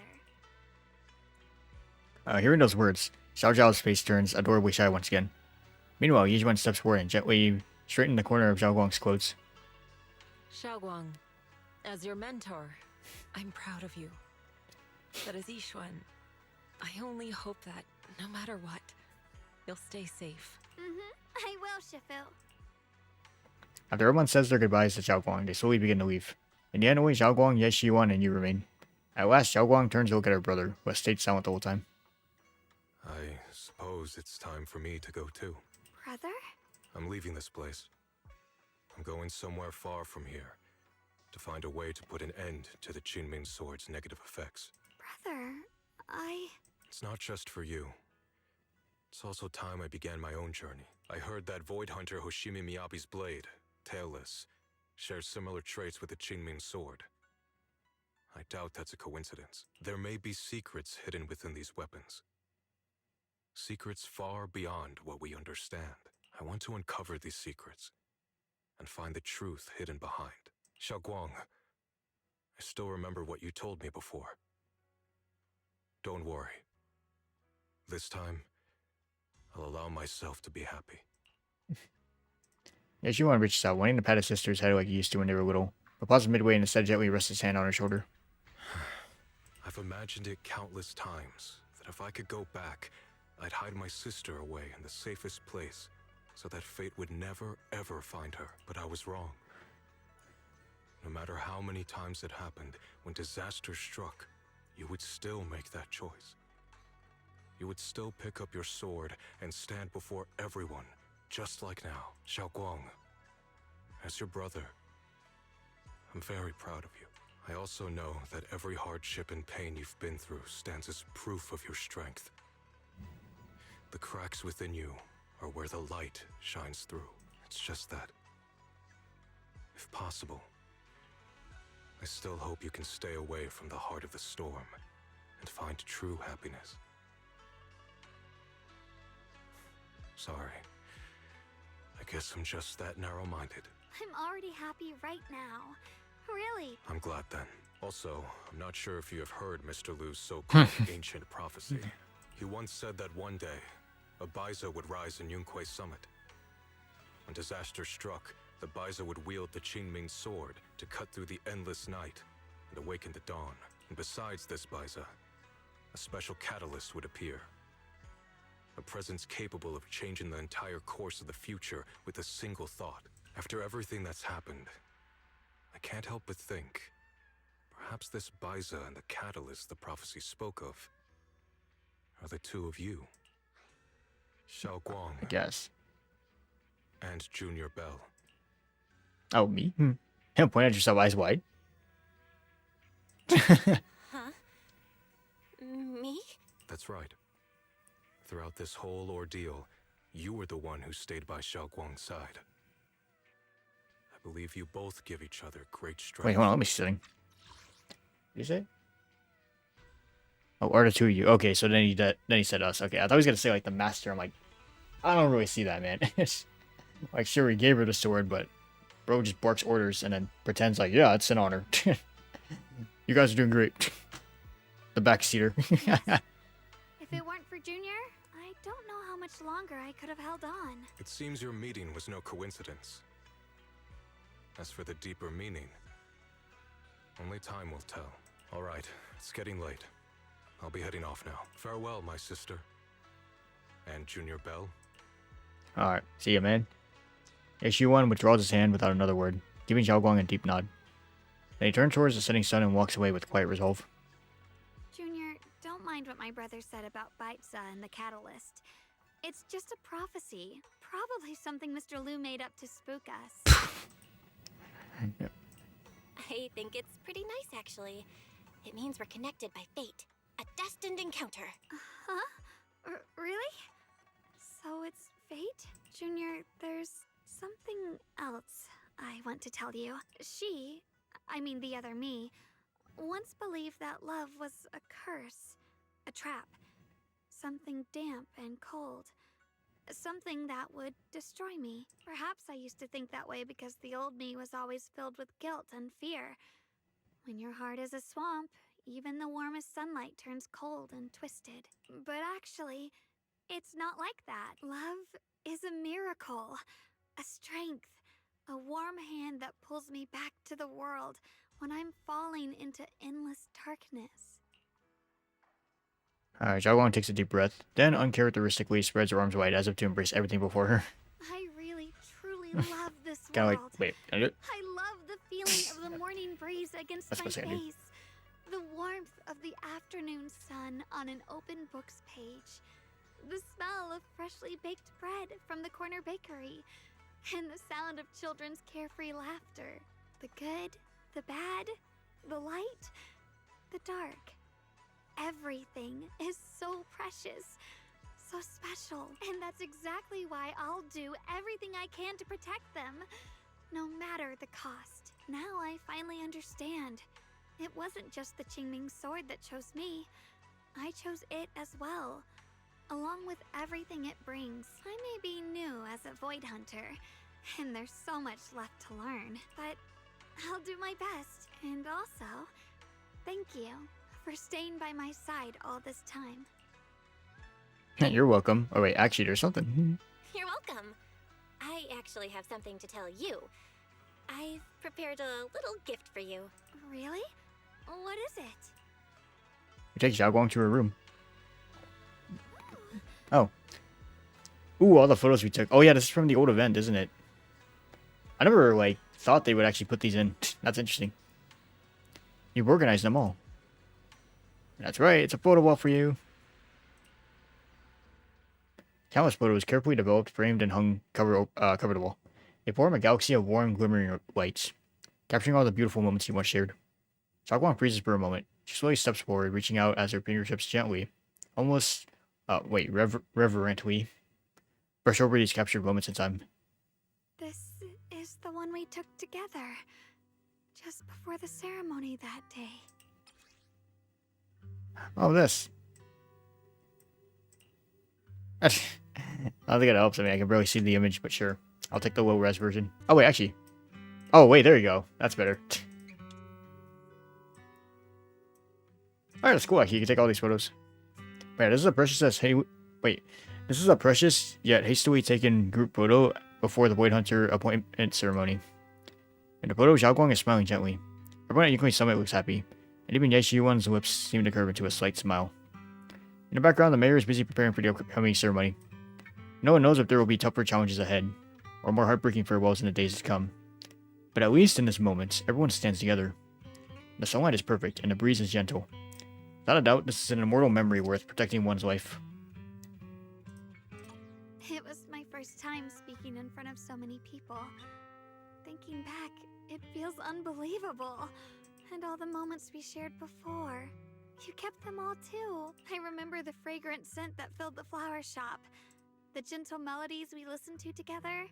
Hearing those words, Xiao Zhao's face turns adorably shy once again. Meanwhile, Yizhuan steps forward and gently straightens the corner of Zhao Guang's clothes. Xiaoguang, as your mentor, I'm proud of you. But as Yishuan, I only hope that, no matter what, you'll stay safe. I will, Shifu. After everyone says their goodbyes to Zhao Guang, they slowly begin to leave. In the end, only Zhao Guang, Ye Shiyuan, and Yu remain. At last, Zhao Guang turns to look at her brother, who has stayed silent the whole time. I suppose it's time for me to go too. Brother? I'm leaving this place. I'm going somewhere far from here to find a way to put an end to the Qinming Sword's negative effects. Brother, It's not just for you. It's also time I began my own journey. I heard that Void Hunter Hoshimi Miyabi's blade, Tailless, shares similar traits with the Qinming Sword. I doubt that's a coincidence. There may be secrets hidden within these weapons. Secrets far beyond what we understand. I want to uncover these secrets and find the truth hidden behind. Xiaoguang, I still remember what you told me before. Don't worry. This time, I'll allow myself to be happy. Ye Shiyuan reaches out, wanting to pat his sister's head like he used to when they were little, but pauses midway and instead gently rests his hand on her shoulder. I've imagined it countless times that if I could go back, I'd hide my sister away in the safest place so that fate would never, ever find her. But I was wrong. No matter how many times it happened, when disaster struck, you would still make that choice. You would still pick up your sword and stand before everyone, just like now. Xiaoguang, as your brother, I'm very proud of you. I also know that every hardship and pain you've been through stands as proof of your strength. The cracks within you are where the light shines through. It's just that, if possible, I still hope you can stay away from the heart of the storm and find true happiness. Sorry. I guess I'm just that narrow-minded. I'm already happy right now. Really. I'm glad then. Also, I'm not sure if you have heard Mr. Lu's so-called ancient prophecy. He once said that one day, a Baiza would rise in Yunquei Summit. When disaster struck, the Baiza would wield the Qinming Sword to cut through the endless night and awaken the dawn. And besides this Baiza, a special catalyst would appear. A presence capable of changing the entire course of the future with a single thought. After everything that's happened, I can't help but think, perhaps this Baiza and the catalyst the prophecy spoke of are the two of you. Xiaoguang. I guess. And Junior Bell. Oh, me? Point at yourself, eyes wide. Huh? Me? That's right. Throughout this whole ordeal, you were the one who stayed by Xiaoguang's side. I believe you both give each other great strength. Wait, hold on, let me see something. What did you say? Oh, are the two of you? Okay, so then he said us. Okay, I thought he was gonna say like the master. I'm like, I don't really see that, man. Like, sure, we gave her the sword, but bro just barks orders and then pretends like, yeah, it's an honor. You guys are doing great. The backseater. If it weren't for Junior, I don't know how much longer I could have held on. It seems your meeting was no coincidence. As for the deeper meaning, only time will tell. All right, it's getting late. I'll be heading off now. Farewell, my sister. And Junior Bell. Alright, see ya, man. Ye Shiyuan withdraws his hand without another word, giving Xiaoguang a deep nod. Then he turns towards the setting sun and walks away with quiet resolve. Junior, don't mind what my brother said about Baiza and the catalyst. It's just a prophecy. Probably something Mr. Lu made up to spook us. Yep. I think it's pretty nice, actually. It means we're connected by fate. A destined encounter. Huh? Really? So it's fate? Junior, there's something else I want to tell you. She, I mean the other me, once believed that love was a curse, a trap, something damp and cold, something that would destroy me. Perhaps I used to think that way because the old me was always filled with guilt and fear. When your heart is a swamp, even the warmest sunlight turns cold and twisted. But actually, it's not like that. Love is a miracle, a strength, a warm hand that pulls me back to the world when I'm falling into endless darkness. Alright, Xiaowang takes a deep breath, then uncharacteristically spreads her arms wide as if to embrace everything before her. I really, truly love this Kinda world. like, wait, can I do it? I love the feeling of the morning breeze against That's my what I do. face. The warmth of the afternoon sun on an open book's page. The smell of freshly baked bread from the corner bakery. And the sound of children's carefree laughter. The good, the bad, the light, the dark. Everything is so precious, so special. And that's exactly why I'll do everything I can to protect them, no matter the cost. Now I finally understand. It wasn't just the Qingming sword that chose me. I chose it as well, along with everything it brings. I may be new as a void hunter, and there's so much left to learn, but I'll do my best. And also, thank you for staying by my side all this time. You're welcome. Oh wait, actually there's something. You're welcome. I actually have something to tell you. I've prepared a little gift for you. Really? What is it? We take Xiaowang to her room. Oh. Ooh, all the photos we took. Oh yeah, this is from the old event, isn't it? I never, like, thought they would actually put these in. That's interesting. You've organized them all. That's right, it's a photo wall for you. Countless photos carefully developed, framed, and hung cover the wall. They form a galaxy of warm, glimmering lights, capturing all the beautiful moments you once shared. Xiaowang freezes for a moment. She slowly steps forward, reaching out as her fingertips gently, almost, reverently, brush over these captured moments in time. This is the one we took together, just before the ceremony that day. Oh, this. I don't think it helps. I mean, I can barely see the image, but sure. I'll take the low-res version. Oh, wait, actually. Oh, wait, there you go. That's better. Alright, that's cool, actually. You can take all these photos. Wait, this is a precious... Wait. This is a precious, yet hastily taken group photo before the Void Hunter appointment ceremony. In the photo, Xiaoguang is smiling gently. Everyone at Yunkoi Summit looks happy, and even Yaishiyuan's lips seem to curve into a slight smile. In the background, the mayor is busy preparing for the upcoming ceremony. No one knows if there will be tougher challenges ahead, or more heartbreaking farewells in the days to come. But at least in this moment, everyone stands together. The sunlight is perfect, and the breeze is gentle. Without a doubt, this is an immortal memory worth protecting one's life. It was my first time speaking in front of so many people. Thinking back, it feels unbelievable. And all the moments we shared before. You kept them all too. I remember the fragrant scent that filled the flower shop, the gentle melodies we listened to together,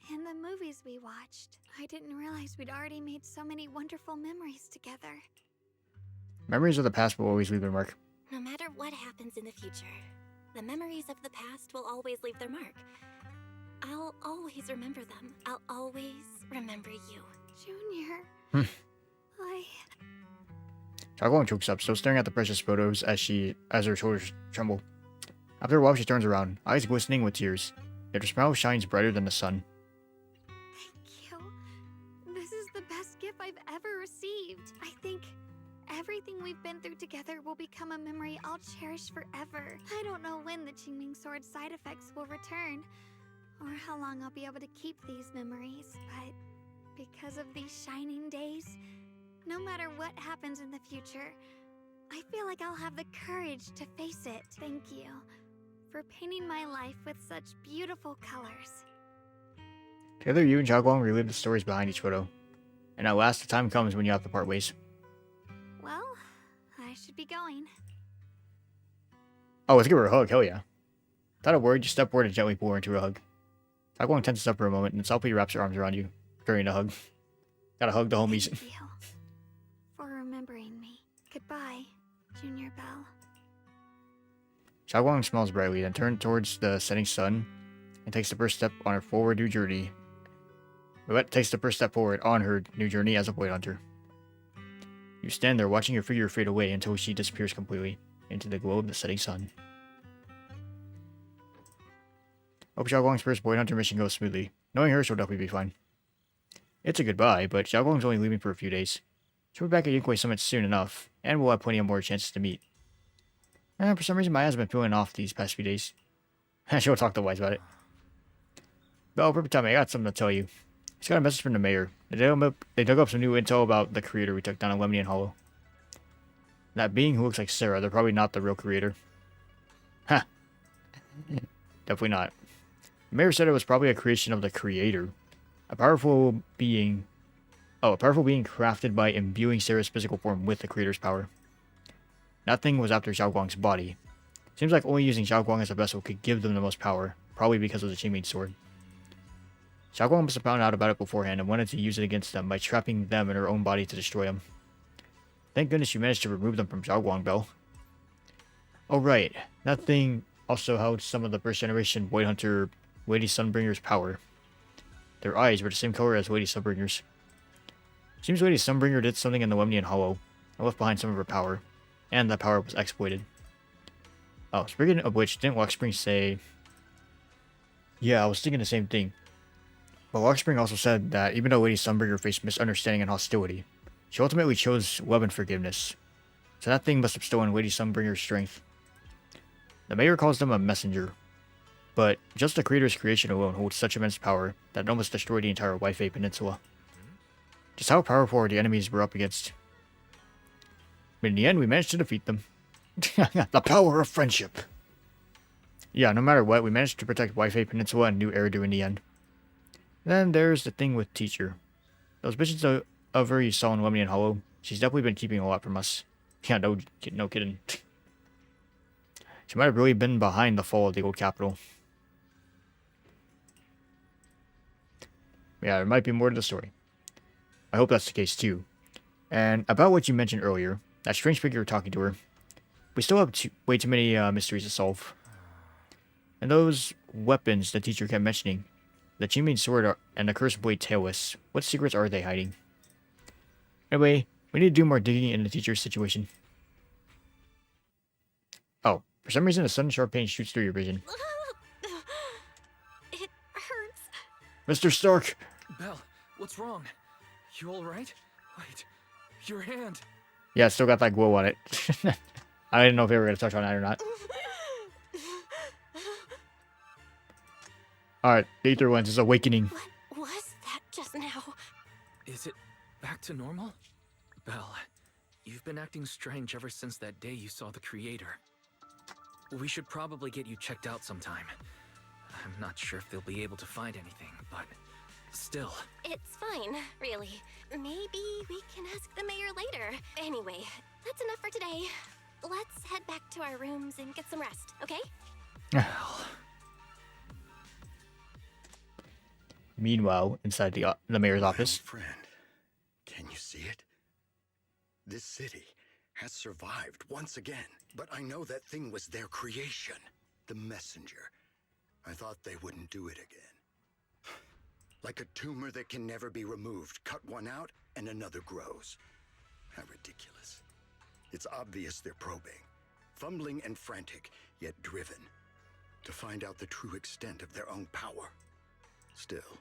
and the movies we watched. I didn't realize we'd already made so many wonderful memories together. Memories of the past will always leave their mark. No matter what happens in the future, the memories of the past will always leave their mark. I'll always remember them. I'll always remember you. Junior. Xiaoguang chokes up, still staring at the precious photos as her shoulders tremble. After a while, she turns around, eyes glistening with tears. Yet her smile shines brighter than the sun. Thank you. This is the best gift I've ever received. I think everything we've been through together will become a memory I'll cherish forever. I don't know when the Qingming Sword side effects will return, or how long I'll be able to keep these memories, but because of these shining days, no matter what happens in the future, I feel like I'll have the courage to face it. Thank you for painting my life with such beautiful colors. Together, you and Xiaoguang relive the stories behind each photo. And at last, the time comes when you have to part ways. Well, I should be going. Oh, let's give her a hug, hell yeah. Without a word, you step forward and gently pull her into a hug. Xiaoguang tenses up for a moment and softly wraps her arms around you. during the hug. Gotta hug the homies. Thank you for remembering me. Goodbye, Junior Belle. Xiaoguang smiles brightly, then turns towards the setting sun and takes the first step on her forward new journey. Takes the first step forward on her new journey as a Void Hunter. You stand there watching your figure fade away until she disappears completely into the glow of the setting sun. Hope Xiaoguang's first Void Hunter mission goes smoothly. Knowing her, she'll definitely be fine. It's a goodbye, but Xiaoguang's only leaving for a few days. She'll be back at Yunkui Summit soon enough, and we'll have plenty of more chances to meet. And for some reason, my eyes have been peeling off these past few days. She'll talk to Wise about it. Belle, perfect time. I got something to tell you. Just got a message from the mayor. They dug up some new intel about the creator we took down at Lemnian Hollow. That being who looks like Sarah, they're probably not the real creator. Ha! Definitely not. The mayor said it was probably a creation of the creator. A powerful being crafted by imbuing Sarah's physical form with the creator's power. That thing was after Xiaoguang's body. Seems like only using Xiaoguang as a vessel could give them the most power, probably because of the Qingming sword. Xiaoguang must have found out about it beforehand and wanted to use it against them by trapping them in her own body to destroy them. Thank goodness you managed to remove them from Xiaoguang, Belle. Oh right, that thing also held some of the first generation Void Hunter Lady Sunbringer's power. Their eyes were the same color as Lady Sunbringer's. Seems Lady Sunbringer did something in the Lemnian Hollow and left behind some of her power, and that power was exploited. Oh, speaking of which, didn't Luxspring say... Yeah, I was thinking the same thing. But Luxspring also said that even though Lady Sunbringer faced misunderstanding and hostility, she ultimately chose love and forgiveness. So that thing must have stolen Lady Sunbringer's strength. The mayor calls them a messenger, but just the creator's creation alone holds such immense power that it almost destroyed the entire Waifei Peninsula. Just how powerful are the enemies we're up against? But in the end, we managed to defeat them. The power of friendship! Yeah, no matter what, we managed to protect Waifei Peninsula and New Eridu in the end. Then there's the thing with Teacher. Those visions of her you saw in Lemnian Hollow, she's definitely been keeping a lot from us. Yeah, no kidding. She might have really been behind the fall of the old capital. Yeah, there might be more to the story. I hope that's the case too. And about what you mentioned earlier, that strange figure talking to her, we still have way too many mysteries to solve. And those weapons the teacher kept mentioning, the Qingming sword and the cursed blade tailless, what secrets are they hiding? Anyway, we need to do more digging in the teacher's situation. Oh, for some reason a sudden sharp pain shoots through your vision. It hurts. Mr. Stark! Belle, what's wrong? You alright? Wait, your hand. Yeah, it's still got that glow on it. I didn't know if they were going to touch on that or not. Alright, the Aether Lens is awakening. What was that just now? Is it back to normal? Belle, you've been acting strange ever since that day you saw the creator. We should probably get you checked out sometime. I'm not sure if they'll be able to find anything, but still. It's fine, really. Maybe we can ask the mayor later. Anyway, that's enough for today. Let's head back to our rooms and get some rest, okay? Meanwhile, inside the mayor's office. Friend, can you see it? This city has survived once again, but I know that thing was their creation, the messenger. I thought they wouldn't do it again. Like a tumor that can never be removed. Cut one out and another grows. How ridiculous. It's obvious they're probing, fumbling and frantic, yet driven, to find out the true extent of their own power. Still,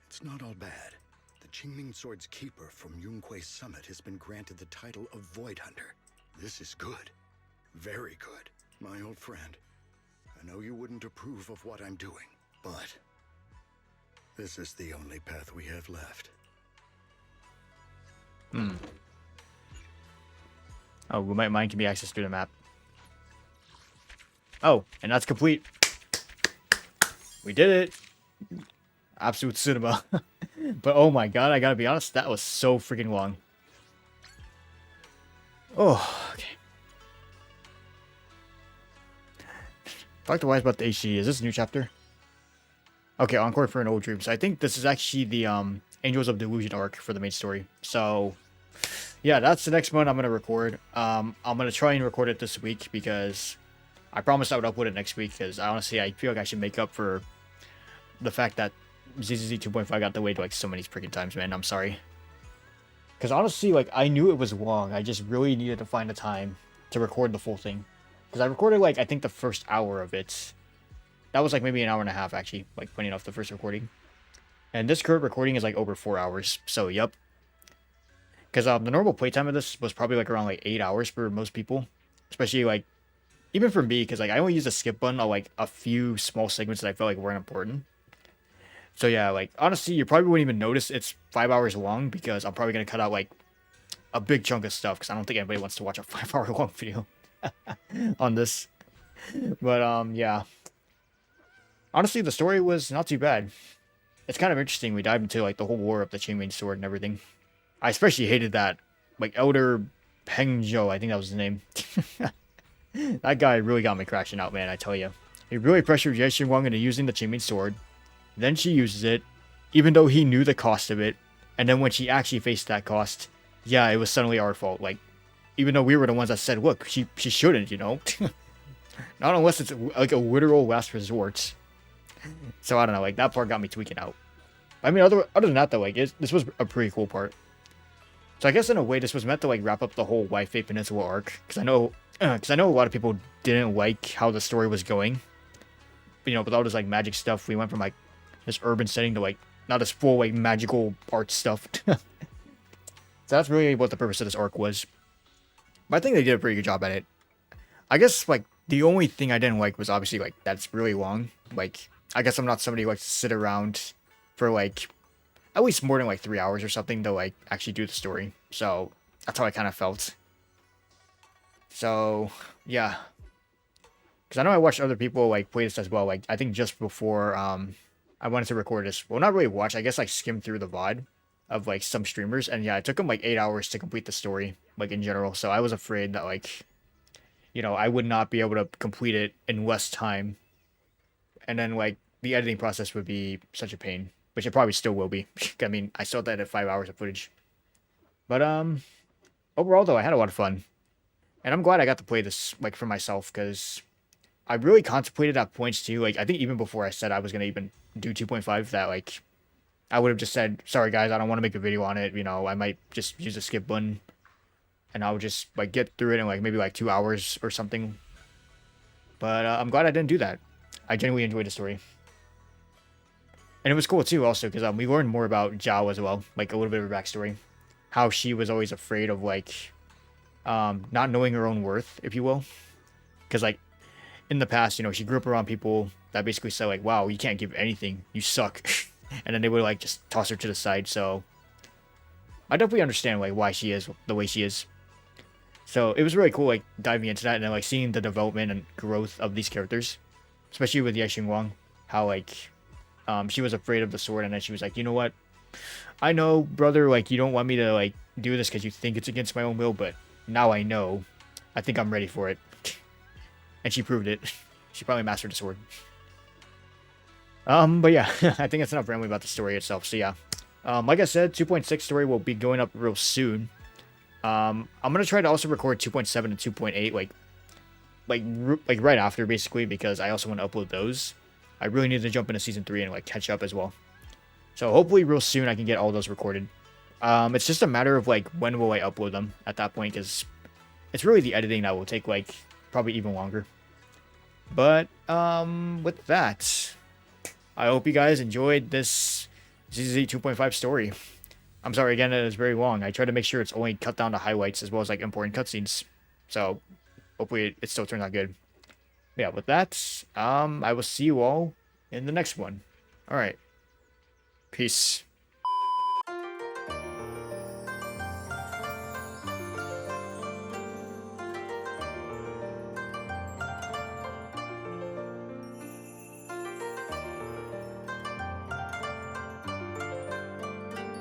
it's not all bad. The Qingming Sword's keeper from Yunkui Summit has been granted the title of Void Hunter. This is good. Very good. My old friend, I know you wouldn't approve of what I'm doing, but this is the only path we have left. Oh, mine can be accessed through the map. Oh, and that's complete. We did it. Absolute cinema. But oh my god, I gotta be honest, that was so freaking long. Oh, okay. Talk to Wise about the HD. Is this a new chapter? Okay, Encore for an Old Dream. So I think this is actually the Angels of Delusion arc for the main story. So yeah, that's the next one I'm gonna record. I'm gonna try and record it this week because I promised I would upload it next week. Because honestly, I feel like I should make up for the fact that ZZZ 2.5 got delayed like so many freaking times, man. I'm sorry. Because honestly, like, I knew it was long. I just really needed to find the time to record the full thing. Because I recorded, like, I think the first hour of it. That was, like, maybe an hour and a half, actually. Like, funny enough, the first recording. And this current recording is, like, over 4 hours. So, yep. Because the normal playtime of this was probably, like, around, like, 8 hours for most people. Especially, like, even for me. Because, like, I only used the skip button on, like, a few small segments that I felt like weren't important. So yeah, like, honestly, you probably wouldn't even notice it's 5 hours long because I'm probably going to cut out, like, a big chunk of stuff because I don't think anybody wants to watch a 5 hour long video on this. But, yeah. Honestly, the story was not too bad. It's kind of interesting. We dived into, like, the whole war of the Chainmail Sword and everything. I especially hated that, like, Elder Pengzhou, I think that was his name. That guy really got me crashing out, man, I tell you. He really pressured Ye Xinguang into using the Chainmail Sword. Then she uses it, even though he knew the cost of it. And then when she actually faced that cost, yeah, it was suddenly our fault. Like, even though we were the ones that said, look, she shouldn't, you know? Not unless it's like a literal last resort. So I don't know, like, that part got me tweaking out. I mean, other than that, though, like, this was a pretty cool part. So I guess in a way, this was meant to, like, wrap up the whole Waifei Peninsula Arc. Because I know a lot of people didn't like how the story was going. But, you know, with all this, like, magic stuff, we went from, like, this urban setting to, like, not this full, like, magical art stuff. So that's really what the purpose of this arc was. But I think they did a pretty good job at it. I guess, like, the only thing I didn't like was obviously, like, that's really long. Like, I guess I'm not somebody who likes to sit around for, like, at least more than, like, 3 hours or something to, like, actually do the story. So that's how I kind of felt. So, yeah. Because I know I watched other people, like, play this as well. Like, I think just before, I wanted to record this. Well, not really watch. I guess, like, skim through the VOD of, like, some streamers. And, yeah, it took them, like, 8 hours to complete the story, like, in general. So I was afraid that, like, you know, I would not be able to complete it in less time. And then, like, the editing process would be such a pain. Which it probably still will be. I mean, I still edited 5 hours of footage. But, overall, though, I had a lot of fun. And I'm glad I got to play this, like, for myself. Because I really contemplated at points, too. Like, I think even before I said I was going to even do 2.5, that, like, I would have just said, sorry guys, I don't want to make a video on it, you know, I might just use the skip button, and I'll just, like, get through it in, like, maybe, like, 2 hours or something. But, I'm glad I didn't do that. I genuinely enjoyed the story. And it was cool, too, also, because, we learned more about Zhao as well, like, a little bit of her backstory. How she was always afraid of, like, not knowing her own worth, if you will. Because, like, in the past, you know, she grew up around people that basically said, like, wow, you can't give anything, you suck. And then they would, like, just toss her to the side, so I definitely understand, like, why she is the way she is. So it was really cool, like, diving into that and then, like, seeing the development and growth of these characters. Especially with Ye Xinguang, how, like, she was afraid of the sword, and then she was like, you know what? I know, brother, like, you don't want me to, like, do this because you think it's against my own will, but now I know. I think I'm ready for it. And she proved it. She probably mastered the sword. But yeah, I think that's enough rambling about the story itself. So yeah, like I said, 2.6 story will be going up real soon. I'm gonna try to also record 2.7 and 2.8, like right after, basically, because I also want to upload those. I really need to jump into season 3 and, like, catch up as well. So hopefully real soon I can get all those recorded. It's just a matter of, like, when will I upload them at that point, because it's really the editing that will take, like, probably even longer. But with that, I hope you guys enjoyed this ZZ 2.5 story. I'm sorry again, it is very long. I try to make sure it's only cut down to highlights as well as, like, important cutscenes. So hopefully it still turns out good. Yeah, with that, I will see you all in the next one. Alright. Peace.